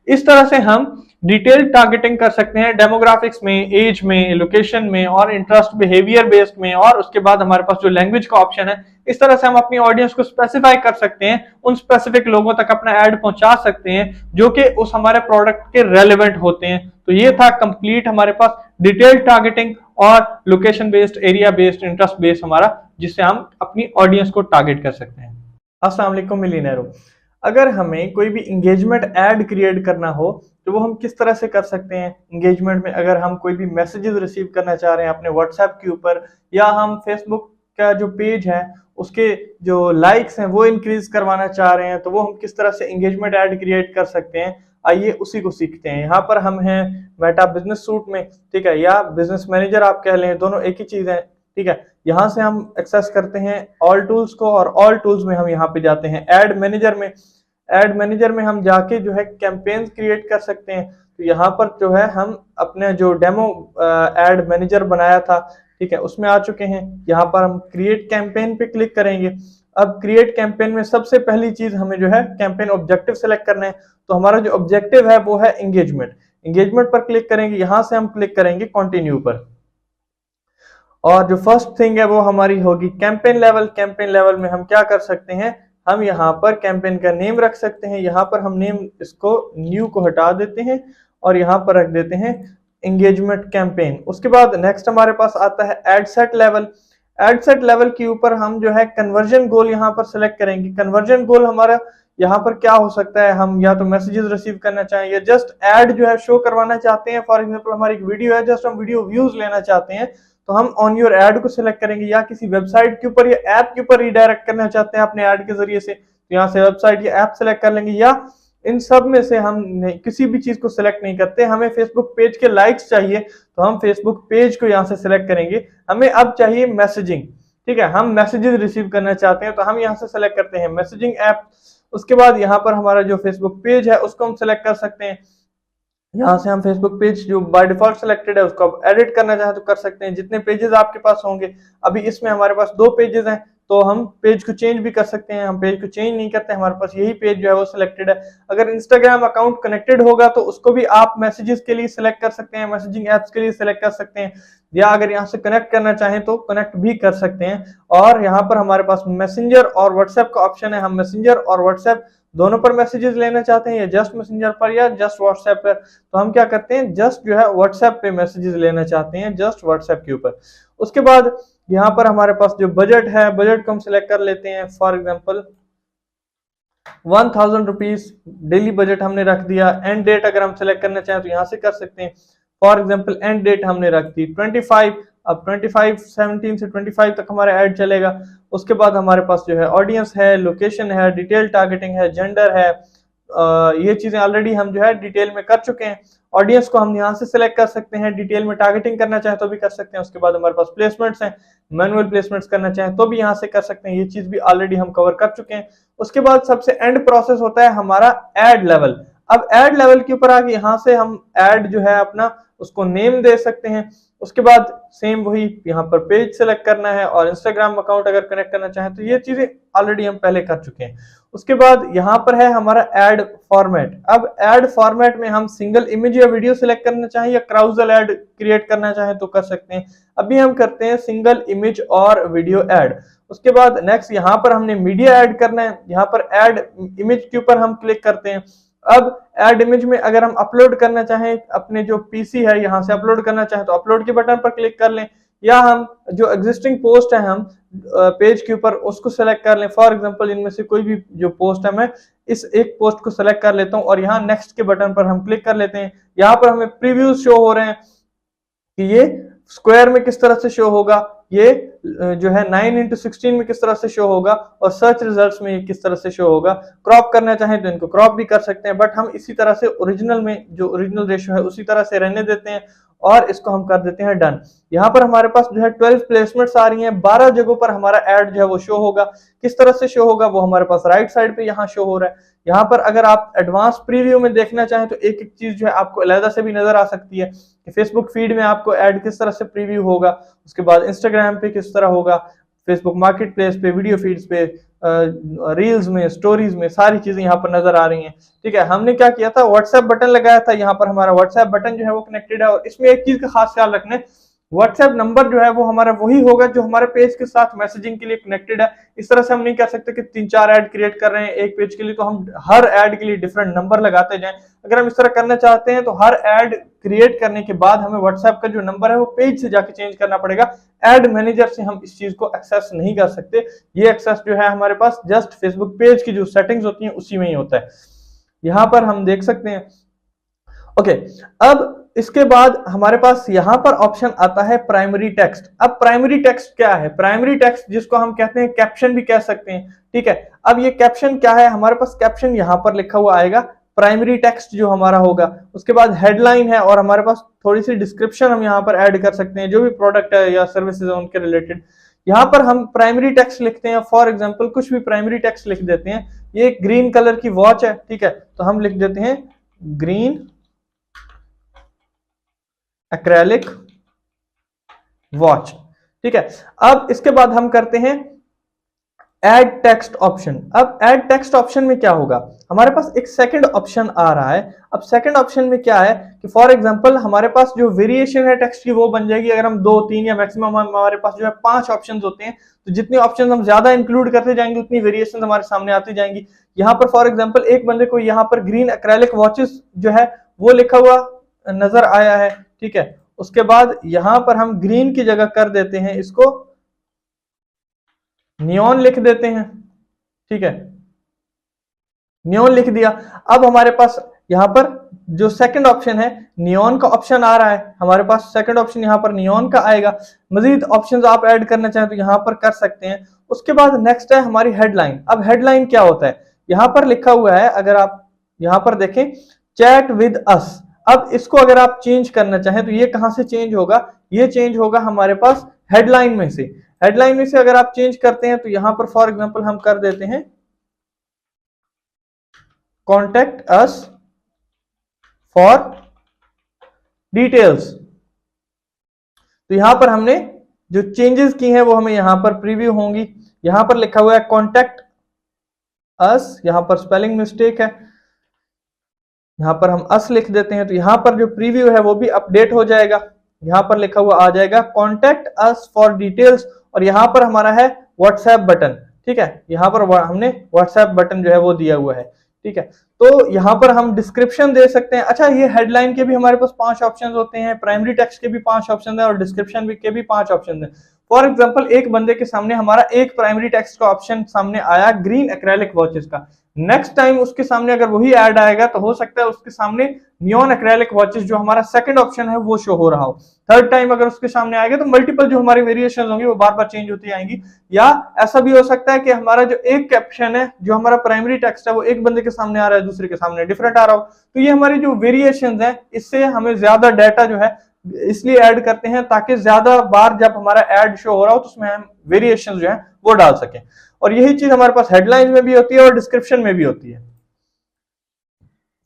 इस तरह से हम डिटेल टारगेटिंग कर सकते हैं डेमोग्राफिक्स में, एज में, लोकेशन में और इंटरेस्ट बिहेवियर बेस्ड में। और उसके बाद हमारे पास जो लैंग्वेज का ऑप्शन है, इस तरह से हम अपनी ऑडियंस को स्पेसिफाई कर सकते हैं, उन स्पेसिफिक लोगों तक अपना ऐड पहुंचा सकते हैं जो कि उस हमारे प्रोडक्ट के रेलेवेंट होते हैं। तो ये था कंप्लीट हमारे पास डिटेल टारगेटिंग और location based, area based, interest based हमारा, जिससे हम अपनी ऑडियंस को टारगेट कर सकते हैं। अस्सलाम वालेकुम मिलियनेयरों, अगर हमें कोई भी इंगेजमेंट ऐड क्रिएट करना हो तो वो हम किस तरह से कर सकते हैं। इंगेजमेंट में अगर हम कोई भी मैसेजेस रिसीव करना चाह रहे हैं अपने व्हाट्सएप के ऊपर, या हम फेसबुक का जो पेज है उसके जो लाइक्स हैं वो इंक्रीज करवाना चाह रहे हैं, तो वो हम किस तरह से इंगेजमेंट ऐड क्रिएट कर सकते हैं, आइए उसी को सीखते हैं। यहाँ पर हम हैं मेटा बिजनेस सूट में, ठीक है, या बिजनेस मैनेजर आप कह लें, दोनों एक ही चीज है, ठीक है। यहाँ से हम एक्सेस करते हैं ऑल टूल्स को, और ऑल टूल्स में हम यहाँ पे जाते हैं एड मैनेजर में। एड मैनेजर में हम जाके जो है कैंपेन्स क्रिएट कर सकते हैं। तो यहाँ पर जो है हम अपने जो डेमो एड मैनेजर बनाया था, ठीक है, उसमें आ चुके हैं। यहाँ पर हम क्रिएट कैंपेन पे क्लिक करेंगे। अब क्रिएट कैंपेन में सबसे पहली चीज हमें जो है कैंपेन ऑब्जेक्टिव सेलेक्ट करना है। तो हमारा जो ऑब्जेक्टिव है वो है एंगेजमेंट। एंगेजमेंट पर क्लिक करेंगे, यहाँ से हम क्लिक करेंगे कंटिन्यू पर, और जो फर्स्ट थिंग है वो हमारी होगी कैंपेन लेवल। कैंपेन लेवल में हम क्या कर सकते हैं, हम यहाँ पर कैंपेन का नेम रख सकते हैं। यहाँ पर हम नेम इसको न्यू को हटा देते हैं और यहाँ पर रख देते हैं एंगेजमेंट कैंपेन। उसके बाद नेक्स्ट हमारे पास आता है ad set level. Add set level के ऊपर हम जो है कन्वर्जन गोल यहाँ पर सिलेक्ट करेंगे। कन्वर्जन गोल हमारा यहाँ पर क्या हो सकता है, हम या तो मैसेजेस रिसीव करना चाहें या जस्ट एड जो है शो करवाना चाहते हैं। फॉर एग्जांपल हमारी एक वीडियो है, जस्ट हम वीडियो व्यूज लेना चाहते हैं, तो हम ऑन योर एड को सिलेक्ट करेंगे, या किसी वेबसाइट के ऊपर या ऐप के ऊपर रीडायरेक्ट करना चाहते हैं अपने ऐड के जरिए से, तो यहाँ से वेबसाइट या ऐप सेलेक्ट कर लेंगे। या इन सब में से हम किसी भी चीज को सिलेक्ट नहीं करते, हमें फेसबुक पेज के लाइक्स चाहिए तो हम फेसबुक पेज को यहाँ से सिलेक्ट करेंगे। हमें अब चाहिए मैसेजिंग, ठीक है, हम मैसेजेस रिसीव करना चाहते हैं तो हम यहाँ से सिलेक्ट करते हैं मैसेजिंग ऐप। उसके बाद यहाँ पर हमारा जो फेसबुक पेज है उसको हम सिलेक्ट कर सकते हैं। यहाँ से हम फेसबुक पेज जो बाय डिफॉल्ट सिलेक्टेड है उसको आप एडिट करना चाहे तो कर सकते हैं, जितने पेजेस आपके पास होंगे। अभी इसमें हमारे पास 2 पेजेस हैं तो हम पेज को चेंज भी कर सकते हैं। हम पेज को चेंज नहीं करते, हमारे पास यही पेज जो है वो सिलेक्टेड है। अगर इंस्टाग्राम अकाउंट कनेक्टेड होगा तो उसको भी आप मैसेजेस के लिए सिलेक्ट कर सकते हैं, मैसेजिंग एप्स के लिए सिलेक्ट कर सकते हैं, या अगर यहाँ से कनेक्ट करना चाहें तो कनेक्ट भी कर सकते हैं। और यहाँ पर हमारे पास मैसेंजर और व्हाट्सएप का ऑप्शन है। हम मैसेंजर और व्हाट्सएप दोनों पर मैसेजेस लेना चाहते हैं, या जस्ट मैसेंजर पर या जस्ट व्हाट्सएप पर, तो हम क्या करते हैं, जस्ट जो है व्हाट्सएप पे मैसेजेस लेना चाहते हैं, जस्ट व्हाट्सएप के ऊपर। उसके बाद यहाँ पर हमारे पास जो बजट है, बजट को हम सिलेक्ट कर लेते हैं। For example 1000 rupees daily budget हमने रख दिया। एंड डेट अगर हम सिलेक्ट करना चाहें तो यहाँ से कर सकते हैं। फॉर एग्जांपल एंड डेट हमने रख दी 25, अब 17 से 25 तक हमारा ऐड चलेगा। उसके बाद हमारे पास जो है ऑडियंस है, लोकेशन है, डिटेल टारगेटिंग है, जेंडर है, ये चीजें ऑलरेडी हम जो है डिटेल में कर चुके हैं। ऑडियंस को हम यहाँ से सिलेक्ट कर सकते हैं, डिटेल में टारगेटिंग करना चाहे तो भी कर सकते हैं। उसके बाद हमारे पास प्लेसमेंट्स हैं, मैनुअल प्लेसमेंट्स करना चाहें तो भी यहाँ से कर सकते हैं, ये चीज भी ऑलरेडी हम कवर कर चुके हैं। उसके बाद सबसे एंड प्रोसेस होता है हमारा एड लेवल। अब एड लेवल के ऊपर आके यहाँ से हम एड जो है अपना उसको नेम दे सकते हैं। उसके बाद सेम वही यहाँ पर पेज सेलेक्ट करना है, और इंस्टाग्राम अकाउंट अगर कनेक्ट करना चाहें तो ये चीजें ऑलरेडी हम पहले कर चुके हैं। उसके बाद यहाँ पर है हमारा ऐड फॉर्मेट। अब ऐड फॉर्मेट में हम सिंगल इमेज या वीडियो सिलेक्ट करना चाहें या क्राउजल ऐड क्रिएट करना चाहें तो कर सकते हैं। अभी हम करते हैं सिंगल इमेज और वीडियो ऐड। उसके बाद नेक्स्ट यहाँ पर हमने मीडिया ऐड करना है। यहाँ पर ऐड इमेज के ऊपर हम क्लिक करते हैं। अब ऐड इमेज में अगर हम अपलोड करना चाहें अपने जो पीसी है, यहाँ से अपलोड करना चाहें तो अपलोड के बटन पर क्लिक कर लें, या हम जो एग्जिस्टिंग पोस्ट है हम पेज के ऊपर उसको सेलेक्ट कर लें। फॉर एग्जांपल इनमें से कोई भी जो पोस्ट है मैं इस एक पोस्ट को सेलेक्ट कर लेता हूं और यहाँ नेक्स्ट के बटन पर हम क्लिक कर लेते हैं। यहाँ पर हमें प्रीव्यूज शो हो रहे हैं कि ये स्क्वायर में किस तरह से शो होगा, ये जो है 9:16 में किस तरह से शो होगा और सर्च रिजल्ट्स में ये किस तरह से शो होगा। क्रॉप करना चाहें तो इनको क्रॉप भी कर सकते हैं, बट हम इसी तरह से ओरिजिनल में जो ओरिजिनल रेशियो है उसी तरह से रहने देते हैं और इसको हम कर देते हैं डन। यहाँ पर हमारे पास जो है 12 प्लेसमेंट्स आ रही हैं, 12 जगहों पर हमारा एड जो है वो शो होगा। किस तरह से शो होगा वो हमारे पास राइट साइड पे यहाँ शो हो रहा है। यहाँ पर अगर आप एडवांस प्रीव्यू में देखना चाहें तो एक एक चीज जो है आपको अलग से भी नजर आ सकती है कि फेसबुक फीड में आपको ऐड किस तरह से प्रीव्यू होगा, उसके बाद इंस्टाग्राम पे किस तरह होगा, फेसबुक मार्केट प्लेस पे, वीडियो फीड्स पे, रील्स में, स्टोरीज में, सारी चीजें यहाँ पर नजर आ रही हैं। ठीक है, हमने क्या किया था, व्हाट्सएप बटन लगाया था, यहाँ पर हमारा व्हाट्सएप बटन जो है वो कनेक्टेड है और इसमें एक चीज का खास ख्याल रखना है, व्हाट्सएप नंबर जो है वो हमारा वही होगा जो हमारे पेज के साथ मैसेजिंग के लिए कनेक्टेड है। इस तरह से हम नहीं कर सकते कि 3-4 ऐड क्रिएट कर रहे हैं एक पेज के लिए तो हम हर ऐड के लिए डिफरेंट नंबर लगाते जाएं। अगर हम इस तरह करना चाहते हैं तो हर ऐड क्रिएट करने के बाद हमें व्हाट्सएप का जो नंबर है वो पेज से जाके चेंज करना पड़ेगा। ऐड मैनेजर से हम इस चीज को एक्सेस नहीं कर सकते। ये एक्सेस जो है हमारे पास जस्ट फेसबुक पेज की जो सेटिंग्स होती हैं उसी में ही होता है। यहां पर हम देख सकते हैं। ओके, अब इसके बाद हमारे पास यहां पर ऑप्शन आता है प्राइमरी टेक्स्ट। अब प्राइमरी टेक्स्ट क्या है? प्राइमरी टेक्स्ट जिसको हम कहते हैं कैप्शन भी कह सकते हैं। ठीक है, अब ये कैप्शन क्या है? हमारे पास कैप्शन यहां पर लिखा हुआ आएगा, प्राइमरी टेक्स्ट जो हमारा होगा। उसके बाद हेडलाइन है और हमारे पास थोड़ी सी डिस्क्रिप्शन हम यहाँ पर ऐड कर सकते हैं, जो भी प्रोडक्ट है या सर्विसेज है उनके रिलेटेड। यहाँ पर हम प्राइमरी टेक्स्ट लिखते हैं, फॉर एग्जांपल कुछ भी प्राइमरी टेक्स्ट लिख देते हैं। ये एक ग्रीन कलर की वॉच है, ठीक है, तो हम लिख देते हैं ग्रीन एक्रेलिक वॉच। ठीक है, अब इसके बाद हम करते हैं ऐड टेक्स्ट ऑप्शन। अब ऐड टेक्स्ट ऑप्शन में क्या होगा, हमारे पास एक सेकंड ऑप्शन आ रहा है। अब सेकंड ऑप्शन में क्या है कि फॉर एग्जांपल हमारे पास जो वेरिएशन है टेक्स्ट की वो बन जाएगी। अगर हम 2, 3 या मैक्सिमम हमारे पास जो है 5 ऑप्शंस होते हैं, तो जितने ऑप्शंस हम ज्यादा इंक्लूड करते जाएंगे उतनी वेरिएशन हमारे सामने आती जाएंगी। यहाँ पर फॉर एग्जाम्पल एक बंदे को यहाँ पर ग्रीन एक्रेलिक वॉचेस जो है वो लिखा हुआ नजर आया है। ठीक है, उसके बाद यहां पर हम ग्रीन की जगह कर देते हैं इसको नियॉन लिख देते हैं। ठीक है, नियॉन लिख दिया। अब हमारे पास यहां पर जो सेकंड ऑप्शन है नियॉन का ऑप्शन आ रहा है, हमारे पास सेकंड ऑप्शन यहां पर नियॉन का आएगा। मजीद ऑप्शंस आप ऐड करना चाहें तो यहां पर कर सकते हैं। उसके बाद नेक्स्ट है हमारी हेडलाइन। अब हेडलाइन क्या होता है, यहां पर लिखा हुआ है, अगर आप यहां पर देखें चैट विद अस। अब इसको अगर आप चेंज करना चाहें तो ये कहां से चेंज होगा, ये चेंज होगा हमारे पास हेडलाइन में से। हेडलाइन में से अगर आप चेंज करते हैं तो यहां पर फॉर एग्जांपल हम कर देते हैं कॉन्टेक्ट अस फॉर डिटेल्स। तो यहां पर हमने जो चेंजेस की हैं वो हमें यहां पर प्रीव्यू होंगी। यहां पर लिखा हुआ है कॉन्टेक्ट अस, यहां पर स्पेलिंग मिस्टेक है, यहां पर हम अस लिख देते हैं तो यहां पर जो प्रीव्यू है वो भी अपडेट हो जाएगा। यहां पर लिखा हुआ आ जाएगा कॉन्टेक्ट अस फॉर डिटेल्स और यहां पर हमारा है व्हाट्सएप बटन। ठीक है, यहां पर हमने व्हाट्सएप बटन जो है वो दिया हुआ है। ठीक है, तो यहां पर हम डिस्क्रिप्शन दे सकते हैं। अच्छा, ये हेडलाइन के भी हमारे पास 5 ऑप्शन होते हैं, प्राइमरी टेक्स्ट के भी 5 ऑप्शन है और डिस्क्रिप्शन के भी 5 ऑप्शन है। फॉर एग्जाम्पल एक बंदे के सामने हमारा एक प्राइमरी टेक्स्ट का ऑप्शन सामने आया ग्रीन एक्रेलिक वॉचेस का, नेक्स्ट टाइम उसके सामने अगर वही ऐड आएगा तो हो सकता है उसके सामने नियॉन एक्रेलिक वॉचेस जो हमारा सेकंड ऑप्शन है वो शो हो रहा हो। थर्ड टाइम अगर उसके सामने आएगा तो मल्टीपल जो हमारी वेरिएशंस होंगी वो बार बार चेंज होती आएंगी। या ऐसा भी हो सकता है कि हमारा जो एक कैप्शन है जो हमारा प्राइमरी टेक्स्ट है वो एक बंदे के सामने आ रहा है, दूसरे के सामने डिफरेंट आ रहा हो। तो ये हमारी जो वेरिएशंस है इससे हमें ज्यादा डाटा जो है इसलिए ऐड करते हैं ताकि ज्यादा बार जब हमारा ऐड शो हो रहा हो तो उसमें हम वेरिएशंस जो है वो डाल सकें। और यही चीज हमारे पास हेडलाइन में भी होती है और डिस्क्रिप्शन में भी होती है।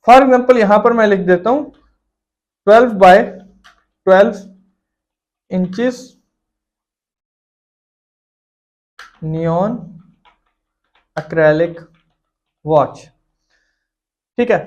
फॉर एग्जांपल यहां पर मैं लिख देता हूं 12 by 12 inches neon acrylic watch. ठीक है,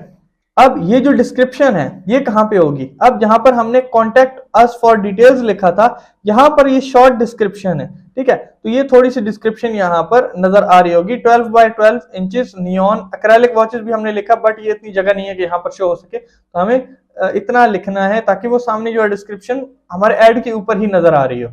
अब ये जो डिस्क्रिप्शन है ये कहां पे होगी, अब जहां पर हमने कॉन्टेक्ट अस फॉर डिटेल्स लिखा था यहां पर ये शॉर्ट डिस्क्रिप्शन है। ठीक है, तो ये थोड़ी सी डिस्क्रिप्शन यहां पर नजर आ रही होगी। 12 by 12 inches neon acrylic watches भी हमने लिखा, बट ये इतनी जगह नहीं है कि यहां पर शो हो सके, तो हमें इतना लिखना है ताकि वो सामने जो है डिस्क्रिप्शन हमारे ऐड के ऊपर ही नजर आ रही हो।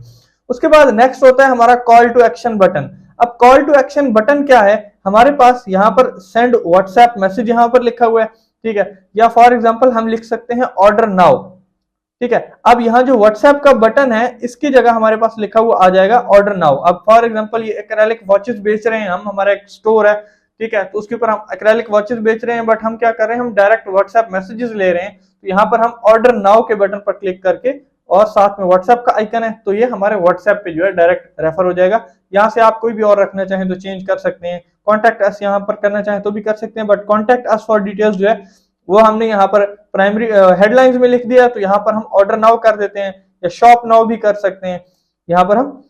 उसके बाद नेक्स्ट होता है हमारा कॉल टू एक्शन बटन। अब कॉल टू एक्शन बटन क्या है, हमारे पास यहाँ पर सेंड व्हाट्सएप मैसेज यहाँ पर लिखा हुआ है, ठीक है, या फॉर एग्जांपल हम लिख सकते हैं ऑर्डर नाउ, ठीक है। अब यहाँ जो व्हाट्सएप का बटन है इसकी जगह हमारे पास लिखा हुआ आ जाएगा ऑर्डर नाउ। अब फॉर एग्जांपल ये एक्रेलिक वॉचेस बेच रहे हैं हम, हमारा एक स्टोर है, ठीक है, तो उसके ऊपर हम एक्रेलिक वॉचेस बेच रहे हैं, बट हम क्या कर रहे हैं, हम डायरेक्ट व्हाट्सएप मैसेजेस ले रहे हैं, तो यहाँ पर हम ऑर्डर नाउ के बटन पर क्लिक करके और साथ में व्हाट्सएप का आइकन है, तो ये हमारे व्हाट्सएप पे जो है डायरेक्ट रेफर हो जाएगा। यहाँ से आप कोई भी और रखना चाहें तो चेंज कर सकते हैं, कॉन्टैक्ट अस यहाँ पर करना चाहें तो भी कर सकते हैं, but contact us for details जो है वो हमने यहाँ पर प्राइमरी हेडलाइंस में लिख दिया, तो यहाँ पर हम ऑर्डर नाउ कर देते हैं, या शॉप नाउ भी कर सकते हैं, यहाँ पर हम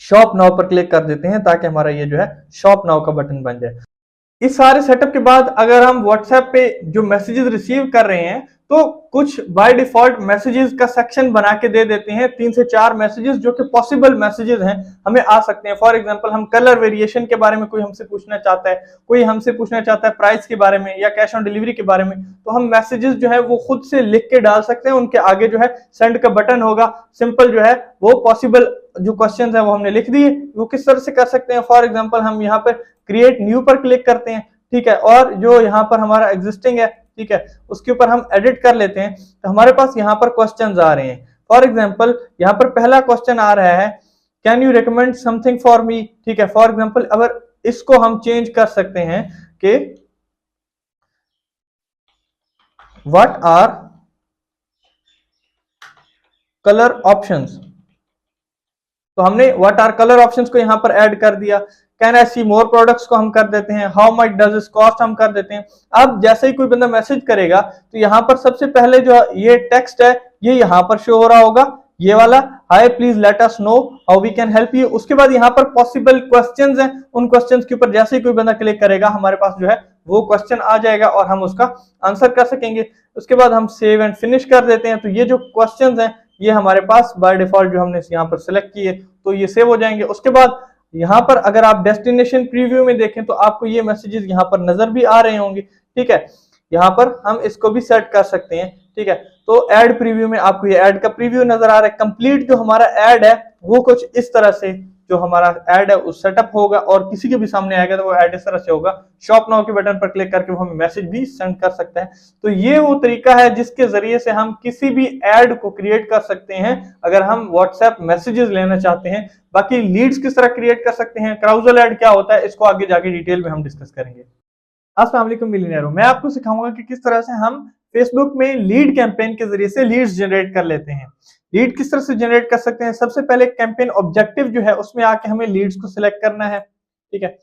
शॉप नाउ पर क्लिक कर देते हैं ताकि हमारा ये जो है शॉप नाउ का बटन बन जाए। इस सारे सेटअप के बाद अगर हम व्हाट्सएप पे जो मैसेजेस रिसीव कर रहे हैं तो कुछ बाय डिफॉल्ट मैसेजेस का सेक्शन बना के दे देते हैं, 3 से 4 मैसेजेस जो कि पॉसिबल मैसेजेस हैं हमें आ सकते हैं। फॉर एग्जांपल हम कलर वेरिएशन के बारे में कोई हमसे पूछना चाहता है, कोई हमसे पूछना चाहता है प्राइस के बारे में या कैश ऑन डिलीवरी के बारे में, तो हम मैसेजेस जो है वो खुद से लिख के डाल सकते हैं, उनके आगे जो है सेंड का बटन होगा, सिंपल जो है वो पॉसिबल जो क्वेश्चन है वो हमने लिख दिए, वो किस तरह से कर सकते हैं। फॉर एग्जाम्पल हम यहाँ पर क्रिएट न्यू पर क्लिक करते हैं, ठीक है, और जो यहाँ पर हमारा एग्जिस्टिंग है, ठीक है, उसके ऊपर हम एडिट कर लेते हैं, तो हमारे पास यहाँ पर क्वेश्चंस आ रहे हैं। फॉर एग्जांपल यहाँ पर पहला क्वेश्चन आ रहा है, can you recommend something for me, ठीक है। फॉर एग्जांपल अगर इसको हम चेंज कर सकते हैं कि व्हाट आर कलर ऑप्शंस, तो हमने व्हाट आर कलर ऑप्शंस को यहां पर ऐड कर दिया। Can I C more products को हम कर देते हैं, how much does it cost हम कर देते हैं। अब जैसे ही कोई बंदा मैसेज करेगा तो यहाँ पर सबसे पहले जो ये टेक्स्ट है ये यहाँ पर शो हो रहा होगा, ये वाला, hi please let us know how we can help you. उसके बाद यहाँ पर पॉसिबल क्वेश्चंस हैं, उन क्वेश्चंस के ऊपर जैसे ही कोई बंदा क्लिक करेगा हमारे पास जो है वो क्वेश्चन आ जाएगा और हम उसका आंसर कर सकेंगे। उसके बाद हम सेव एंड फिनिश कर देते हैं, तो ये जो क्वेश्चंस हैं ये हमारे पास बाय डिफॉल्ट जो हमने यहाँ पर सिलेक्ट किए तो ये सेव हो जाएंगे। उसके बाद यहाँ पर अगर आप डेस्टिनेशन प्रीव्यू में देखें तो आपको ये मैसेजेस यहाँ पर नजर भी आ रहे होंगे, ठीक है। यहाँ पर हम इसको भी सेट कर सकते हैं, ठीक है। तो ऐड प्रीव्यू में आपको ये ऐड का प्रीव्यू नजर आ रहा है। कंप्लीट जो हमारा ऐड है वो कुछ इस तरह से जो हमारा ऐड है उस सेटअप होगा और किसी के भी सामने आएगा तो वो ऐड इस तरह से होगा। शॉप नाउ के बटन पर क्लिक करके वो हमें मैसेज भी सेंड कर सकता है। तो ये वो तरीका है जिसके जरिए से हम किसी भी ऐड को क्रिएट कर सकते हैं अगर हम व्हाट्सएप मैसेजेस लेना चाहते हैं। बाकी लीड्स किस तरह क्रिएट कर सकते हैं, क्राउजल ऐड क्या होता है, इसको आगे जाके डिटेल में हम डिस्कस करेंगे। अस्सलाम वालेकुम मिलियनेरो, मैं आपको सिखाऊंगा कि किस तरह से हम फेसबुक में लीड कैंपेन के जरिए से लीड्स जनरेट कर लेते हैं। लीड किस तरह से जनरेट कर सकते हैं, सबसे पहले कैंपेन ऑब्जेक्टिव जो है उसमें आके हमें लीड्स को सिलेक्ट करना है, ठीक है।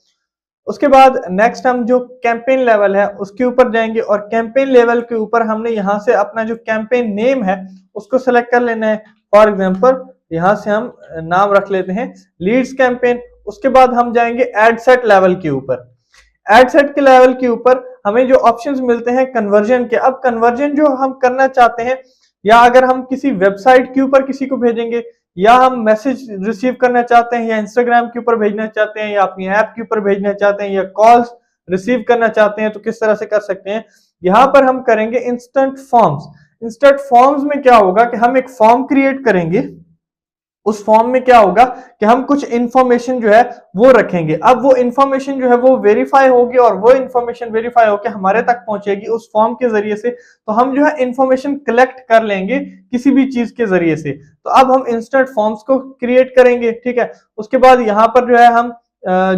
उसके बाद नेक्स्ट हम जो कैंपेन लेवल है उसके ऊपर जाएंगे और कैंपेन लेवल के ऊपर हमने यहाँ से अपना जो कैंपेन नेम है उसको सिलेक्ट कर लेना है। फॉर एग्जांपल यहाँ से हम नाम रख लेते हैं लीड्स कैंपेन। उसके बाद हम जाएंगे एड सेट लेवल के ऊपर। एड सेट के लेवल के ऊपर हमें जो ऑप्शंस मिलते हैं कन्वर्जन के। अब कन्वर्जन जो हम करना चाहते हैं, या अगर हम किसी वेबसाइट के ऊपर किसी को भेजेंगे, या हम मैसेज रिसीव करना चाहते हैं, या इंस्टाग्राम के ऊपर भेजना चाहते हैं, या अपनी ऐप के ऊपर भेजना चाहते हैं, या कॉल्स रिसीव करना चाहते हैं, तो किस तरह से कर सकते हैं। यहाँ पर हम करेंगे इंस्टेंट फॉर्म्स। इंस्टेंट फॉर्म्स में क्या होगा कि हम एक फॉर्म क्रिएट करेंगे। उस फॉर्म में क्या होगा कि हम कुछ इंफॉर्मेशन जो है वो रखेंगे। अब वो इंफॉर्मेशन जो है वो वेरीफाई होगी और वो इंफॉर्मेशन वेरीफाई होकर हमारे तक पहुंचेगी उस फॉर्म के जरिए से। तो हम जो है इंफॉर्मेशन कलेक्ट कर लेंगे किसी भी चीज के जरिए से। तो अब हम इंस्टेंट फॉर्म्स को क्रिएट करेंगे, ठीक है। उसके बाद यहाँ पर जो है हम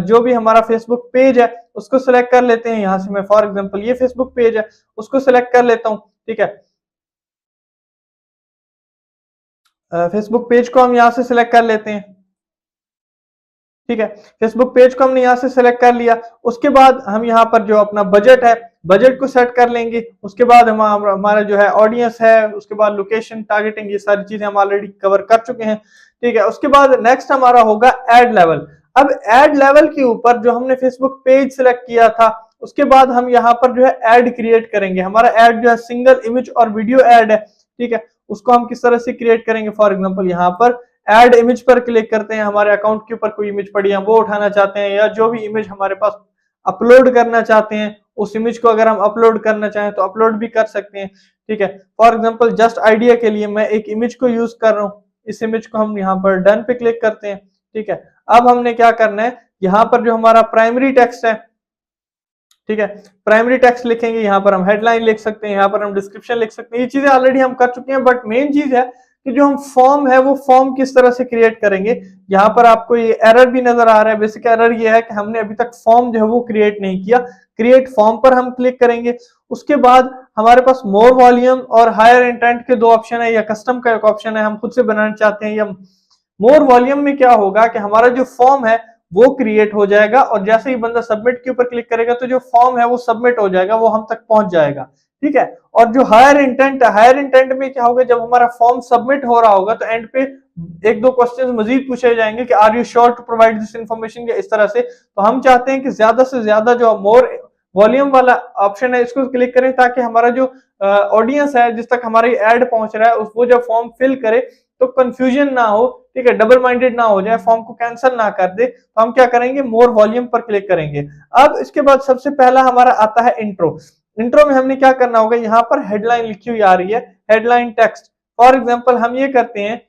जो भी हमारा फेसबुक पेज है उसको सिलेक्ट कर लेते हैं। यहाँ से मैं फॉर एग्जाम्पल ये फेसबुक पेज है उसको सिलेक्ट कर लेता हूँ, ठीक है। फेसबुक पेज को हम यहाँ से सिलेक्ट कर लेते हैं, ठीक है। फेसबुक पेज को हमने यहाँ से सिलेक्ट कर लिया। उसके बाद हम यहाँ पर जो अपना बजट है बजट को सेट कर लेंगे। उसके बाद हमारा जो है ऑडियंस है, उसके बाद लोकेशन, टारगेटिंग, ये सारी चीजें हम ऑलरेडी कवर कर चुके हैं, ठीक है। उसके बाद नेक्स्ट हमारा होगा एड लेवल। अब एड लेवल के ऊपर जो हमने फेसबुक पेज सिलेक्ट किया था उसके बाद हम यहाँ पर जो है एड क्रिएट करेंगे। हमारा एड जो है सिंगल इमेज और वीडियो एड है, ठीक है। उसको हम किस तरह से क्रिएट करेंगे, फॉर एग्जांपल यहाँ पर ऐड इमेज पर क्लिक करते हैं। हमारे अकाउंट के ऊपर कोई इमेज पड़ी है वो उठाना चाहते हैं, या जो भी इमेज हमारे पास अपलोड करना चाहते हैं उस इमेज को अगर हम अपलोड करना चाहें तो अपलोड भी कर सकते हैं, ठीक है। फॉर एग्जांपल जस्ट आइडिया के लिए मैं एक इमेज को यूज कर रहा हूँ, इस इमेज को हम यहाँ पर डन पे क्लिक करते हैं। ठीक है, अब हमने क्या करना है, यहाँ पर जो हमारा प्राइमरी टेक्स्ट है, ठीक है, प्राइमरी टेक्स्ट लिखेंगे, यहाँ पर हम हेडलाइन लिख सकते हैं, यहाँ पर हम डिस्क्रिप्शन लिख सकते हैं। ये चीजें ऑलरेडी हम कर चुके हैं, बट मेन चीज है कि जो हम फॉर्म है वो फॉर्म किस तरह से क्रिएट करेंगे। यहाँ पर आपको ये एरर भी नजर आ रहा है। बेसिक एरर ये है कि हमने अभी तक फॉर्म जो है वो क्रिएट नहीं किया। क्रिएट फॉर्म पर हम क्लिक करेंगे, उसके बाद हमारे पास मोर वॉल्यूम और हायर इंटेंट के दो ऑप्शन है, या कस्टम का एक ऑप्शन है, हम खुद से बनाना चाहते हैं। या मोर वॉल्यूम में क्या होगा कि हमारा जो फॉर्म है वो क्रिएट हो जाएगा, और जैसे ही बंदा सबमिट के ऊपर क्लिक करेगा तो जो फॉर्म है वो सबमिट हो जाएगा, वो हम तक पहुंच जाएगा। ठीक है, और जो हायर इंटेंट है, हायर इंटेंट में क्या होगा, जब हमारा फॉर्म सबमिट हो रहा होगा तो एंड पे एक दो क्वेश्चंस मजीद पूछे जाएंगे कि are you sure to provide this information, या इस तरह से। तो हम चाहते हैं कि ज्यादा से ज्यादा जो मोर वॉल्यूम वाला ऑप्शन है इसको क्लिक करें, ताकि हमारा जो ऑडियंस है जिस तक हमारी एड पहुंच रहा है वो जब फॉर्म फिल करे तो कंफ्यूजन ना हो, ठीक है, डबल माइंडेड ना हो जाए, फॉर्म को कैंसिल ना कर दे। तो हम क्या करेंगे, मोर वॉल्यूम पर क्लिक करेंगे। अब इसके बाद सबसे पहला हमारा आता है इंट्रो। इंट्रो में हमने क्या करना होगा, यहाँ पर हेडलाइन लिखी हुई आ रही है, हेडलाइन टेक्स्ट। फॉर एग्जांपल हम ये करते हैं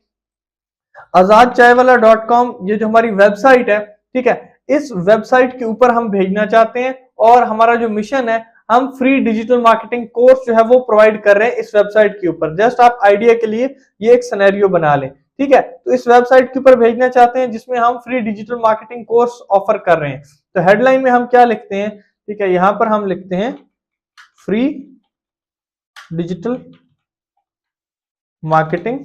azadchaiwala.com, ये जो हमारी वेबसाइट है, ठीक है, इस वेबसाइट के ऊपर हम भेजना चाहते हैं, और हमारा जो मिशन है, हम फ्री डिजिटल मार्केटिंग कोर्स जो है वो प्रोवाइड कर रहे हैं इस वेबसाइट के ऊपर। जस्ट आप आइडिया के लिए ये एक सिनेरियो बना लें। ठीक है, तो इस वेबसाइट के ऊपर भेजना चाहते हैं जिसमें हम free digital marketing course offer कर रहे हैं। तो हेडलाइन में हम क्या लिखते हैं, ठीक है, यहां पर हम लिखते हैं फ्री डिजिटल मार्केटिंग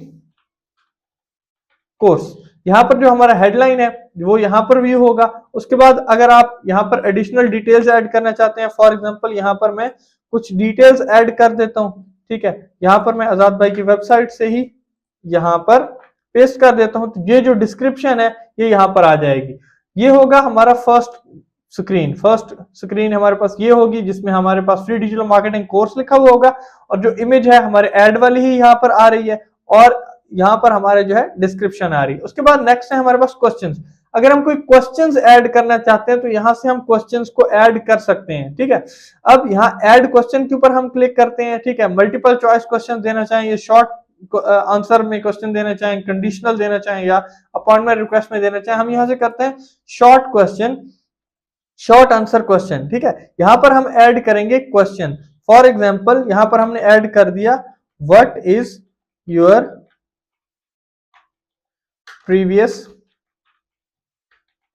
कोर्स। यहाँ पर जो हमारा हेडलाइन है वो यहाँ पर व्यू होगा। उसके बाद अगर आप यहाँ पर एडिशनल डिटेल्स ऐड करना चाहते हैं, फॉर एग्जांपल यहाँ पर मैं कुछ डिटेल्स ऐड कर देता हूँ। ठीक है, यहाँ पर मैं आजाद भाई की वेबसाइट से ही यहाँ पर पेस्ट कर देता हूँ, तो ये जो डिस्क्रिप्शन है ये यहाँ पर आ जाएगी। ये होगा हमारा फर्स्ट स्क्रीन हमारे पास ये होगी, जिसमें हमारे पास फ्री डिजिटल मार्केटिंग कोर्स लिखा हुआ होगा, और जो इमेज है हमारे ऐड वाली ही यहाँ पर आ रही है, और यहाँ पर हमारे जो है डिस्क्रिप्शन आ रही है। उसके बाद नेक्स्ट है हमारे पास क्वेश्चंस। अगर हम कोई क्वेश्चंस ऐड करना चाहते हैं तो यहाँ से हम क्वेश्चंस को ऐड कर सकते हैं। ठीक है, अब यहाँ ऐड क्वेश्चन के ऊपर हम क्लिक करते हैं। ठीक है, मल्टीपल चॉइस क्वेश्चन देना चाहें, ये शॉर्ट आंसर में क्वेश्चन देना चाहें, कंडीशनल देना चाहें, या अपॉइंटमेंट रिक्वेस्ट में देना चाहें, हम यहाँ से करते हैं short question, short answer question. ठीक है, यहाँ पर हम ऐड करेंगे क्वेश्चन। फॉर एग्जाम्पल यहाँ पर हमने ऐड कर दिया what is your previous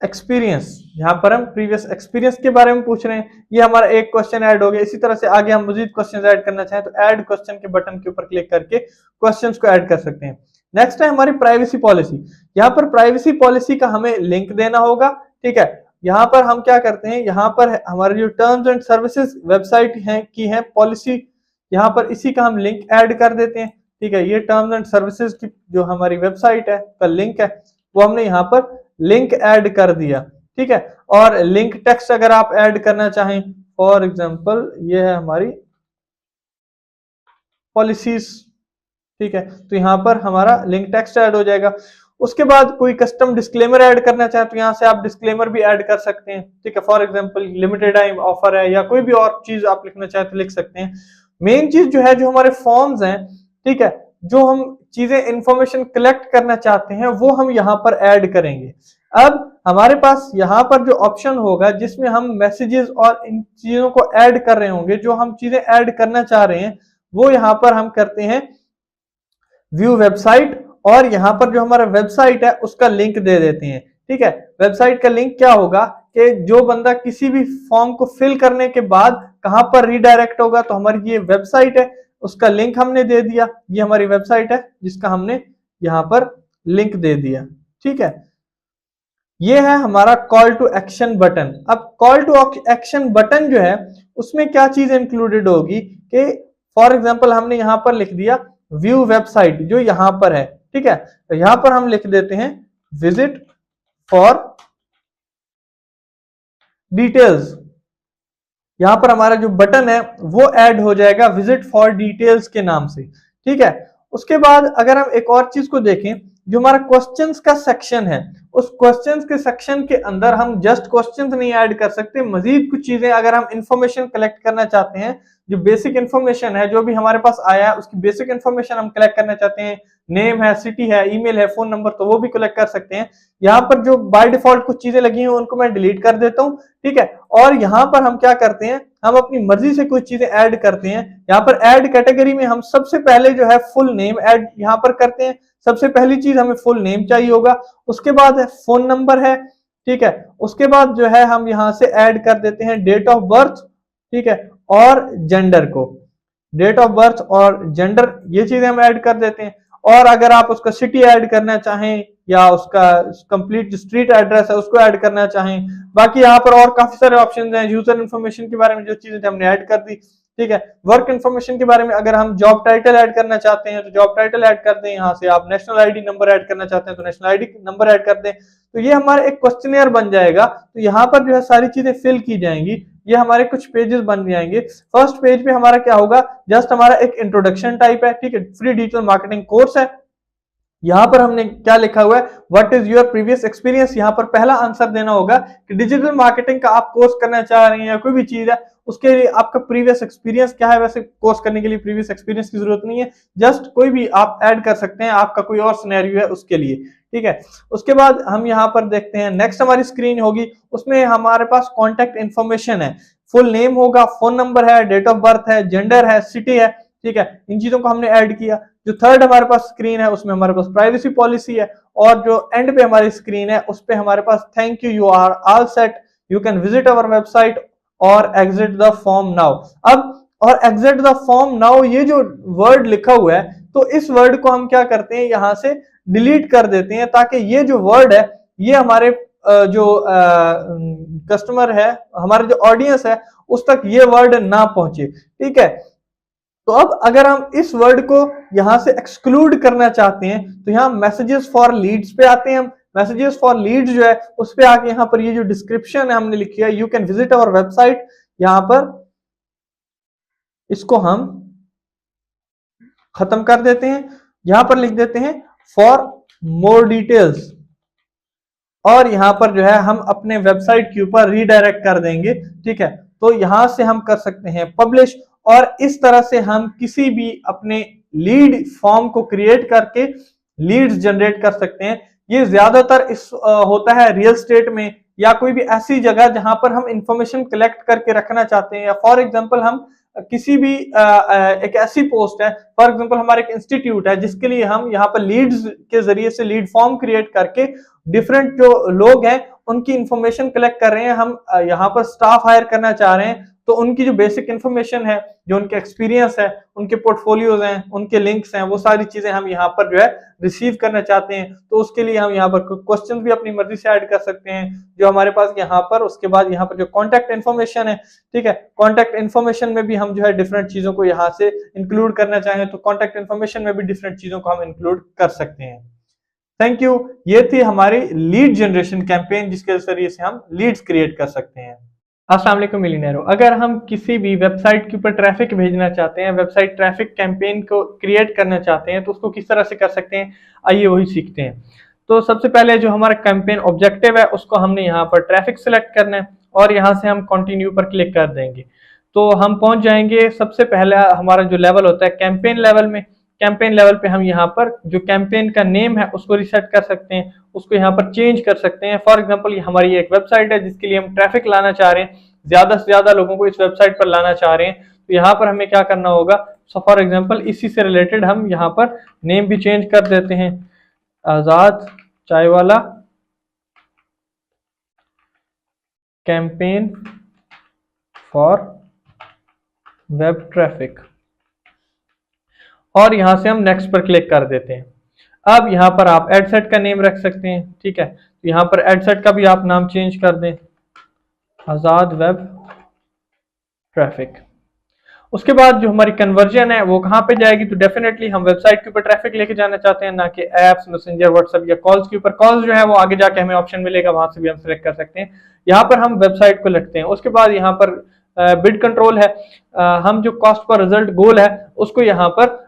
experience. यहां पर हम प्रीवियस एक्सपीरियंस के बारे में पूछ रहे हैं, ये हमारा एक क्वेश्चन ऐड हो गया। इसी तरह से आगे हम मजीद क्वेश्चन ऐड करना चाहें तो ऐड क्वेश्चन के बटन के ऊपर क्लिक करके क्वेश्चंस को ऐड कर सकते हैं। नेक्स्ट है हमारी प्राइवेसी पॉलिसी। यहाँ पर प्राइवेसी पॉलिसी का हमें लिंक देना होगा। ठीक है, यहाँ पर हम क्या करते हैं, यहाँ पर हमारे जो टर्म्स एंड सर्विसेज वेबसाइट है की है पॉलिसी, यहाँ पर इसी का हम लिंक ऐड कर देते हैं। ठीक है, ये टर्म्स एंड सर्विसेज की जो हमारी वेबसाइट है का लिंक है वो हमने यहाँ पर लिंक ऐड कर दिया। ठीक है, और लिंक टेक्स्ट अगर आप ऐड करना चाहें, फॉर एग्जांपल ये है हमारी पॉलिसीज। ठीक है, तो यहाँ पर हमारा लिंक टेक्स्ट ऐड हो जाएगा। उसके बाद कोई कस्टम डिस्क्लेमर ऐड करना चाहे तो यहाँ से आप डिस्क्लेमर भी ऐड कर सकते हैं। ठीक है, for example limited time offer है, या कोई भी और चीज आप लिखना चाहे तो लिख सकते हैं। मेन चीज जो है, जो हमारे फॉर्म्स हैं, ठीक है, जो हम चीजें इंफॉर्मेशन कलेक्ट करना चाहते हैं वो हम यहाँ पर ऐड करेंगे। अब हमारे पास यहाँ पर जो ऑप्शन होगा जिसमें हम मैसेजेस और इन चीजों को ऐड कर रहे होंगे, जो हम चीजें ऐड करना चाह रहे हैं वो यहाँ पर हम करते हैं व्यू वेबसाइट, और यहाँ पर जो हमारा वेबसाइट है उसका लिंक दे देते हैं। ठीक है, वेबसाइट का लिंक क्या होगा कि जो बंदा किसी भी फॉर्म को फिल करने के बाद कहां पर रीडायरेक्ट होगा, तो हमारी ये वेबसाइट है उसका लिंक हमने दे दिया। ये हमारी वेबसाइट है जिसका हमने यहाँ पर लिंक दे दिया। ठीक है, ये है हमारा कॉल टू एक्शन बटन। अब कॉल टू एक्शन बटन जो है उसमें क्या चीज इंक्लूडेड होगी कि फॉर एग्जांपल हमने यहाँ पर लिख दिया व्यू वेबसाइट जो यहाँ पर है। ठीक है, तो यहाँ पर हम लिख देते हैं विजिट फॉर डिटेल्स। यहां पर हमारा जो बटन है वो ऐड हो जाएगा विजिट फॉर डिटेल्स के नाम से। ठीक है, उसके बाद अगर हम एक और चीज को देखें, जो हमारा क्वेश्चंस का सेक्शन है, उस क्वेश्चंस के सेक्शन के अंदर हम जस्ट क्वेश्चंस नहीं ऐड कर सकते, मजीद कुछ चीजें अगर हम इंफॉर्मेशन कलेक्ट करना चाहते हैं, जो बेसिक इंफॉर्मेशन है जो भी हमारे पास आया है उसकी बेसिक इंफॉर्मेशन हम कलेक्ट करना चाहते हैं, नेम है, सिटी है, ईमेल है, फोन नंबर, तो वो भी कलेक्ट कर सकते हैं। यहाँ पर जो बाय डिफॉल्ट कुछ चीजें लगी हैं उनको मैं डिलीट कर देता हूँ, ठीक है। और यहाँ पर हम क्या करते हैं, हम अपनी मर्जी से कुछ चीजें ऐड करते हैं। यहाँ पर ऐड कैटेगरी में हम सबसे पहले जो है फुल नेम ऐड यहाँ पर करते हैं। सबसे पहली चीज हमें फुल नेम चाहिए होगा, उसके बाद फोन नंबर है, ठीक है। उसके बाद जो है हम यहाँ से ऐड कर देते हैं डेट ऑफ बर्थ, ठीक है, और जेंडर को, डेट ऑफ बर्थ और जेंडर, ये चीजें हम ऐड कर देते हैं। और अगर आप उसका सिटी ऐड करना चाहें या उसका कंप्लीट स्ट्रीट एड्रेस है उसको ऐड करना चाहें, बाकी यहाँ पर और काफी सारे ऑप्शन हैं। यूजर इन्फॉर्मेशन के बारे में जो चीजें हमने ऐड कर दी, ठीक है। वर्क इन्फॉर्मेशन के बारे में अगर हम जॉब टाइटल ऐड करना चाहते हैं तो जॉब टाइटल ऐड कर दें। यहाँ से आप नेशनल आईडी नंबर ऐड करना चाहते हैं तो नेशनल आईडी नंबर ऐड कर दें। तो ये हमारा एक क्वेश्चनियर बन जाएगा। तो यहाँ पर जो है सारी चीजें फिल की जाएंगी। ये हमारे कुछ पेजेस बन जाएंगे। फर्स्ट पेज पे हमारा क्या होगा, जस्ट हमारा एक इंट्रोडक्शन टाइप है, ठीक है, फ्री डिजिटल मार्केटिंग कोर्स है। यहाँ पर हमने क्या लिखा हुआ है, what is your previous experience. यहाँ पर पहला आंसर देना होगा कि डिजिटल मार्केटिंग का आप कोर्स करना चाह रहे हैं या कोई भी चीज है उसके लिए आपका प्रीवियस एक्सपीरियंस क्या है। वैसे कोर्स करने के लिए प्रीवियस एक्सपीरियंस की जरूरत नहीं है, जस्ट कोई भी आप ऐड कर सकते हैं, आपका कोई और सिनेरियो है उसके लिए, ठीक है। उसके बाद हम यहाँ पर देखते हैं नेक्स्ट हमारी स्क्रीन होगी, उसमें हमारे पास कॉन्टेक्ट इन्फॉर्मेशन है, फुल नेम होगा, फोन नंबर है, डेट ऑफ बर्थ है, जेंडर है, सिटी है, ठीक है। इन चीजों को हमने ऐड किया। जो थर्ड हमारे पास स्क्रीन है उसमें हमारे पास प्राइवेसी पॉलिसी है, और जो एंड पे हमारी स्क्रीन है उस पे हमारे पास thank you, you are all set, you can visit our website और एग्जिट द फॉर्म नाउ। अब और एग्जिट द फॉर्म नाउ, ये जो वर्ड लिखा हुआ है तो इस वर्ड को हम क्या करते हैं, यहां से डिलीट कर देते हैं, ताकि ये जो वर्ड है ये हमारे जो कस्टमर है, हमारे जो ऑडियंस है उस तक ये वर्ड ना पहुंचे, ठीक है। तो अब अगर हम इस वर्ड को यहां से एक्सक्लूड करना चाहते हैं तो यहां मैसेजेस फॉर लीड्स पे आते हैं हम। मैसेजेस फॉर लीड्स जो है उस पे आके यहाँ पर ये जो डिस्क्रिप्शन है हमने लिखी है, you can visit our website, यहां पर इसको हम खत्म कर देते हैं। यहां पर लिख देते हैं फॉर मोर डिटेल्स, और यहां पर जो है हम अपने वेबसाइट के ऊपर रीडायरेक्ट कर देंगे, ठीक है। तो यहां से हम कर सकते हैं पब्लिश, और इस तरह से हम किसी भी अपने लीड फॉर्म को क्रिएट करके लीड्स जनरेट कर सकते हैं। ये ज्यादातर इस होता है रियल एस्टेट में या कोई भी ऐसी जगह जहां पर हम इंफॉर्मेशन कलेक्ट करके रखना चाहते हैं, या फॉर एग्जांपल हम किसी भी एक ऐसी पोस्ट है, फॉर एग्जांपल हमारे एक इंस्टीट्यूट है जिसके लिए हम यहाँ पर लीड्स के जरिए से लीड फॉर्म क्रिएट करके डिफरेंट जो लोग हैं उनकी इंफॉर्मेशन कलेक्ट कर रहे हैं, हम यहाँ पर स्टाफ हायर करना चाह रहे हैं, तो उनकी जो बेसिक इंफॉर्मेशन है, जो उनके एक्सपीरियंस है, उनके पोर्टफोलियोज हैं, उनके लिंक्स हैं, वो सारी चीजें हम यहाँ पर जो है रिसीव करना चाहते हैं। तो उसके लिए हम यहाँ पर क्वेश्चन भी अपनी मर्जी से ऐड कर सकते हैं जो हमारे पास यहाँ पर। उसके बाद यहाँ पर जो कॉन्टैक्ट इन्फॉर्मेशन है, ठीक है, कॉन्टैक्ट इन्फॉर्मेशन में भी हम जो है डिफरेंट चीजों को यहाँ से इंक्लूड करना चाहें तो कॉन्टैक्ट इन्फॉर्मेशन में भी डिफरेंट चीजों को हम इंक्लूड कर सकते हैं। Thank you. ये थी हमारी लीड जनरेशन कैंपेन जिसके जरिए से हम लीड्स क्रिएट कर सकते हैं। अस्सलाम वालेकुम मिलियनेरो, अगर हम किसी भी वेबसाइट के ऊपर ट्रैफिक भेजना चाहते हैं, वेबसाइट ट्रैफिक कैंपेन को क्रिएट करना चाहते हैं, तो उसको किस तरह से कर सकते हैं, आइए वही सीखते हैं। तो सबसे पहले जो हमारा कैंपेन ऑब्जेक्टिव है उसको हमने यहाँ पर ट्रैफिक सेलेक्ट करना है और यहाँ से हम कंटिन्यू पर क्लिक कर देंगे तो हम पहुंच जाएंगे। सबसे पहला हमारा जो लेवल होता है कैंपेन लेवल में, कैंपेन लेवल पे हम यहाँ पर जो कैंपेन का नेम है उसको रिसेट कर सकते हैं, उसको यहाँ पर चेंज कर सकते हैं। फॉर एग्जांपल हमारी एक वेबसाइट है जिसके लिए हम ट्रैफिक लाना चाह रहे हैं, ज्यादा से ज्यादा लोगों को इस वेबसाइट पर लाना चाह रहे हैं, तो यहाँ पर हमें क्या करना होगा। सो फॉर एग्जांपल इसी से रिलेटेड हम यहाँ पर नेम भी चेंज कर देते हैं, आजाद चाय वाला कैंपेन फॉर वेब ट्रैफिक, और यहां से हम नेक्स्ट पर क्लिक कर देते हैं। अब यहां पर आप एडसेट का नेम रख सकते हैं, ठीक है, तो यहां पर एडसेट का भी आप नाम चेंज कर दें, आजाद वेब ट्रैफिक। उसके बाद जो हमारी कन्वर्जन है वो कहां पे जाएगी, तो डेफिनेटली हम वेबसाइट के ऊपर ट्रैफिक लेके जाना चाहते हैं, ना कि एप्स, मैसेंजर, व्हाट्सएप या कॉल्स के ऊपर। कॉल्स जो है वो आगे जाके हमें ऑप्शन मिलेगा, वहां से भी हम सिलेक्ट कर सकते हैं। यहाँ पर हम वेबसाइट को लिखते हैं। उसके बाद यहाँ पर बिड कंट्रोल है, हम जो कॉस्ट पर रिजल्ट गोल है उसको यहाँ पर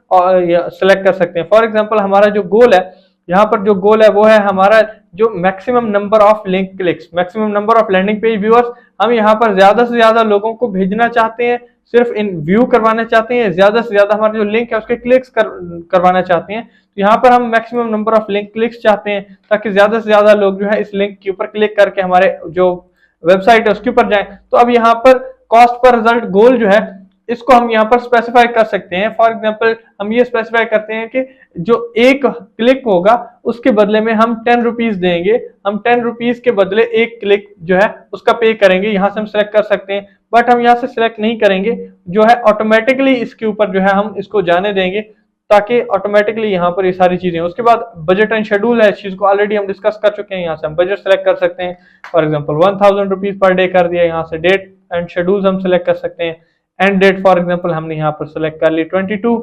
सेलेक्ट कर सकते हैं। फॉर एग्जांपल हमारा जो गोल है, यहाँ पर जो गोल है वो है हमारा जो maximum number of link clicks, maximum number of landing page viewers. हम यहाँ पर ज्यादा से ज्यादा लोगों को भेजना चाहते हैं सिर्फ इन व्यू करवाना चाहते हैं, ज्यादा से ज्यादा हमारा जो लिंक है उसके क्लिक्स करवाना चाहते हैं, तो यहाँ पर हम maximum number of link clicks चाहते हैं ताकि ज्यादा से ज्यादा लोग जो है इस लिंक के ऊपर क्लिक करके हमारे जो वेबसाइट है उसके ऊपर जाएं। तो अब यहाँ पर कॉस्ट पर रिजल्ट गोल जो है इसको हम यहाँ पर स्पेसिफाई कर सकते हैं। फॉर एग्जांपल हम ये स्पेसिफाई करते हैं कि जो एक क्लिक होगा उसके बदले में हम 10 रुपीज देंगे, हम 10 रुपीज के बदले एक क्लिक जो है उसका पे करेंगे। यहाँ से हम सिलेक्ट कर सकते हैं, बट हम यहाँ से सिलेक्ट नहीं करेंगे, जो है ऑटोमेटिकली इसके ऊपर जो है हम इसको जाने देंगे ताकि ऑटोमेटिकली यहाँ पर ये सारी चीजें। उसके बाद बजट एंड शेड्यूल है, इस चीज को ऑलरेडी हम डिस्कस कर चुके हैं। यहाँ से हम बजट सेलेक्ट कर सकते हैं, for example 1000 rupees per day कर दिया। यहाँ से डेट एंड शेड्यूल हम सिलेक्ट कर सकते हैं, एंड डेट फॉर एग्जांपल हमने यहाँ पर सिलेक्ट कर ली 22।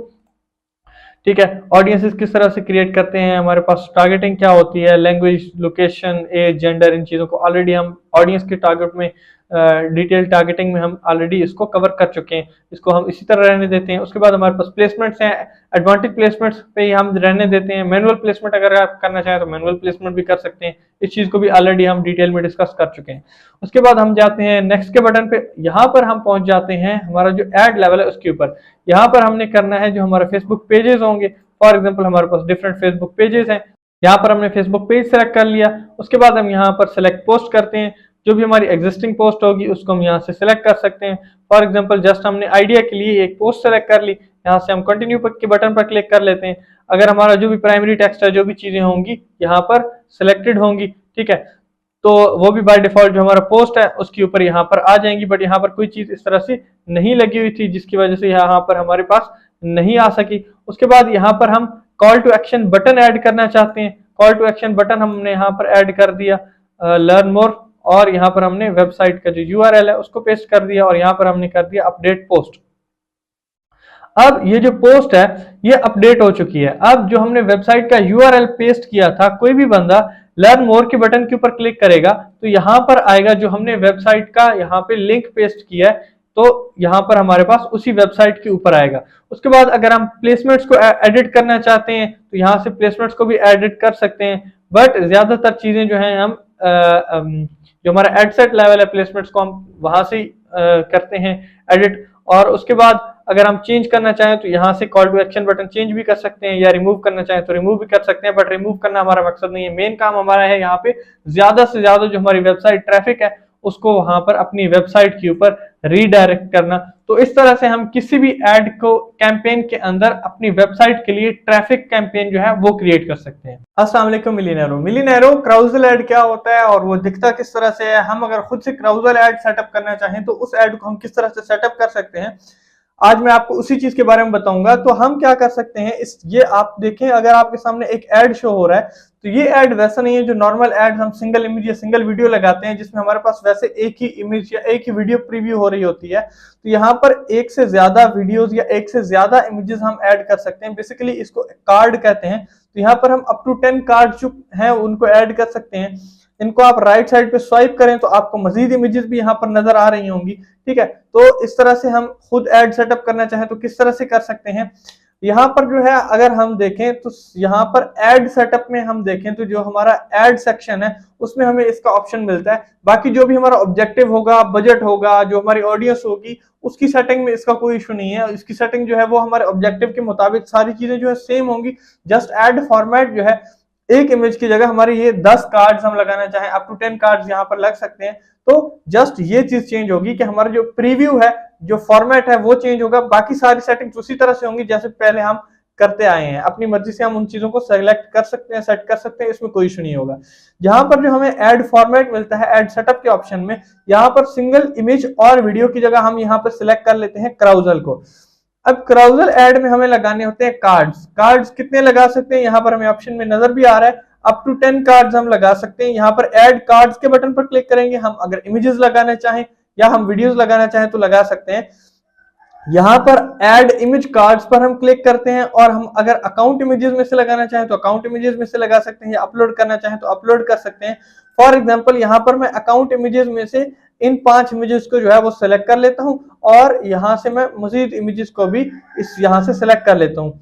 ठीक है, ऑडियंसेस किस तरह से क्रिएट करते हैं, हमारे पास टारगेटिंग क्या होती है, लैंग्वेज, लोकेशन, एज, जेंडर, इन चीजों को ऑलरेडी हम ऑडियंस के टारगेट में डिटेल टारगेटिंग में हम ऑलरेडी इसको कवर कर चुके हैं, इसको हम इसी तरह रहने देते हैं। उसके बाद हमारे पास प्लेसमेंट्स हैं, एडवांटेज प्लेसमेंट्स पे हम रहने देते हैं। मैनुअल प्लेसमेंट अगर आप करना चाहें तो मैनुअल प्लेसमेंट भी कर सकते हैं, इस चीज को भी ऑलरेडी हम डिटेल में डिस्कस कर चुके हैं। उसके बाद हम जाते हैं नेक्स्ट के बटन पे, यहाँ पर हम पहुंच जाते हैं हमारा जो एड लेवल है उसके ऊपर। यहाँ पर हमने करना है जो हमारे फेसबुक पेजेस होंगे, फॉर एग्जाम्पल हमारे पास डिफरेंट फेसबुक पेजेस हैं, यहाँ पर हमने फेसबुक पेज सेलेक्ट कर लिया। उसके बाद हम यहाँ पर सेलेक्ट पोस्ट करते हैं, जो भी हमारी एग्जिस्टिंग पोस्ट होगी उसको हम यहाँ से सिलेक्ट कर सकते हैं। फॉर एग्जांपल जस्ट हमने आइडिया के लिए एक पोस्ट सेलेक्ट कर ली, यहाँ से हम कंटिन्यू के बटन पर क्लिक कर लेते हैं। अगर हमारा जो भी प्राइमरी टेक्स्ट है, जो भी चीजें होंगी यहाँ पर सिलेक्टेड होंगी, ठीक है, तो वो भी बाय डिफॉल्ट जो हमारा पोस्ट है उसके ऊपर यहाँ पर आ जाएंगी। बट यहाँ पर कोई चीज इस तरह से नहीं लगी हुई थी जिसकी वजह से यहाँ पर हमारे पास नहीं आ सकी। उसके बाद यहाँ पर हम call to action button add करना चाहते हैं, कॉल टू एक्शन बटन हमने यहाँ पर ऐड कर दिया, लर्न मोर, और यहाँ पर हमने वेबसाइट का जो यूआरएल है उसको पेस्ट कर दिया, और यहाँ पर हमने कर दिया अपडेट पोस्ट। अब ये जो पोस्ट है ये अपडेट हो चुकी है। अब जो हमने वेबसाइट का यूआरएल पेस्ट किया था, कोई भी बंदा लर्न मोर के बटन के ऊपर क्लिक करेगा तो यहाँ पर आएगा जो हमने वेबसाइट का यहाँ पे लिंक पेस्ट किया है, तो यहाँ पर हमारे पास उसी वेबसाइट के ऊपर आएगा। उसके बाद अगर हम प्लेसमेंट्स को एडिट करना चाहते हैं तो यहाँ से प्लेसमेंट्स को भी एडिट कर सकते हैं, बट ज्यादातर चीजें जो है हम जो हमारा एडसेट लेवल है प्लेसमेंट्स को हम वहां से करते हैं एडिट। और उसके बाद अगर हम चेंज करना चाहें तो यहाँ से call to action button change भी कर सकते हैं, या रिमूव करना चाहें तो रिमूव भी कर सकते हैं, बट रिमूव करना हमारा मकसद नहीं है। मेन काम हमारा है यहाँ पे ज्यादा से ज्यादा जो हमारी वेबसाइट ट्रैफिक है उसको वहां पर अपनी वेबसाइट के ऊपर रीडायरेक्ट करना। तो इस तरह से हम किसी भी एड को कैंपेन के अंदर अपनी वेबसाइट के लिए ट्रैफिक कैंपेन जो है वो क्रिएट कर सकते हैं। अस्सलाम वालेकुम मिलियनेरो, क्राउजल एड क्या होता है और वो दिखता किस तरह से है, हम अगर खुद से क्राउजल एड सेटअप करना चाहें तो उस एड को हम किस तरह से सेटअप कर सकते हैं, आज मैं आपको उसी चीज के बारे में बताऊंगा। तो हम क्या कर सकते हैं, ये आप देखें, अगर आपके सामने एक एड शो हो रहा है तो ये एड वैसा नहीं है जो नॉर्मल एड हम सिंगल इमेज या सिंगल वीडियो लगाते हैं जिसमें हमारे पास वैसे एक ही इमेज या एक ही वीडियो प्रीव्यू हो रही होती है। तो यहाँ पर एक से ज्यादा वीडियोस या एक से ज्यादा इमेजेस हम ऐड कर सकते हैं, बेसिकली इसको कार्ड कहते हैं। तो यहाँ पर हम अप टू 10 कार्ड जो हैं उनको ऐड कर सकते हैं। इनको आप राइट साइड पे स्वाइप करें तो आपको मजीद इमेजेस भी यहाँ पर नजर आ रही होंगी, ठीक है। तो इस तरह से हम खुद ऐड सेटअप करना चाहें तो किस तरह से कर सकते हैं। यहाँ पर जो है अगर हम देखें तो यहाँ पर ऐड सेटअप में हम देखें तो जो हमारा ऐड सेक्शन है उसमें हमें इसका ऑप्शन मिलता है। बाकी जो भी हमारा ऑब्जेक्टिव होगा, बजट होगा, जो हमारी ऑडियंस होगी, उसकी सेटिंग में इसका कोई इशू नहीं है। इसकी सेटिंग जो है वो हमारे ऑब्जेक्टिव के मुताबिक सारी चीजें जो है सेम होंगी। जस्ट ऐड फॉर्मेट जो है, एक इमेज की जगह हमारी ये 10 कार्ड्स हम लगाना चाहें, अप टू 10 कार्ड्स यहाँ पर लग सकते हैं। तो जस्ट ये चीज चेंज होगी कि हमारा जो प्रीव्यू है, जो फॉर्मेट है वो चेंज होगा, बाकी सारी सेटिंग्स उसी तरह से होंगी जैसे पहले हम करते आए हैं। अपनी मर्जी से हम उन चीजों को सेलेक्ट कर सकते हैं, सेट कर सकते हैं, इसमें कोई इशू नहीं होगा। यहाँ पर जो हमें ऐड फॉर्मेट मिलता है ऐड सेटअप के ऑप्शन में, यहाँ पर सिंगल इमेज और वीडियो की जगह हम यहाँ पर सिलेक्ट कर लेते हैं क्राउजल को। अब क्राउजल एड में हमें लगाने होते हैं कार्ड्स। कार्ड्स कितने लगा सकते हैं, यहाँ पर हमें ऑप्शन में नजर भी आ रहा है, अप टू 10 कार्ड्स हम लगा सकते हैं। यहाँ पर ऐड कार्ड्स के बटन पर क्लिक करेंगे, हम अगर इमेजेस लगाना चाहें या हम वीडियोस लगाना चाहें तो लगा सकते हैं। यहाँ पर ऐड इमेज कार्ड्स पर हम क्लिक करते हैं, और हम अगर अकाउंट इमेजेस में से लगाना चाहें तो अकाउंट images में से लगा सकते हैं, या अपलोड करना चाहें तो अपलोड कर सकते हैं। फॉर एग्जांपल यहाँ पर मैं अकाउंट इमेजेस में से इन 5 इमेजेस को जो है वो सिलेक्ट कर लेता हूँ, और यहाँ से मैं मजीद इमेजेस को भी इस यहाँ से सिलेक्ट कर लेता हूँ।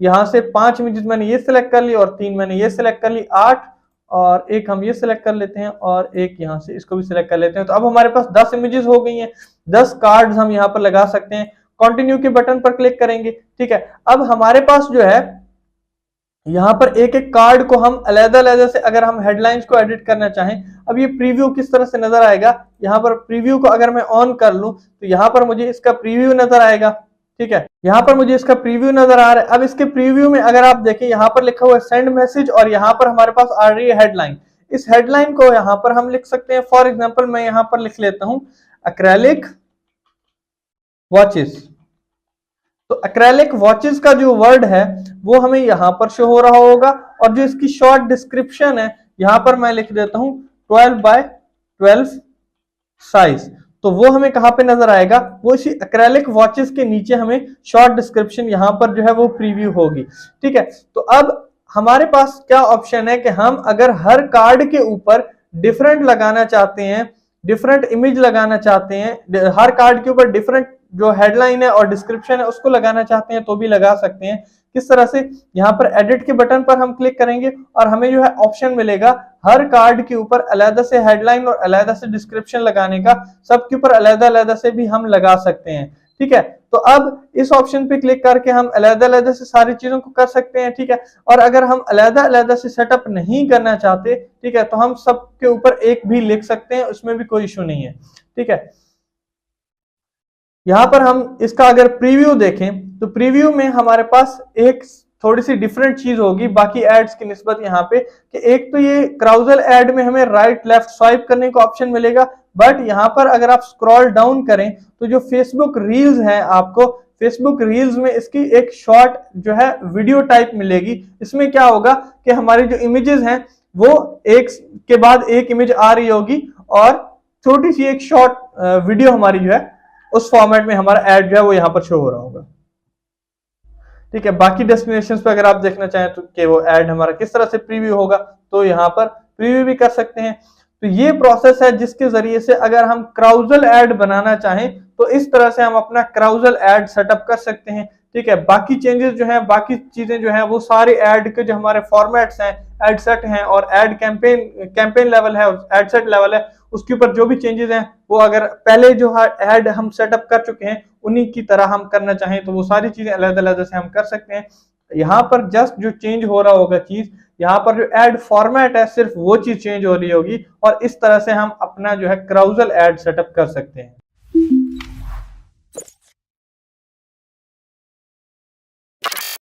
यहाँ से 5 इमेजेस मैंने ये सिलेक्ट कर ली और 3 मैंने ये सिलेक्ट कर ली, 8 और एक हम ये सिलेक्ट कर लेते हैं और एक यहाँ से इसको भी सिलेक्ट कर लेते हैं। तो अब हमारे पास 10 इमेजेस हो गई हैं, 10 कार्ड्स हम यहाँ पर लगा सकते हैं। कंटिन्यू के बटन पर क्लिक करेंगे, ठीक है। अब हमारे पास जो है यहाँ पर एक एक कार्ड को हम अलग-अलग से अगर हम हेडलाइंस को एडिट करना चाहें, अब ये प्रीव्यू किस तरह से नजर आएगा, यहाँ पर प्रीव्यू को अगर मैं ऑन कर लूं तो यहाँ पर मुझे इसका प्रीव्यू नजर आएगा, ठीक है। यहाँ पर मुझे इसका प्रीव्यू नजर आ रहा है। अब इसके प्रीव्यू में अगर आप देखें यहाँ पर लिखा हुआ है सेंड मैसेज और यहाँ पर हमारे पास आ रही है हेडलाइन। इस हेडलाइन को यहाँ पर हम लिख सकते हैं, फॉर एग्जाम्पल मैं यहाँ पर लिख लेता हूं एक्रेलिक वॉचेस। तो एक्रेलिक वॉचेस का जो वर्ड है वो हमें यहां पर शो हो रहा होगा और जो इसकी शॉर्ट डिस्क्रिप्शन है यहां पर मैं लिख देता हूं 12x12 साइज। तो वो हमें कहां पे नजर आएगा, वो इसी एक्रेलिक वॉचेस के नीचे हमें शॉर्ट डिस्क्रिप्शन यहां पर जो है वो प्रीव्यू होगी, ठीक है। तो अब हमारे पास क्या ऑप्शन है कि हम अगर हर कार्ड के ऊपर डिफरेंट लगाना चाहते हैं, डिफरेंट इमेज लगाना चाहते हैं, हर कार्ड के ऊपर डिफरेंट जो हेडलाइन है और डिस्क्रिप्शन है उसको लगाना चाहते हैं तो भी लगा सकते हैं। किस तरह से, यहाँ पर एडिट के बटन पर हम क्लिक करेंगे और हमें जो है ऑप्शन मिलेगा हर कार्ड के ऊपर अलग से हेडलाइन और अलग से डिस्क्रिप्शन लगाने का, सबके ऊपर अलग से भी हम लगा सकते हैं, ठीक है। तो अब इस ऑप्शन पे क्लिक करके हम अलग से सारी चीजों को कर सकते हैं, ठीक है। और अगर हम अलग से सेटअप नहीं करना चाहते, ठीक है, तो हम सबके ऊपर एक भी लिख सकते हैं, उसमें भी कोई इशू नहीं है, ठीक है। यहां पर हम इसका अगर प्रीव्यू देखें तो प्रीव्यू में हमारे पास एक थोड़ी सी डिफरेंट चीज होगी बाकी एड्स की निस्बत यहाँ पे, कि एक तो ये क्राउजल एड में हमें राइट लेफ्ट स्वाइप करने का ऑप्शन मिलेगा, बट यहाँ पर अगर आप स्क्रॉल डाउन करें तो जो फेसबुक रील्स है, आपको फेसबुक रील्स में इसकी एक शॉर्ट जो है वीडियो टाइप मिलेगी। इसमें क्या होगा कि हमारी जो इमेजेस हैं वो एक के बाद एक इमेज आ रही होगी और छोटी सी एक शॉर्ट वीडियो हमारी जो है उस फॉर्मेट में हमारा ऐड जो है वो यहाँ पर शो हो रहा होगा, ठीक है। बाकी डेस्टिनेशंस पे अगर आप देखना चाहें तो कि वो ऐड हमारा किस तरह से प्रीव्यू होगा तो यहाँ पर प्रीव्यू भी कर सकते हैं। तो ये प्रोसेस है जिसके जरिए से अगर हम क्राउजल ऐड बनाना चाहें तो इस तरह से हम अपना क्राउजल ऐड सेटअप कर सकते हैं, ठीक है। बाकी चेंजेस जो है, बाकी चीजें जो है वो सारे ऐड के जो हमारे फॉर्मेट्स हैं, एड सेट हैं और एड कैंपेन लेवल है, एड सेट लेवल है, उसके ऊपर जो भी चेंजेस हैं वो अगर पहले जो ऐड हम सेटअप कर चुके हैं उन्हीं की तरह हम करना चाहें तो वो सारी चीजें अलग से हम कर सकते हैं। यहाँ पर जस्ट जो चेंज हो रहा होगा चीज, यहाँ पर जो ऐड फॉर्मेट है सिर्फ वो चीज चेंज हो रही होगी और इस तरह से हम अपना जो है क्राउजल ऐड सेटअप कर सकते हैं।